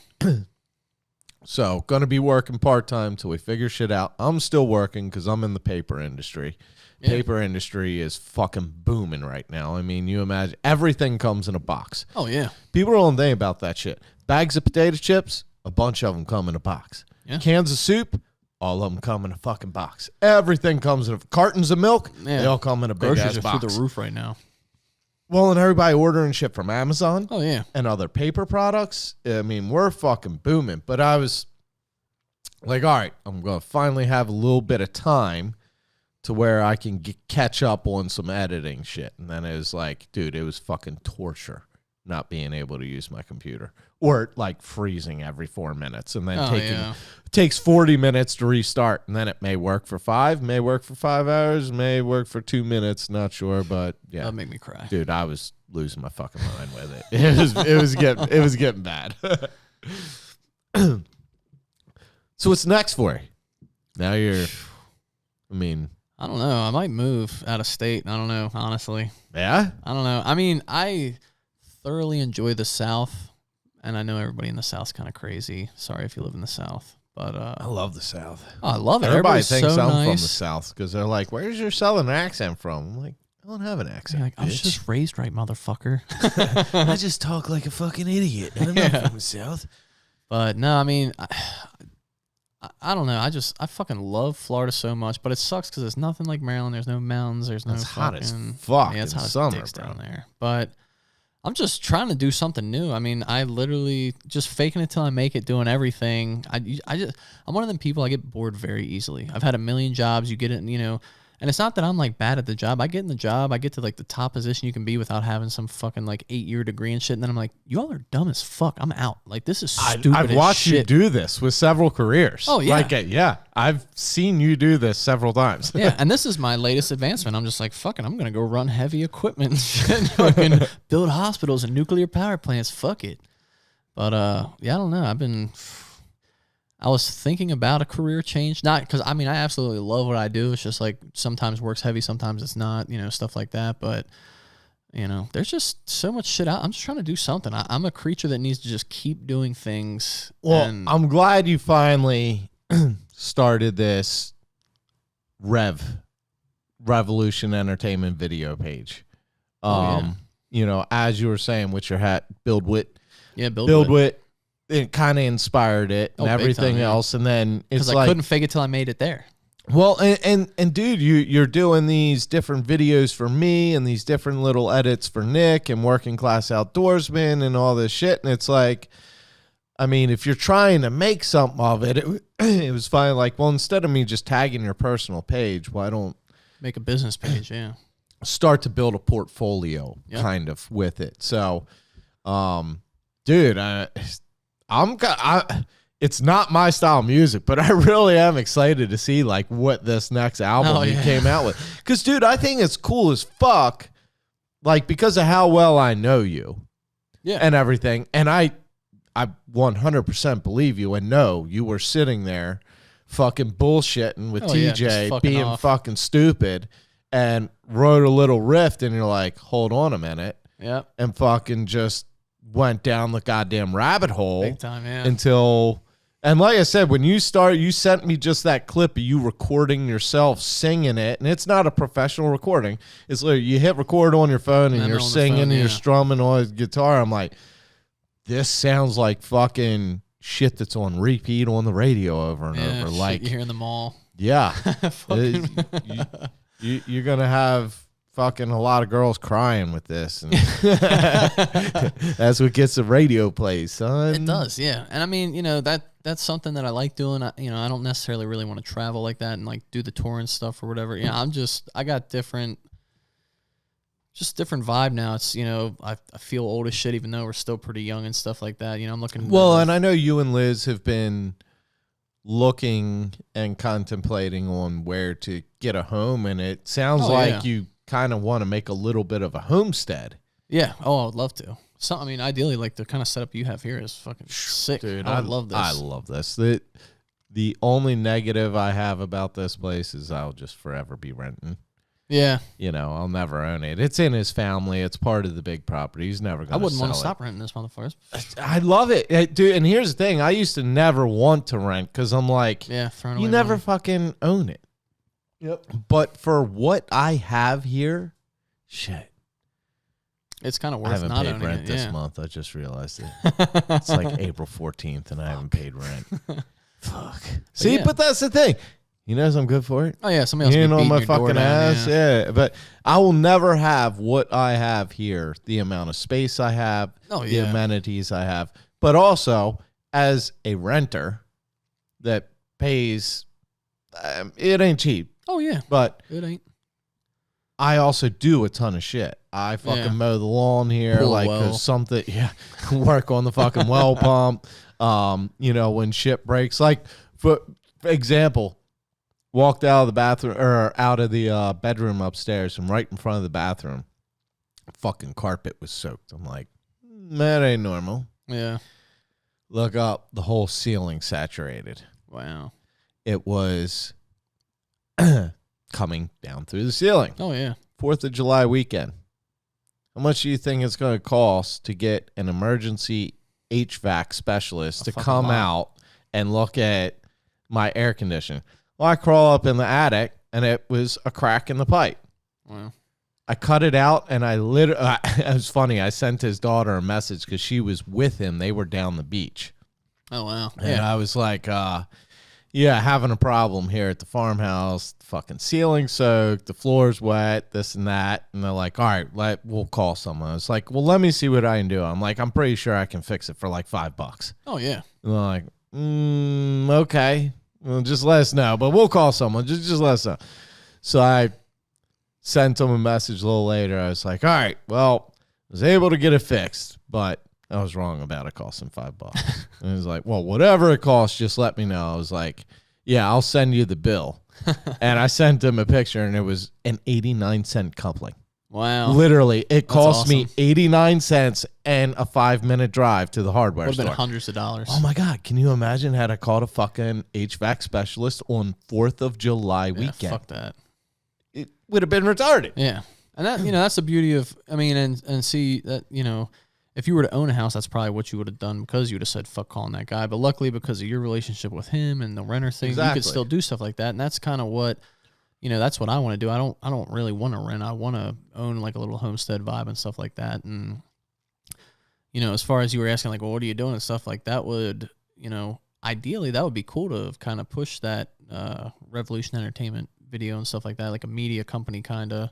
So, going to be working part-time till we figure shit out. I'm still working because I'm in the paper industry. Yeah. Paper industry is fucking booming right now. I mean, you imagine everything comes in a box. Oh, yeah. People don't think about that shit. Bags of potato chips, a bunch of them come in a box. Yeah. Cans of soup, all of them come in a fucking box. Everything comes in cartons of milk, they all come in a big-ass box. Groceries are through the roof right now. Well, and everybody ordering shit from Amazon. Oh, yeah. And other paper products. I mean, we're fucking booming. But I was like, all right, I'm going to finally have a little bit of time to where I can catch up on some editing shit. And then it was like, dude, it was fucking torture not being able to use my computer. Or like freezing every 4 minutes. And then takes 40 minutes to restart. And then it may work for 5, may work for 5 hours, may work for 2 minutes. Not sure, but yeah. That made me cry. Dude, I was losing my fucking mind with it. It was getting bad. So what's next for you? Now I don't know. I might move out of state. I don't know, honestly. Yeah? I don't know. I mean, I thoroughly enjoy the South, and I know everybody in the South's kind of crazy. Sorry if you live in the South, but I love the South. Oh, I love it. Everybody thinks so I'm nice. from the South because they're like, "Where's your Southern accent from?" I'm like, "I don't have an accent. Like, I was just raised right, motherfucker." I just talk like a fucking idiot. I'm not from the South. But no, I mean, I don't know. I fucking love Florida so much, but it sucks because it's nothing like Maryland. There's no mountains. There's no hot as fuck. Yeah, it's hot summer, as dicks down there. But I'm just trying to do something new. I mean, I literally just faking it till I make it, doing everything. I'm one of them people, I get bored very easily. I've had a million jobs. You get it, and it's not that I'm like bad at the job. I get in the job. I get to like the top position you can be without having some fucking like 8-year degree and shit. And then I'm like, you all are dumb as fuck. I'm out. Like, this is stupid. I've watched you do this with several careers. Oh, yeah. Like, I've seen you do this several times. Yeah, and this is my latest advancement. I'm just like, fucking, I'm going to go run heavy equipment and shit. Fucking build hospitals and nuclear power plants. Fuck it. But, I don't know. I was thinking about a career change. Not because, I absolutely love what I do. It's just like sometimes work's heavy, sometimes it's not, stuff like that. But, there's just so much shit out. I'm just trying to do something. I'm a creature that needs to just keep doing things. Well, I'm glad you finally started this Revolution Entertainment video page. As you were saying with your hat, Build Wit. Yeah, Build Wit. It kind of inspired it and everything else, and then it's like I couldn't fake it till I made it there. Well, and dude, you're doing these different videos for me and these different little edits for Nick and Workingclass Outdoorsmen and all this shit, and it's like, if you're trying to make something of it, it was fine. Like, well, instead of me just tagging your personal page, why don't make a business page? Yeah, start to build a portfolio kind of with it. So, dude, it's not my style of music, but I really am excited to see like what this next album you came out with. Because, dude, I think it's cool as fuck, like because of how well I know you, and everything. And I 100% believe you and know you were sitting there, fucking bullshitting with TJ, being fucking stupid, and wrote a little riff, and you're like, hold on a minute, and fucking just went down the goddamn rabbit hole big time, until And like I said, when you sent me just that clip of you recording yourself singing it, and it's not a professional recording. It's literally you hit record on your phone and you're singing and you're strumming on a guitar. I'm like, this sounds like fucking shit that's on repeat on the radio over and over. Like you hear in the mall. Yeah. You're going to have fucking a lot of girls crying with this. And that's what gets the radio play, son. It does, yeah. And I mean, that's something that I like doing. I don't necessarily really want to travel like that and like do the tour and stuff or whatever. I got different vibe now. It's, I feel old as shit even though we're still pretty young and stuff like that. I'm looking. Well, and I know you and Liz have been looking and contemplating on where to get a home, and it sounds like you kind of want to make a little bit of a homestead. Yeah. Oh, I'd love to. So, I mean, ideally, like the kind of setup you have here is fucking sick. Dude, I love this. I love this. The only negative I have about this place is I'll just forever be renting. Yeah. I'll never own it. It's in his family. It's part of the big property. He's never going to sell it. I wouldn't want to stop renting this motherfucker. I love it. Dude, and here's the thing. I used to never want to rent because I'm like, you never fucking own it. Yep. But for what I have here, shit. It's kind of worth not owning it. I haven't paid rent this month. I just realized it. It's like April 14th, and I haven't paid rent. Fuck. See, but that's the thing. He knows I'm good for it. Oh, yeah. Somebody else on my fucking ass. Yeah. But I will never have what I have here, the amount of space I have, the amenities I have. But also, as a renter that pays, it ain't cheap. Oh, yeah. But it ain't. I also do a ton of shit. I fucking mow the lawn here, cause something, work on the fucking well pump. When shit breaks, like for example, walked out of the bathroom or out of the bedroom upstairs, and right in front of the bathroom, fucking carpet was soaked. I'm like, that ain't normal. Yeah. Look up, the whole ceiling saturated. Wow. It was coming down through the ceiling. Oh, yeah. 4th of July weekend. How much do you think it's going to cost to get an emergency HVAC specialist to come out and look at my air conditioning? Well, I crawl up in the attic, and it was a crack in the pipe. Wow. I cut it out, and I literally, it was funny. I sent his daughter a message because she was with him. They were down the beach. Oh, wow. And I was like, having a problem here at the farmhouse. Fucking ceiling soaked, the floor's wet, this and that. And they're like, all right, we'll call someone. I was like, well, let me see what I can do. I'm like, I'm pretty sure I can fix it for like $5. Oh, yeah. And they're like, okay. Well, just let us know. But we'll call someone. Just let us know. So I sent them a message a little later. I was like, all right, well, I was able to get it fixed, but I was wrong about it costing $5. And he was like, well, whatever it costs, just let me know. I was like, yeah, I'll send you the bill. And I sent him a picture, and it was an 89-cent coupling. Wow. Literally, it cost me 89 cents and a 5-minute drive to the hardware store. Would have been hundreds of dollars. Oh, my God. Can you imagine had I called a fucking HVAC specialist on 4th of July weekend? Fuck that. It would have been retarded. Yeah. And that, that's the beauty of, and see that, if you were to own a house, that's probably what you would have done, because you would have said, fuck calling that guy. But luckily, because of your relationship with him and the renter thing, you could still do stuff like that. And that's kind of what, that's what I want to do. I don't really want to rent. I want to own like a little homestead vibe and stuff like that. And, as far as you were asking, like, well, what are you doing and stuff like that would, ideally that would be cool to kind of push that Revolution Entertainment video and stuff like that, like a media company kind of,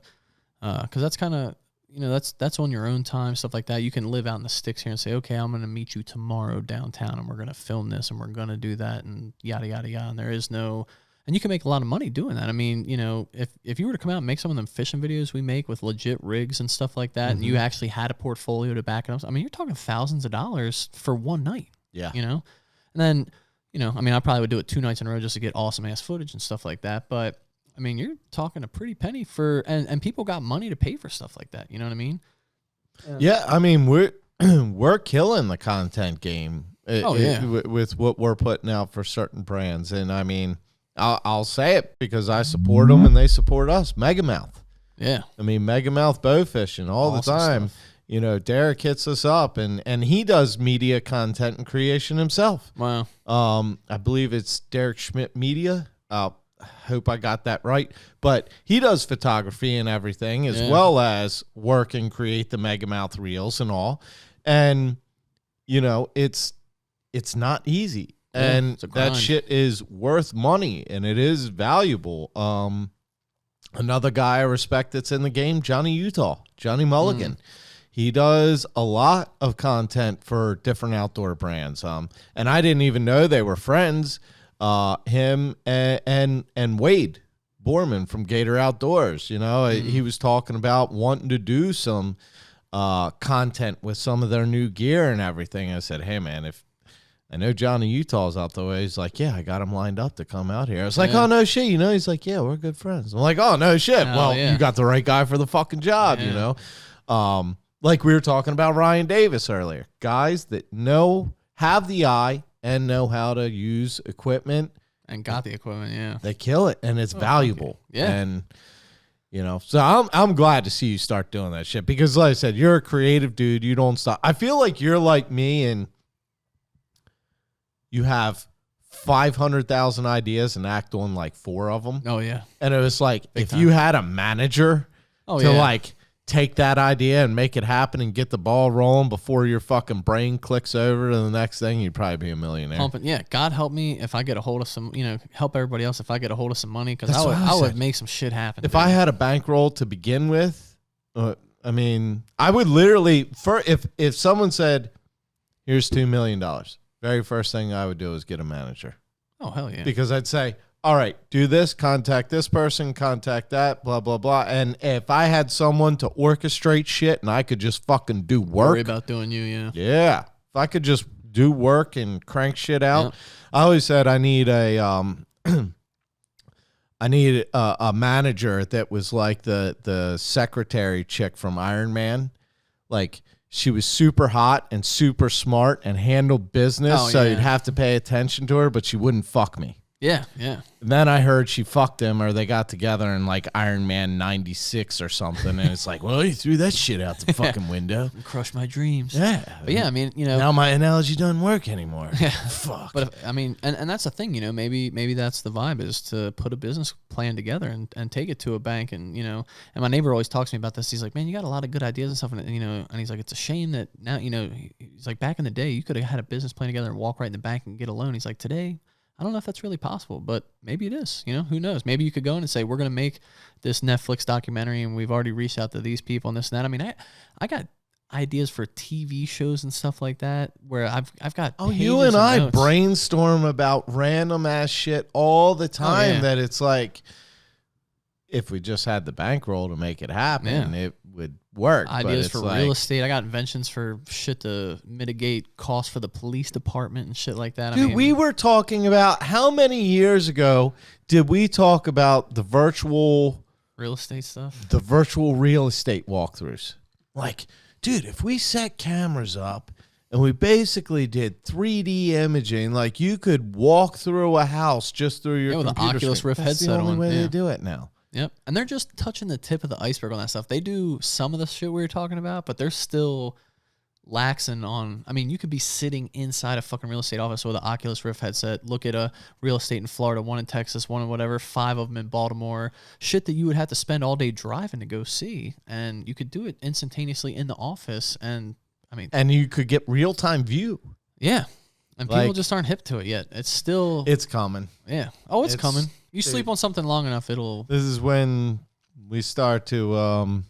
because that's kind of, that's on your own time, stuff like that. You can live out in the sticks here and say, okay, I'm going to meet you tomorrow downtown, and we're going to film this, and we're going to do that, and yada, yada, yada. And there is no, and you can make a lot of money doing that. I mean, if you were to come out and make some of them fishing videos we make with legit rigs and stuff like that, and you actually had a portfolio to back it up, I mean, you're talking thousands of dollars for one night. Yeah. And then, I probably would do it 2 nights in a row just to get awesome ass footage and stuff like that. But I mean, you're talking a pretty penny for, and people got money to pay for stuff like that. You know what I mean? Yeah, I mean, we're killing the content game. With what we're putting out for certain brands, and I mean, I'll say it because I support them and they support us. Megamouth. Yeah, I mean, Megamouth bow fishing all the time. Stuff. Derek hits us up, and he does media content and creation himself. Wow. I believe it's Derek Schmidt Media. Hope I got that right. But he does photography and everything, as well as work and create the Megamouth reels and all. And, it's not easy. And that shit is worth money, and it is valuable. Another guy I respect that's in the game, Johnny Mulligan. He does a lot of content for different outdoor brands. And I didn't even know they were friends. Him and Wade Borman from Gator Outdoors. He was talking about wanting to do some content with some of their new gear and everything. I said, hey, man, if I know Johnny Utah's out the way, he's like, yeah, I got him lined up to come out here. I was like, oh, no shit, He's like, yeah, we're good friends. I'm like, oh, no shit. You got the right guy for the fucking job, Like we were talking about Ryan Davis earlier. Guys that have the eye and know how to use equipment. And got the equipment, They kill it, and it's valuable. Yeah. And, so I'm glad to see you start doing that shit because, like I said, you're a creative dude. You don't stop. I feel like you're like me and you have 500,000 ideas and act on like 4 of them. Oh, yeah. And it was like, if you had a manager like take that idea and make it happen and get the ball rolling before your fucking brain clicks over to the next thing, you'd probably be a millionaire. God help me if I get a hold of some, help everybody else if I get a hold of some money, because I would make some shit happen. If I had a bankroll to begin with, I would literally, if someone said, here's $2 million, very first thing I would do is get a manager. Oh, hell yeah. Because I'd say, all right, do this, contact this person, contact that, blah, blah, blah. And if I had someone to orchestrate shit and I could just fucking do work. Worry about doing you, yeah. Yeah. If I could just do work and crank shit out. Yeah. I always said I need a manager that was like the secretary chick from Iron Man. Like, she was super hot and super smart and handled business, so you'd have to pay attention to her, but she wouldn't fuck me. Yeah, yeah. And then I heard she fucked him, or they got together in like Iron Man 96 or something, and it's like, well, you threw that shit out the fucking window. Crushed my dreams. Yeah. But yeah, now my analogy doesn't work anymore. Yeah. Fuck. But and that's the thing, maybe that's the vibe, is to put a business plan together and take it to a bank, and and my neighbor always talks to me about this. He's like, man, you got a lot of good ideas and stuff, and and he's like, it's a shame that now, he's like, back in the day, you could have had a business plan together and walk right in the bank and get a loan. He's like, today, I don't know if that's really possible, but maybe it is. Who knows? Maybe you could go in and say, we're going to make this Netflix documentary, and we've already reached out to these people and this and that. I got ideas for TV shows and stuff like that where I've got you and I brainstorm about random ass shit all the time that it's like, if we just had the bankroll to make it happen, it would work. Ideas for real estate. I got inventions for shit to mitigate costs for the police department and shit like that. Dude, we were talking about, how many years ago did we talk about the virtual real estate stuff? The virtual real estate walkthroughs. Like, dude, if we set cameras up and we basically did 3D imaging, like you could walk through a house just through your computer with the Oculus Rift headset on. That's the only way they do it now. Yep. And they're just touching the tip of the iceberg on that stuff. They do some of the shit we were talking about, but they're still laxing on. You could be sitting inside a fucking real estate office with an Oculus Rift headset, look at a real estate in Florida, one in Texas, one in whatever, 5 of them in Baltimore, shit that you would have to spend all day driving to go see. And you could do it instantaneously in the office. And and you could get real-time view. Yeah. And people just aren't hip to it yet. It's coming. Yeah. Oh, it's coming. You sleep on something long enough, This is when we start to,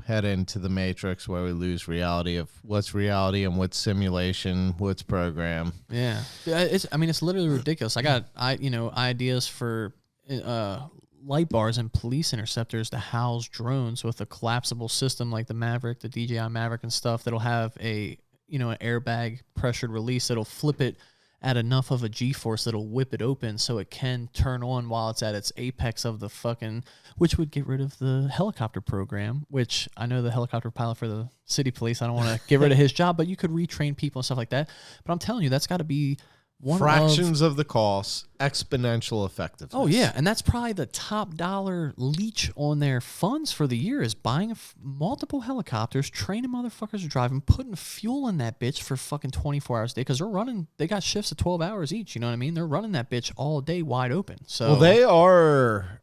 head into the matrix where we lose reality of what's reality and what's simulation, what's program. Yeah. It's literally ridiculous. I got, ideas for light bars and police interceptors to house drones with a collapsible system like the Maverick, the DJI Maverick and stuff that'll have an airbag pressured release that'll flip it at enough of a G-force that'll whip it open so it can turn on while it's at its apex of the fucking, which would get rid of the helicopter program, which I know the helicopter pilot for the city police, I don't want to get rid of his job, but you could retrain people and stuff like that. But I'm telling you, that's got to be fractions of the cost, exponential effectiveness. Oh, yeah. And that's probably the top dollar leech on their funds for the year is buying multiple helicopters, training motherfuckers to drive them, putting fuel in that bitch for fucking 24 hours a day because they got shifts of 12 hours each. You know what I mean? They're running that bitch all day wide open. So, well, they are.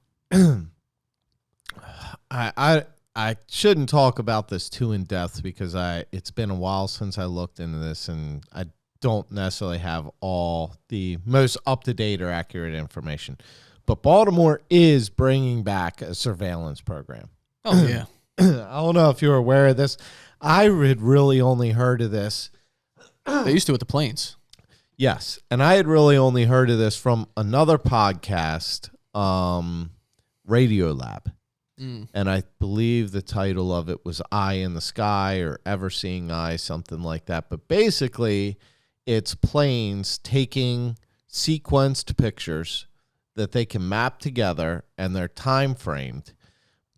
I shouldn't talk about this too in depth because it's been a while since I looked into this and I don't necessarily have all the most up-to-date or accurate information. But Baltimore is bringing back a surveillance program. Oh, yeah. I don't know if you're aware of this. I had really only heard of this. They used to with the planes. Yes. And I had really only heard of this from another podcast, Radio Lab. And I believe the title of it was Eye in the Sky or Ever Seeing Eye, something like that. But basically, it's planes taking sequenced pictures that they can map together and they're time framed.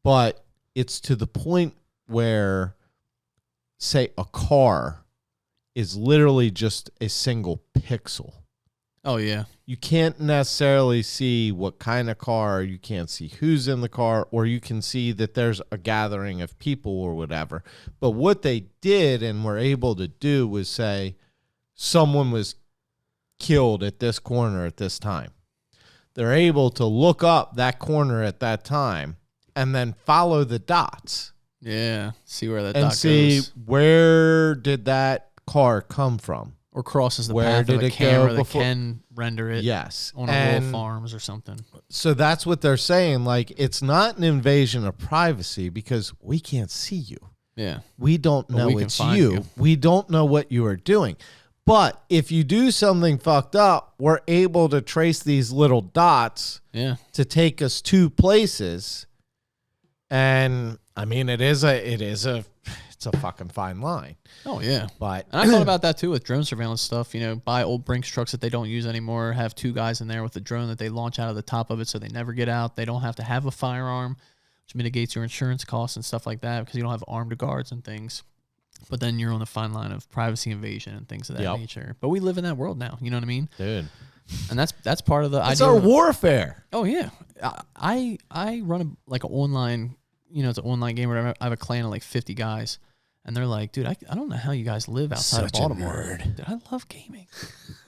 But it's to the point where, say, a car is literally just a single pixel. Oh, yeah. You can't necessarily see what kind of car, you can't see who's in the car, or you can see that there's a gathering of people or whatever. But what they did and were able to do was say someone was killed at this corner at this time. They're able to look up that corner at that time and then follow the dots. Yeah. See where that and dot see goes. where did that car come from. Or crosses the Where path did of a it go camera that before- can render it Yes. on a And rural farms or something. so that's what they're saying. Like, it's not an invasion of privacy because we can't see you. Yeah. We don't But know we can it's find you. you. We don't know what you are doing. But if you do something fucked up, we're able to trace these little dots Yeah. to take us to places. And I mean, it's a fucking fine line. Oh, yeah. But And I thought about that too with drone surveillance stuff. You know, buy old Brinks trucks that they don't use anymore, have two guys in there with a drone that they launch out of the top of it so they never get out. They don't have to have a firearm, which mitigates your insurance costs and stuff like that because you don't have armed guards and things. But then you're on the fine line of privacy invasion and things of that nature. But we live in that world now. You know what I mean? dude, And that's part of the it's idea. our warfare. Oh yeah, I run an online, you know, it's an online game where I have a clan of like 50 guys, and they're like, dude, I don't know how you guys live outside of Baltimore. Dude, I love gaming.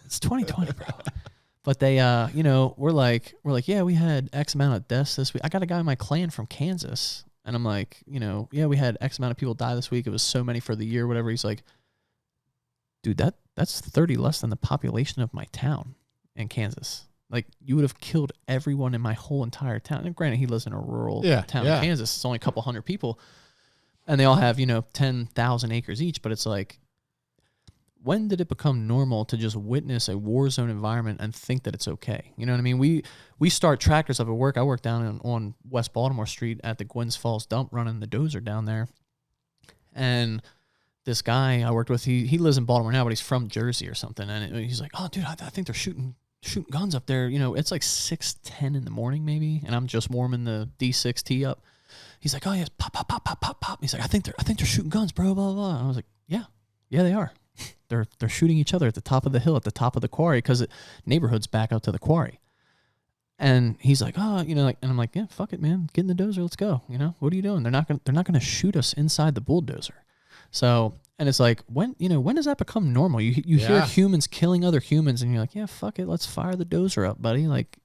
It's 2020, bro. But they, you know, we're like, yeah, we had X amount of deaths this week. I got a guy in my clan from Kansas, and I'm like, you know, yeah, we had X amount of people die this week. It was so many for the year, whatever. He's like, dude, that's 30 less than the population of my town in Kansas. Like, you would have killed everyone in my whole entire town. And granted, he lives in a rural town in Kansas. It's only a couple hundred people. And they all have, you know, 10,000 acres each. But it's like, when did it become normal to just witness a war zone environment and think that it's okay? You know what I mean? We start tractors up at work. I work down on West Baltimore Street at the Gwynns Falls dump running the dozer down there. And this guy I worked with, he lives in Baltimore now, but he's from Jersey or something. And he's like, oh, dude, I think they're shooting guns up there. You know, it's like 6:10 in the morning maybe, and I'm just warming the D6T up. He's like, oh, yeah, pop, pop, pop, pop, pop, pop. He's like, I think they're shooting guns, bro, blah, blah, blah. And I was like, yeah, they are. They're shooting each other at the top of the hill, at the top of the quarry, because neighborhoods back out to the quarry. And he's like, oh, you know, like, and I'm like, yeah, fuck it, man, get in the dozer, let's go. You know, what are you doing? They're not gonna shoot us inside the bulldozer. So, and it's like, when does that become normal? You hear humans killing other humans, and you're like, yeah, fuck it, let's fire the dozer up, buddy. Like,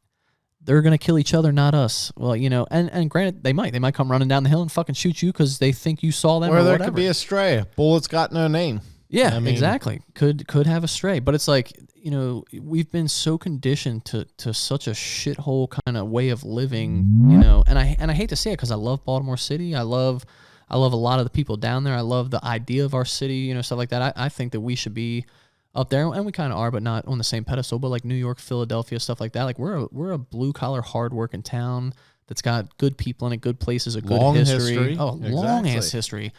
they're gonna kill each other, not us. Well, you know, and granted, they might come running down the hill and fucking shoot you because they think you saw them, or there whatever. could be a stray. Bullets got no name. Yeah, I mean, exactly. Could have a stray, but it's like, you know, we've been so conditioned to such a shithole kind of way of living, you know. And I hate to say it because I love Baltimore City. I love a lot of the people down there. I love the idea of our city, you know, stuff like that. I think that we should be up there, and we kind of are, but not on the same pedestal. But like New York, Philadelphia, stuff like that. Like we're a blue collar, hardworking town that's got good people in it, good places, a good history. Oh, Exactly. long ass history.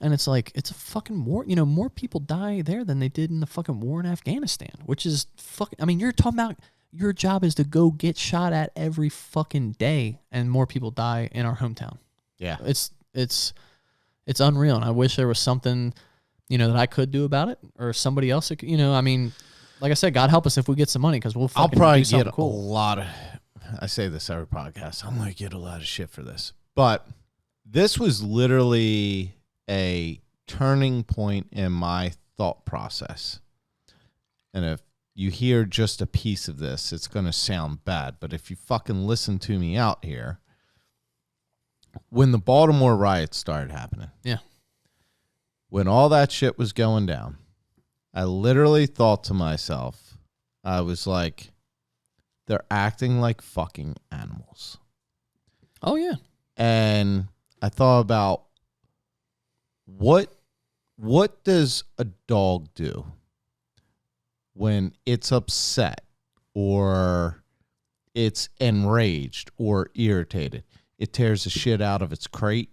And it's like, it's a fucking war. You know, more people die there than they did in the fucking war in Afghanistan, which is fucking, I mean, you're talking about your job is to go get shot at every fucking day, and more people die in our hometown. Yeah. It's unreal. And I wish there was something, you know, that I could do about it, or somebody else, you know, I mean, like I said, God help us if we get some money because we'll I'll fucking probably do something get a cool. lot of. I say this every podcast. I'm going to get a lot of shit for this. But this was literally a turning point in my thought process. And if you hear just a piece of this, it's going to sound bad. But if you fucking listen to me out here, when the Baltimore riots started happening, Yeah. when all that shit was going down, I literally thought to myself, I was like, they're acting like fucking animals. Oh, yeah. And I thought about what does a dog do when it's upset or it's enraged or irritated? It tears the shit out of its crate.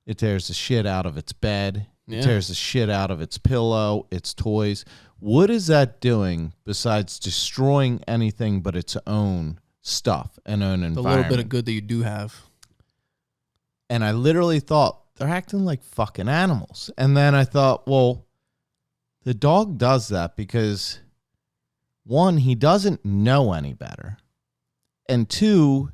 It tears the shit out of its bed. It tears the shit out of its pillow, its toys. What is that doing besides destroying anything but its own stuff and own environment? The little bit of good that you do have. And I literally thought, they're acting like fucking animals. And then I thought, well, the dog does that because, one, he doesn't know any better. And two,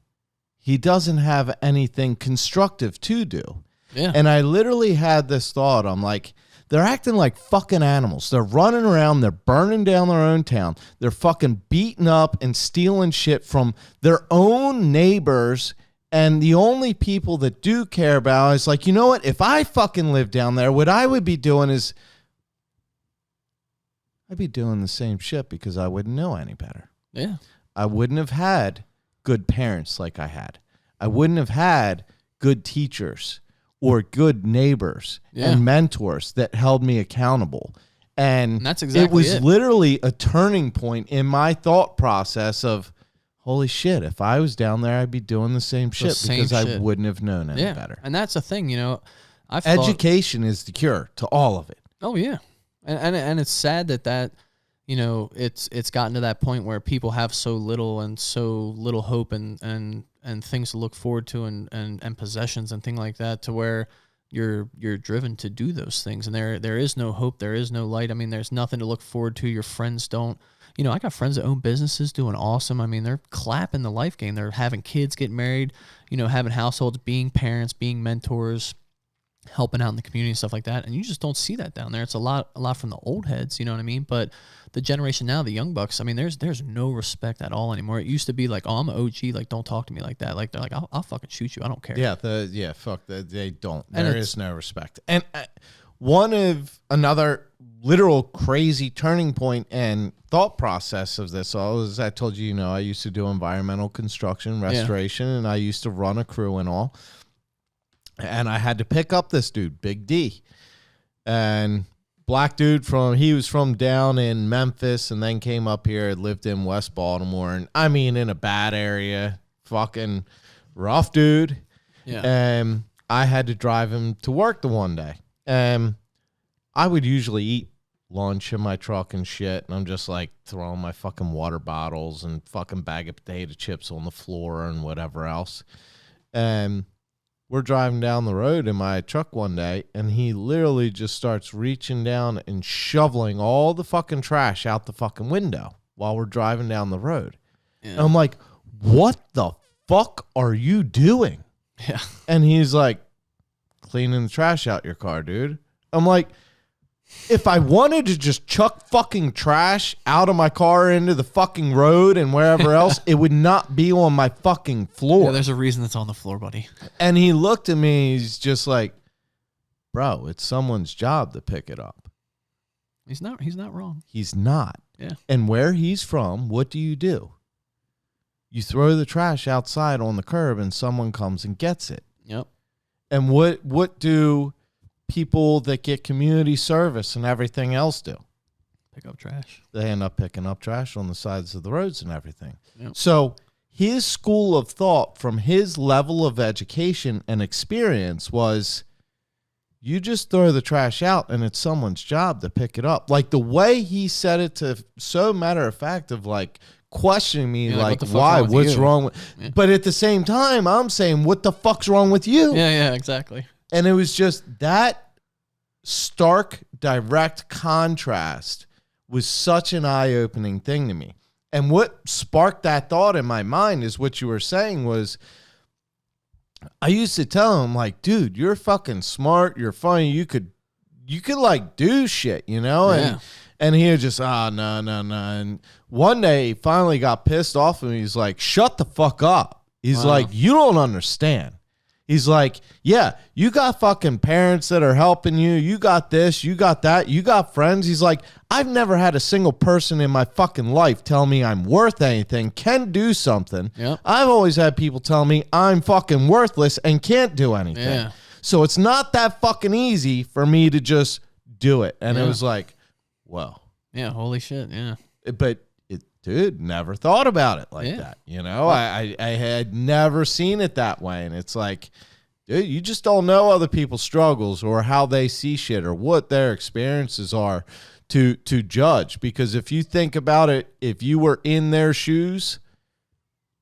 he doesn't have anything constructive to do. Yeah. And I literally had this thought. I'm like, they're acting like fucking animals. They're running around. They're burning down their own town. They're fucking beating up and stealing shit from their own neighbors. And the only people that do care about is like, you know what? If I fucking lived down there, what I would be doing is I'd be doing the same shit because I wouldn't know any better. Yeah. I wouldn't have had good parents like I had. I wouldn't have had good teachers or good neighbors and mentors that held me accountable. And that's exactly it was literally a turning point in my thought process of, holy shit, if I was down there, I'd be doing the same shit because I wouldn't have known any better. And that's the thing, you know. Education is the cure to all of it. Oh, yeah. And it's sad that you know, it's gotten to that point where people have so little hope and things to look forward to and possessions and things like that, to where you're driven to do those things. And there is no hope. There is no light. I mean, there's nothing to look forward to. Your friends don't. You know, I got friends that own businesses doing awesome. I mean, they're clapping the life game. They're having kids, getting married, you know, having households, being parents, being mentors, helping out in the community and stuff like that. And you just don't see that down there. It's a lot from the old heads, you know what I mean? But the generation now, the young bucks, I mean, there's no respect at all anymore. It used to be like, oh, I'm an OG, like, don't talk to me like that. Like, they're like, I'll fucking shoot you. I don't care. Yeah, fuck that. They don't. There is no respect. And one of another literal crazy turning point and thought process of this all is, I told you, you know, I used to do environmental construction, restoration, and I used to run a crew and all. And I had to pick up this dude, Big D. And black dude he was from down in Memphis and then came up here, lived in West Baltimore. And I mean, in a bad area, fucking rough dude. Yeah. And I had to drive him to work the one day. And I would usually eat lunch in my truck and shit. And I'm just like throwing my fucking water bottles and fucking bag of potato chips on the floor and whatever else. And we're driving down the road in my truck one day, and he literally just starts reaching down and shoveling all the fucking trash out the fucking window while we're driving down the road. Yeah. And I'm like, what the fuck are you doing? Yeah. And he's like, cleaning the trash out your car, dude. I'm like, if I wanted to just chuck fucking trash out of my car into the fucking road and wherever else, it would not be on my fucking floor. Yeah, there's a reason it's on the floor, buddy. And he looked at me, he's just like, bro, it's someone's job to pick it up. He's not wrong. He's not. Yeah. And where he's from, what do? You throw the trash outside on the curb and someone comes and gets it. Yep. And what do people that get community service and everything else do? Pick up trash. They end up picking up trash on the sides of the roads and everything. Yep. So his school of thought from his level of education and experience was, you just throw the trash out and it's someone's job to pick it up. Like the way he said it, to so matter of fact of like questioning me, like why, what's wrong with, but at the same time, I'm saying, what the fuck's wrong with you? Yeah, exactly. And it was just that stark, direct contrast was such an eye-opening thing to me. And what sparked that thought in my mind is what you were saying was, I used to tell him, like, dude, you're fucking smart. You're funny. You could like do shit, you know? Yeah. And he was just, no. And one day he finally got pissed off and he's like, shut the fuck up. He's like, you don't understand. He's like, yeah, you got fucking parents that are helping you. You got this, you got that, you got friends. He's like, I've never had a single person in my fucking life tell me I'm worth anything, can do something. Yep. I've always had people tell me I'm fucking worthless and can't do anything. Yeah. So it's not that fucking easy for me to just do it. And it was like, whoa. Yeah, holy shit, yeah. But dude, never thought about it like that. You know, I had never seen it that way. And it's like, dude, you just don't know other people's struggles or how they see shit or what their experiences are to judge. Because if you think about it, if you were in their shoes,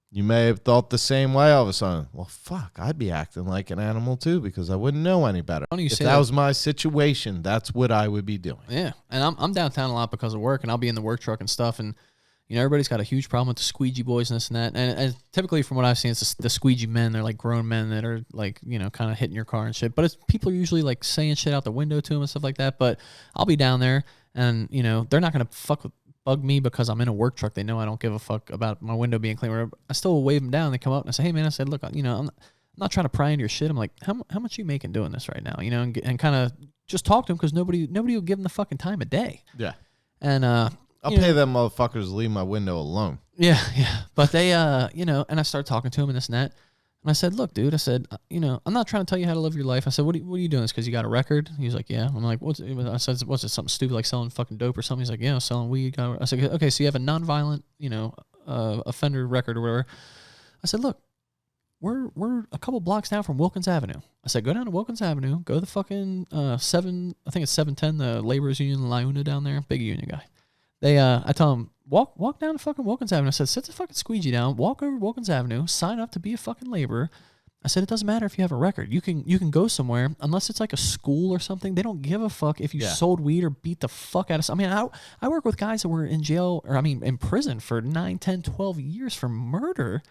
you may have thought the same way all of a sudden. Well, fuck, I'd be acting like an animal too because I wouldn't know any better. If that was my situation, that's what I would be doing. Yeah, and I'm downtown a lot because of work, and I'll be in the work truck and stuff, and you know, everybody's got a huge problem with the squeegee boys and this and that. And typically from what I've seen, it's the squeegee men. They're like grown men that are like, you know, kind of hitting your car and shit. But it's people are usually like saying shit out the window to them and stuff like that. But I'll be down there and, you know, they're not going to bug me because I'm in a work truck. They know I don't give a fuck about my window being clean. Whatever. I still wave them down. They come up and I say, hey, man, I said, look, you know, I'm not trying to pry into your shit. I'm like, how much are you making doing this right now? You know, and kind of just talk to them because nobody will give them the fucking time of day. Yeah. And, I'll pay them motherfuckers to leave my window alone. Yeah. But they, you know, and I started talking to him and this and that. And I said, look, dude, I said, you know, I'm not trying to tell you how to live your life. I said, what are you doing this? Because you got a record? He was like, yeah. I'm like, I said, what's it, something stupid like selling fucking dope or something? He's like, yeah, selling weed. I said, okay, so you have a nonviolent, you know, offender record or whatever. I said, look, we're a couple blocks down from Wilkins Avenue. I said, go down to Wilkins Avenue, go to the fucking I think it's 710, the laborers union in Liuna down there, big union guy. I tell him, walk down to fucking Wilkins Avenue. I said, sit the fucking squeegee down, walk over Wilkins Avenue, sign up to be a fucking laborer. I said, it doesn't matter if you have a record. You can go somewhere, unless it's like a school or something. They don't give a fuck if you sold weed or beat the fuck out of something. I mean, I work with guys that were in jail, or I mean, in prison for 9, 10, 12 years for murder,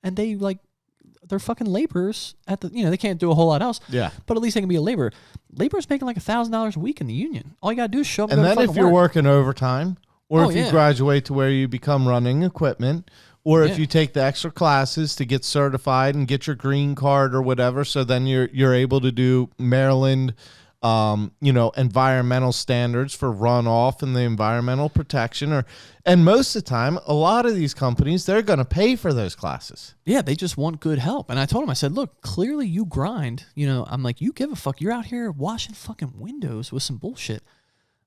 and they're fucking laborers at the, you know, they can't do a whole lot else. Yeah. But at least they can be a laborer. Laborers making like $1,000 a week in the union. All you gotta do is show up. And then if you're working overtime, or if you graduate to where you become running equipment, or if you take the extra classes to get certified and get your green card or whatever, so then you're able to do Maryland, you know, environmental standards for runoff and the environmental protection, and most of the time, a lot of these companies, they're going to pay for those classes. Yeah, they just want good help. And I told him, I said, look, clearly you grind. You know, I'm like, you give a fuck. You're out here washing fucking windows with some bullshit.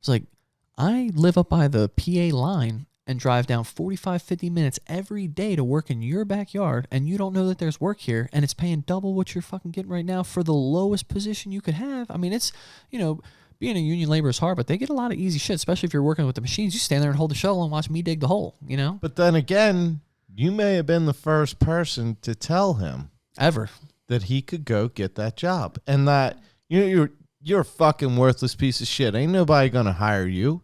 It's like, I live up by the PA line and drive down 45, 50 minutes every day to work in your backyard, and you don't know that there's work here, and it's paying double what you're fucking getting right now for the lowest position you could have. I mean, it's, you know, being a union laborer is hard, but they get a lot of easy shit, especially if you're working with the machines. You stand there and hold the shovel and watch me dig the hole, you know? But then again, you may have been the first person to tell him ever that he could go get that job, and that you're a fucking worthless piece of shit. Ain't nobody gonna hire you.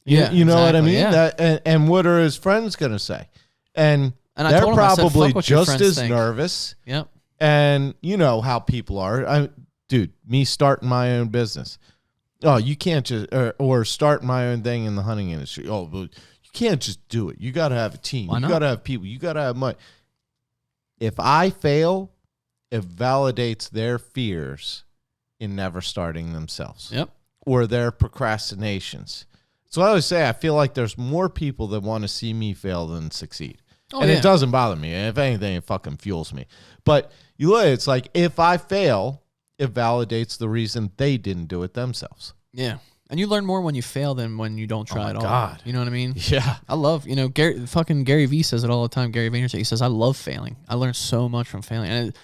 You know what I mean? Yeah. That and what are his friends gonna say? And they're probably just as nervous. Yep. And you know how people are. Dude, me starting my own business. Oh, you can't just or start my own thing in the hunting industry. Oh, but you can't just do it. You got to have a team. You got to have people. You got to have money. If I fail, it validates their fears in never starting themselves. Yep. Or their procrastinations. So I always say I feel like there's more people that want to see me fail than succeed. Oh, and it doesn't bother me. If anything, it fucking fuels me. But you look, it's like if I fail, it validates the reason they didn't do it themselves. Yeah. And you learn more when you fail than when you don't try at all. God. You know what I mean? Yeah. I love, you know, Gary V says it all the time. Gary Vaynerchuk, he says, I love failing. I learned so much from failing. And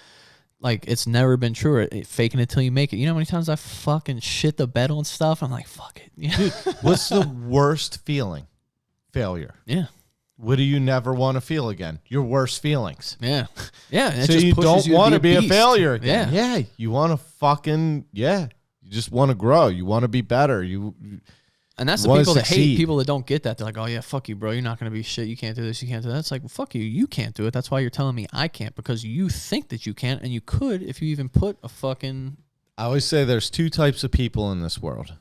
it's never been truer. Faking it till you make it. You know how many times I fucking shit the bed on stuff? I'm like, fuck it. Yeah. Dude, what's the worst feeling? Failure. Yeah. What do you never want to feel again? Your worst feelings. Yeah. Yeah. So you don't want to be a failure again. Yeah. You want to fucking, you just want to grow. You want to be better. And And that's the wanna people that hate succeed. people that don't get that. They're like, oh yeah, fuck you, bro. You're not going to be shit. You can't do this. You can't do that. It's like, well, fuck you. You can't do it. That's why you're telling me I can't, because you think that you can't, and you could if you even put a fucking... I always say there's two types of people in this world.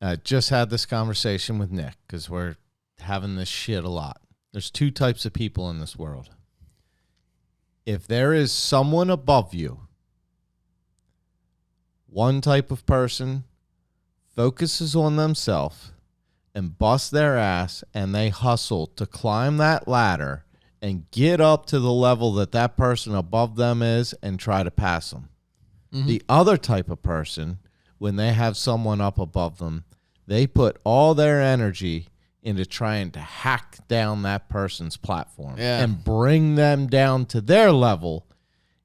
I just had this conversation with Nick because we're having this shit a lot. There's two types of people in this world. If there is someone above you, one type of person focuses on themselves and busts their ass, and they hustle to climb that ladder and get up to the level that that person above them is and try to pass them. Mm-hmm. The other type of person, when they have someone up above them, they put all their energy into trying to hack down that person's platform and bring them down to their level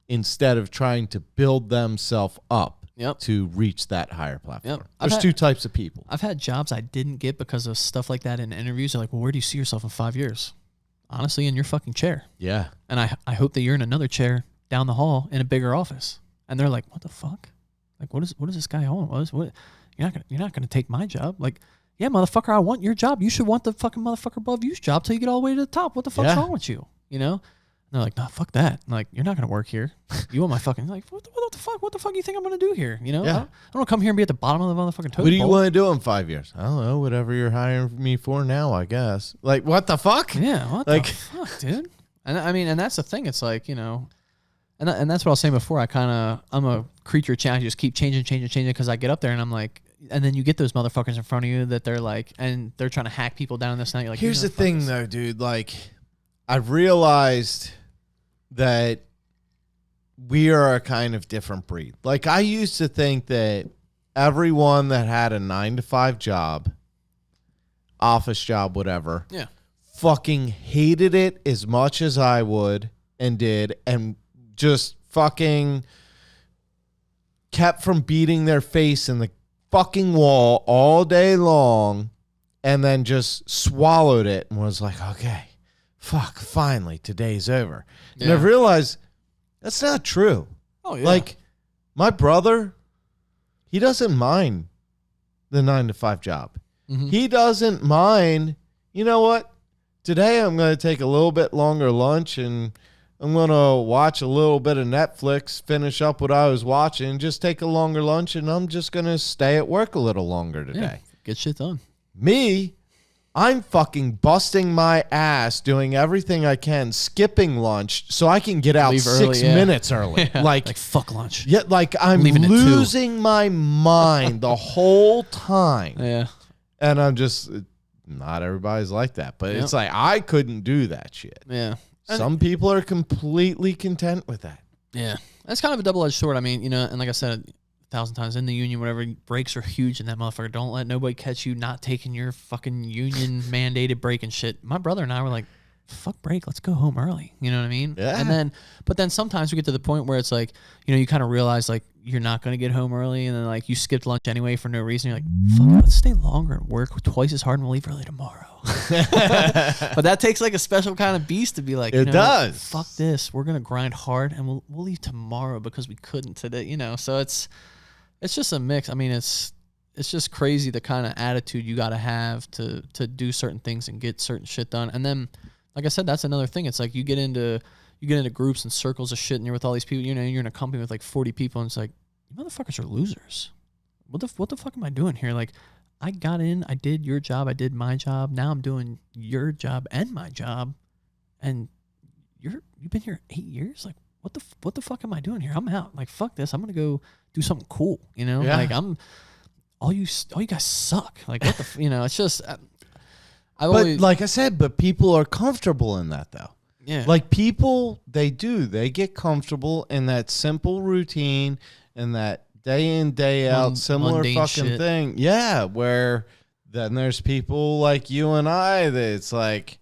instead of trying to build themselves up to reach that higher platform. There's two types of people. I've had jobs I didn't get because of stuff like that in interviews. They're like, well, where do you see yourself in 5 years? Honestly, in your fucking chair. Yeah. And I hope that you're in another chair down the hall in a bigger office. And they're like, what the fuck? Like, what is this guy on? What? You're not gonna take my job. Like, yeah, motherfucker, I want your job. You should want the fucking motherfucker above you's job till you get all the way to the top. What the fuck's wrong with you? You know? And they're like, nah, fuck that. I'm like, you're not gonna work here. You want my fucking, like, what the fuck? What the fuck you think I'm gonna do here? You know? Yeah. I don't want to come here and be at the bottom of the motherfucking totem What do you pole. want to do in 5 years? I don't know. Whatever you're hiring me for now, I guess. Like, what the fuck? Yeah, what the fuck, dude? And I mean, and that's the thing. It's like, you know, and that's what I was saying before. I'm a creature of change. I just keep changing because I get up there and I'm like, and then you get those motherfuckers in front of you that they're like, and they're trying to hack people down this night. You're like, here's the thing, though, dude. Like, I've realized that we are a kind of different breed. Like, I used to think that everyone that had a 9-to-5 job, office job, whatever, fucking hated it as much as I would and did, and just fucking kept from beating their face in the fucking wall all day long, and then just swallowed it and was like, okay, fuck, finally, today's over. And I've realized that's not true. Oh, yeah. Like, my brother, he doesn't mind the 9-to-5 job. Mm-hmm. He doesn't mind, you know what? Today I'm going to take a little bit longer lunch and I'm going to watch a little bit of Netflix, finish up what I was watching, just take a longer lunch, and I'm just going to stay at work a little longer today. Yeah, get shit done. Me, I'm fucking busting my ass doing everything I can, skipping lunch so I can get out Leave 6 early, minutes early. Yeah, like fuck lunch. Yeah, like I'm Leaving at 2. losing my mind the whole time. Yeah. And I'm just, not everybody's like that. But it's like, I couldn't do that shit. Yeah. Some people are completely content with that. Yeah. That's kind of a double-edged sword. I mean, you know, and like I said 1,000 times, in the union, whatever, breaks are huge in that motherfucker. Don't let nobody catch you not taking your fucking union mandated break and shit. My brother and I were like, fuck break, let's go home early. You know what I mean? Yeah. And but then sometimes we get to the point where it's like, you know, you kind of realize like you're not going to get home early, and then like you skipped lunch anyway for no reason. You're like, fuck, let's stay longer and work twice as hard and we'll leave early tomorrow. But that takes like a special kind of beast to be like, it does. Fuck this. We're going to grind hard and we'll leave tomorrow because we couldn't today, you know? So it's just a mix. I mean, it's just crazy the kind of attitude you got to have to do certain things and get certain shit done. And then, like I said, that's another thing. It's like you get into groups and circles of shit, and you're with all these people. You know, you're in a company with like 40 people, and it's like, you motherfuckers are losers. What the fuck am I doing here? Like, I got in, I did your job, I did my job. Now I'm doing your job and my job, and you've been here 8 years. Like, what the fuck am I doing here? I'm out. Like, fuck this. I'm gonna go do something cool. You know, like all you guys suck. Like, what the you know? It's just. Like I said, but people are comfortable in that, though. Yeah. Like, people, they get comfortable in that simple routine and that day in, day out, similar fucking shit. thing. Yeah, where then there's people like you and I that it's like,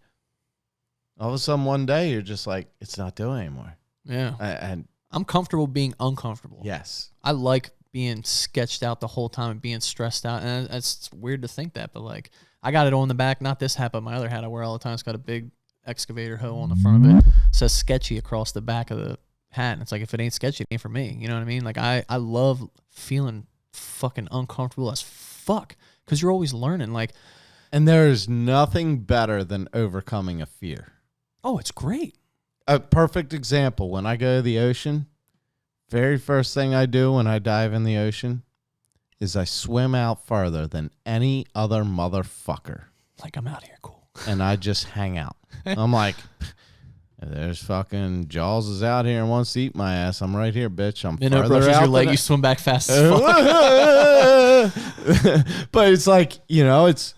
all of a sudden one day you're just like, it's not doing anymore. Yeah. And I'm comfortable being uncomfortable. yes. I like being sketched out the whole time and being stressed out. And it's weird to think that, but like, I got it on the back, not this hat, but my other hat I wear all the time. It's got a big excavator hoe on the front of it. It says sketchy across the back of the hat. And it's like, if it ain't sketchy, it ain't for me. You know what I mean? Like, I love feeling fucking uncomfortable as fuck. because you're always learning. Like, And there is nothing better than overcoming a fear. oh, it's great. A perfect example, when I go to the ocean, very first thing I do when I dive in the ocean is I swim out farther than any other motherfucker. Like, I'm out here, cool. And I just hang out. I'm like, there's fucking Jaws is out here and wants to eat my ass. I'm right here, bitch. I'm Minnow farther brushes out your leg, than you swim back fast as fuck. But it's like, it's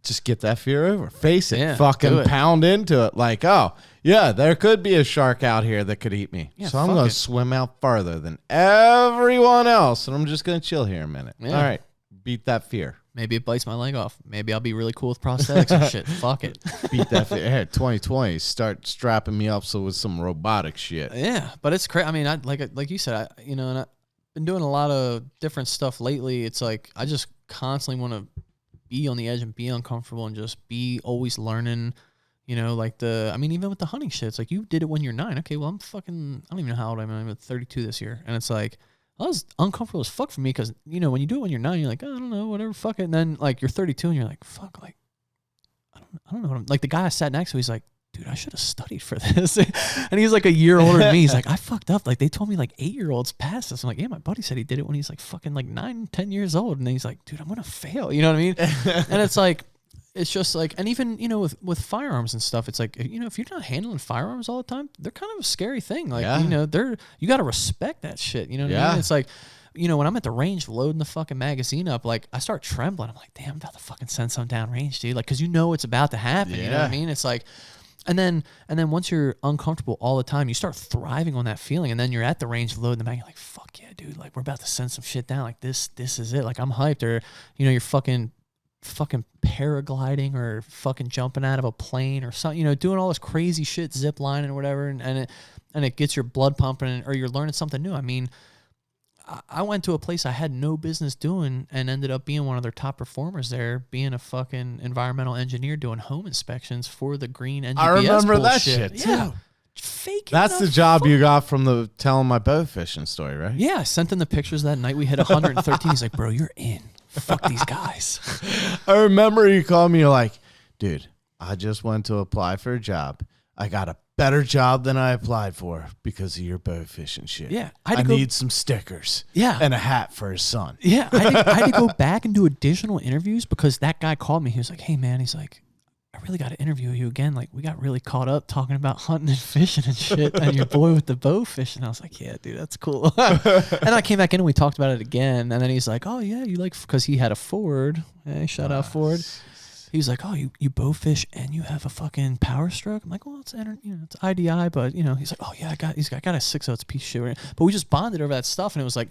just get that fear over. Face it. Yeah, do fucking it. pound into it. Like, oh, yeah, there could be a shark out here that could eat me. Yeah, so I'm fuck going it. to swim out farther than everyone else. And I'm just going to chill here a minute. Yeah. All right. Beat that fear. Maybe it bites my leg off. Maybe I'll be really cool with prosthetics and shit. Fuck it. Beat that fear. Hey, 2020, start strapping me up with some robotic shit. Yeah, but it's crazy. I mean, I like you said, and I've been doing a lot of different stuff lately. It's like I just constantly want to be on the edge and be uncomfortable and just be always learning. Even with the hunting shit, it's like you did it when you're 9. Okay, well, I don't even know how old I am. I'm 32 this year, and it's like that was uncomfortable as fuck for me because when you do it when you're 9, you're like, oh, I don't know, whatever, fuck it. And then like you're 32 and you're like, fuck, like I don't know what I'm like. The guy I sat next to, he's like, dude, I should have studied for this. And he's like a year older than me. He's like, I fucked up. Like they told me like 8-year-olds passed this. I'm like, yeah, my buddy said he did it when he's like fucking like 9, 10 years old. And then he's like, dude, I'm gonna fail. You know what I mean? And it's like, it's just like, and even with firearms and stuff, it's like if you're not handling firearms all the time, they're kind of a scary thing. Like you got to respect that shit. You know what I mean? It's like. When I'm at the range loading the fucking magazine up, like I start trembling. I'm like, damn, I'm about to fucking send some down range, dude. Like, cause it's about to happen. You know what I mean? It's like, and then once you're uncomfortable all the time, you start thriving on that feeling. And then you're at the range loading the mag. You're like, fuck yeah, dude. Like we're about to send some shit down. Like this is it. Like I'm hyped. Or, you're fucking paragliding or fucking jumping out of a plane or something, doing all this crazy shit, zip lining or whatever. And it gets your blood pumping or you're learning something new. I mean, I went to a place I had no business doing and ended up being one of their top performers there, being a fucking environmental engineer doing home inspections for the green NGBS I remember that bullshit. shit too. Yeah. Fake it. That's the job you got from telling my bow fishing story, right? Yeah, I sent him the pictures that night. We hit 113. He's like, bro, you're in. Fuck these guys. I remember you called me, you're like, dude, I just went to apply for a job. I got a better job than I applied for because of your bow fishing shit. Yeah. I need some stickers. Yeah. And a hat for his son. Yeah. I had to go back and do additional interviews because that guy called me. He was like, hey, man. He's like, I really got to interview you again. Like, we got really caught up talking about hunting and fishing and shit. And your boy with the bow fishing. I was like, yeah, dude, that's cool. And I came back in and we talked about it again. And then he's like, oh, yeah, you like, because he had a Ford. Hey, shout out Ford. He was like, oh, you bow fish and you have a fucking Power Stroke? I'm like, well, it's it's IDI, but he's like, oh yeah, I got a 6/0 piece of shit. But we just bonded over that stuff, and it was like,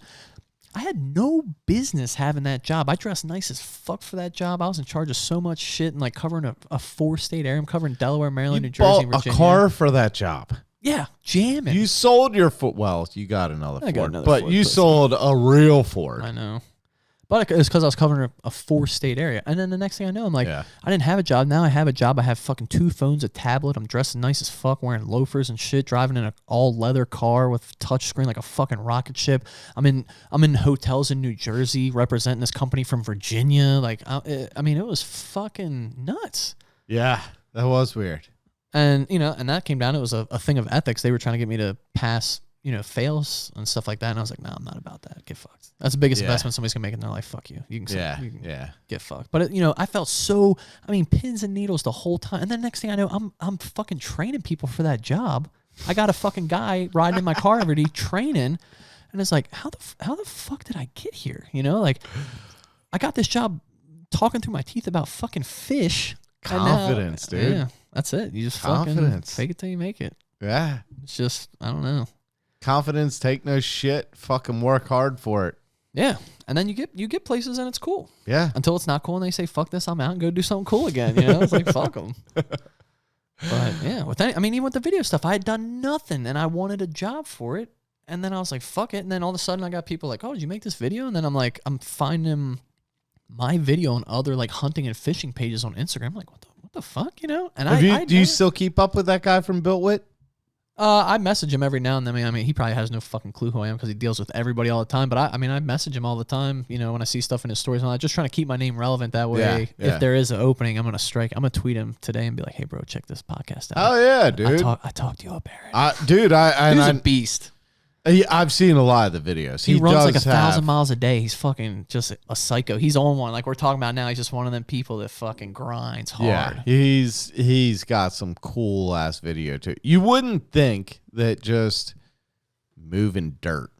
I had no business having that job. I dressed nice as fuck for that job. I was in charge of so much shit and like covering a 4-state area. I'm covering Delaware, Maryland, New Jersey, and Virginia. A car for that job. Yeah, jamming. You sold your Ford. Well, you got another Ford, got another but Ford, you sold a real Ford. I know. But it's because I was covering a 4-state area. And then the next thing I know, I'm like, I didn't have a job. Now I have a job. I have fucking 2 phones, a tablet. I'm dressed nice as fuck, wearing loafers and shit, driving in an all-leather car with touchscreen like a fucking rocket ship. I'm in hotels in New Jersey representing this company from Virginia. Like, I mean, it was fucking nuts. Yeah, that was weird. And, and that came down. It was a thing of ethics. They were trying to get me to pass fails and stuff like that. And I was like, no, I'm not about that. Get fucked. That's the biggest investment somebody's gonna make in their life. Fuck you. You can get fucked. But I felt so, pins and needles the whole time. And then next thing I know, I'm fucking training people for that job. I got a fucking guy riding in my car every day training. And it's like, how the fuck did I get here? Like I got this job talking through my teeth about fucking fish. Confidence, dude. Yeah, that's it. You just Confidence. fucking fake it till you make it. Yeah. It's just, I don't know. Confidence, take no shit, fucking work hard for it. Yeah. And then you get places and it's cool. Yeah. Until it's not cool and they say, fuck this, I'm out and go do something cool again. It's like, fuck them. But yeah, even with the video stuff, I had done nothing and I wanted a job for it. And then I was like, fuck it. And then all of a sudden I got people like, oh, did you make this video? And then I'm like, I'm finding my video on other like hunting and fishing pages on Instagram. I'm like, what the fuck, And do you still keep up with that guy from Built Wit? I message him every now and then. I mean, he probably has no fucking clue who I am because he deals with everybody all the time. But I message him all the time. You know, when I see stuff in his stories, and I'm just trying to keep my name relevant. That way, if there is an opening, I'm gonna tweet him today and be like, "Hey, bro, check this podcast out." Oh yeah, dude. I talked you up, Aaron. Dude, he's a beast. I've seen a lot of the videos. He runs like 1,000 miles a day. He's fucking just a psycho. He's on one. Like we're talking about now. He's just one of them people that fucking grinds hard. Yeah, he's got some cool ass video too. You wouldn't think that just moving dirt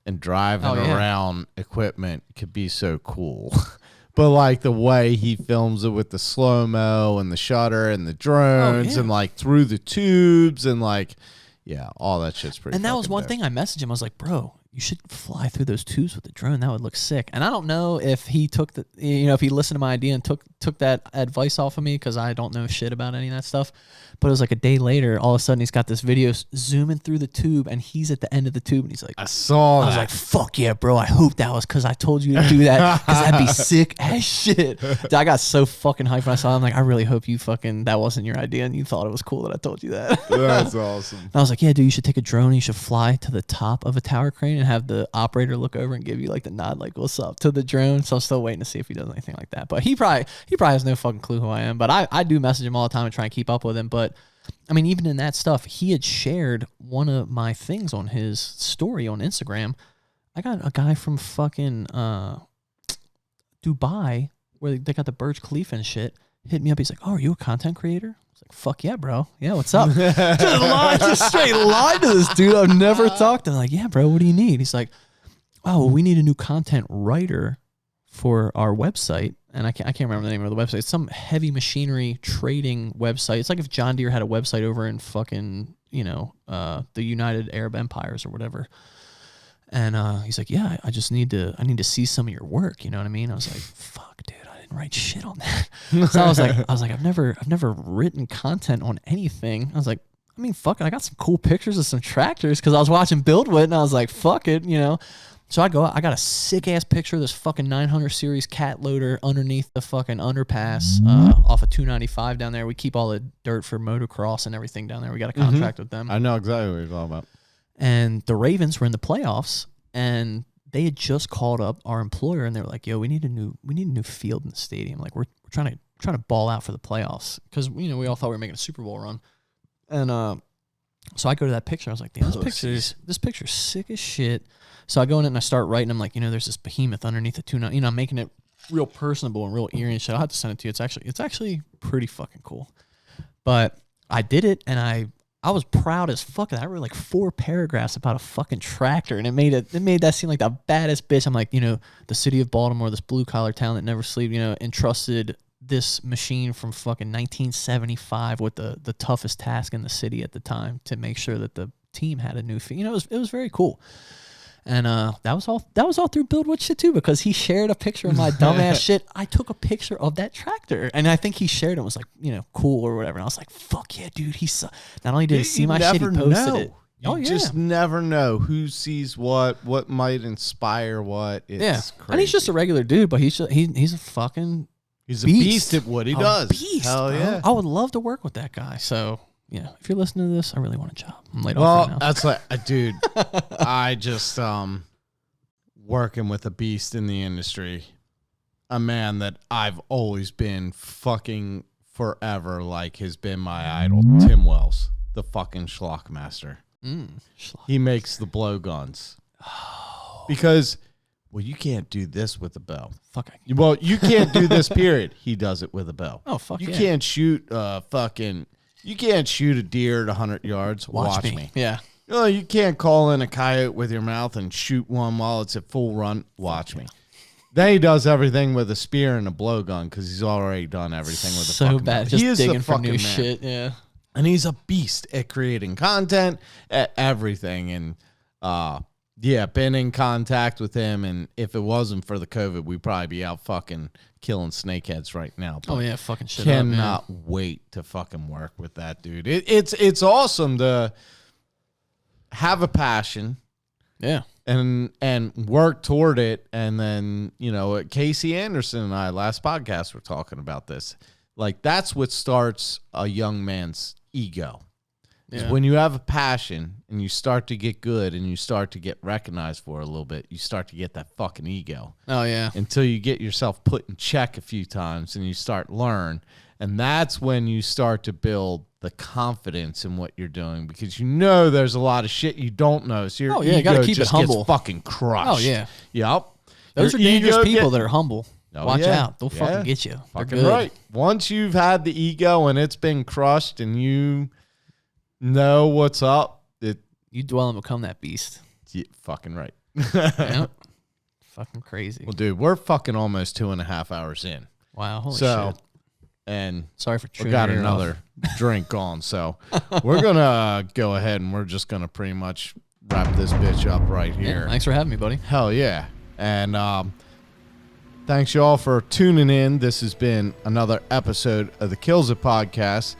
and driving around equipment could be so cool. But like the way he films it with the slow-mo and the shutter and the drones and like through the tubes and like, yeah, all that shit's pretty. And that was one thing I messaged him. I was like, bro, you should fly through those tubes with the drone. That would look sick. And I don't know if he took if he listened to my idea and took that advice off of me because I don't know shit about any of that stuff. But it was like a day later, all of a sudden he's got this video zooming through the tube and he's at the end of the tube and he's like, I saw that. I was like, fuck yeah, bro. I hope that was because I told you to do that because that'd be sick as shit. Dude, I got so fucking hyped when I saw it. I'm like, I really hope you that wasn't your idea and you thought it was cool that I told you that. That's awesome. And I was like, yeah, dude, you should take a drone and you should fly to the top of a tower crane and have the operator look over and give you like the nod, like, what's up to the drone. So I'm still waiting to see if he does anything like that. But he probably has no fucking clue who I am. But I do message him all the time and try and keep up with him. But I mean, even in that stuff, he had shared one of my things on his story on Instagram. I got a guy from fucking Dubai where they got the Burj Khalifa and shit hit me up. He's like, oh, are you a content creator? I was like, fuck yeah, bro. Yeah, what's up? just straight lied to this dude. I've never talked to him. Like, yeah, bro, what do you need? He's like, oh, well, we need a new content writer for our website. And I can't remember the name of the website. It's some heavy machinery trading website. It's like if John Deere had a website over in fucking, the United Arab Empires or whatever. And he's like, yeah, I need to see some of your work. You know what I mean? I was like, fuck, dude, I didn't write shit on that. So I was like, I've never written content on anything. I was like, I mean, fuck it. I got some cool pictures of some tractors because I was watching BuildWit and I was like, fuck it, So I got a sick ass picture of this fucking 900 series cat loader underneath the fucking underpass off of 295 down there. We keep all the dirt for motocross and everything down there. We got a contract with them. I know exactly what you're talking about. And the Ravens were in the playoffs, and they had just called up our employer, and they were like, "Yo, we need a new field in the stadium. Like we're trying to ball out for the playoffs because we all thought we were making a Super Bowl run." And so I go to that picture. I was like, "Damn, this picture's sick as shit." So I go in it and I start writing. I'm like, there's this behemoth underneath the tuna. I'm making it real personable and real eerie and shit. I'll have to send it to you. It's actually pretty fucking cool. But I did it, and I was proud as fuck. I wrote like 4 paragraphs about a fucking tractor, and it made that seem like the baddest bitch. I'm like, the city of Baltimore, this blue collar town that never sleeps, entrusted this machine from fucking 1975 with the toughest task in the city at the time to make sure that the team had a new feed. It was very cool. And that was all through BuildWit shit too, because he shared a picture of my dumbass shit. I took a picture of that tractor, and I think he shared it and was like, cool or whatever. And I was like, fuck yeah, dude. Not only did he see my shit, he posted it. You just never know who sees what might inspire what. It's crazy. And he's just a regular dude, but he's a fucking He's a beast at what he does. Beast, hell bro. yeah. I would love to work with that guy. So yeah, if you're listening to this, I really want a job. I'm laid Well, off right now. that's like, dude, I just working with a beast in the industry, a man that I've always been fucking forever, like has been my idol, Tim Wells, the fucking Schlockmaster. He makes the blowguns. Oh. Because, well, you can't do this with a bow. Fuck. Well, you can't do this, period. He does it with a bow. Oh, fuck. You can't shoot you can't shoot a deer at 100 yards. Watch me. Yeah. Oh, you can't call in a coyote with your mouth and shoot one while it's at full run. Watch me. Then he does everything with a spear and a blowgun because he's already done everything with a fucking bad. bow. Just He is digging the for fucking new man. shit. Yeah. And he's a beast at creating content, at everything. And been in contact with him. And if it wasn't for the COVID, we'd probably be out fucking killing snakeheads right now. But oh yeah, fucking shit up, man. cannot wait to fucking work with that dude. It's awesome to have a passion, yeah, and work toward it. And then Casey Anderson and I last podcast were talking about this. Like that's what starts a young man's ego. 'Cause Yeah. when you have a passion and you start to get good and you start to get recognized for it a little bit, you start to get that fucking ego. Oh yeah. Until you get yourself put in check a few times and you start learn. And that's when you start to build the confidence in what you're doing, because you know there's a lot of shit you don't know. So your you gotta ego keep it just humble. gets fucking crushed. Oh yeah. Yep. Those Your are dangerous ego people get- that are humble. Oh, Watch yeah. out. They'll fucking get you. They're Fucking good. right. Once you've had the ego and it's been crushed and you know what's up, You dwell and become that beast. yeah, fucking right. Yep. Fucking crazy. Well, dude, we're fucking almost 2.5 hours in. Wow. Holy So, shit. and Sorry for we chewing got your ear off. another drink on. So we're going to go ahead and we're just going to pretty much wrap this bitch up right here. Yeah, thanks for having me, buddy. Hell yeah. And thanks y'all for tuning in. This has been another episode of the KiLLs podcast.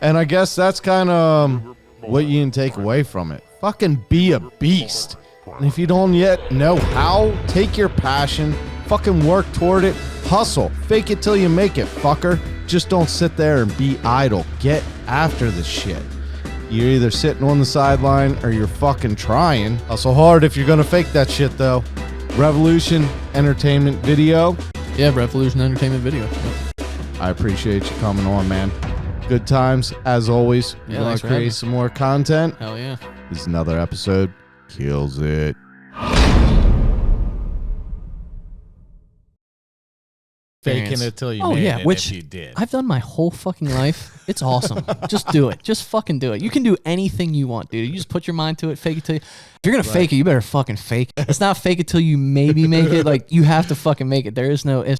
And I guess that's kind of what you can take away from it. Fucking be a beast. And if you don't yet know how, take your passion, fucking work toward it, hustle, fake it till you make it, fucker. Just don't sit there and be idle. Get after the shit. You're either sitting on the sideline or you're fucking trying. Hustle hard if you're gonna fake that shit though. Revolution Entertainment Video. Yeah, Revolution Entertainment Video. Yep. I appreciate you coming on, man. Good times as always. Yeah, We're gonna thanks for having me. create some more content. Hell yeah. This is another episode. Kills it. Faking it till you Oh, made yeah, it which if you did. I've done my whole fucking life. It's awesome. Just do it. Just fucking do it. You can do anything you want, dude. You just put your mind to it, fake it till you. If you're going to fake it, you better fucking fake it. It's not fake it till you maybe make it. Like, you have to fucking make it. There is no if.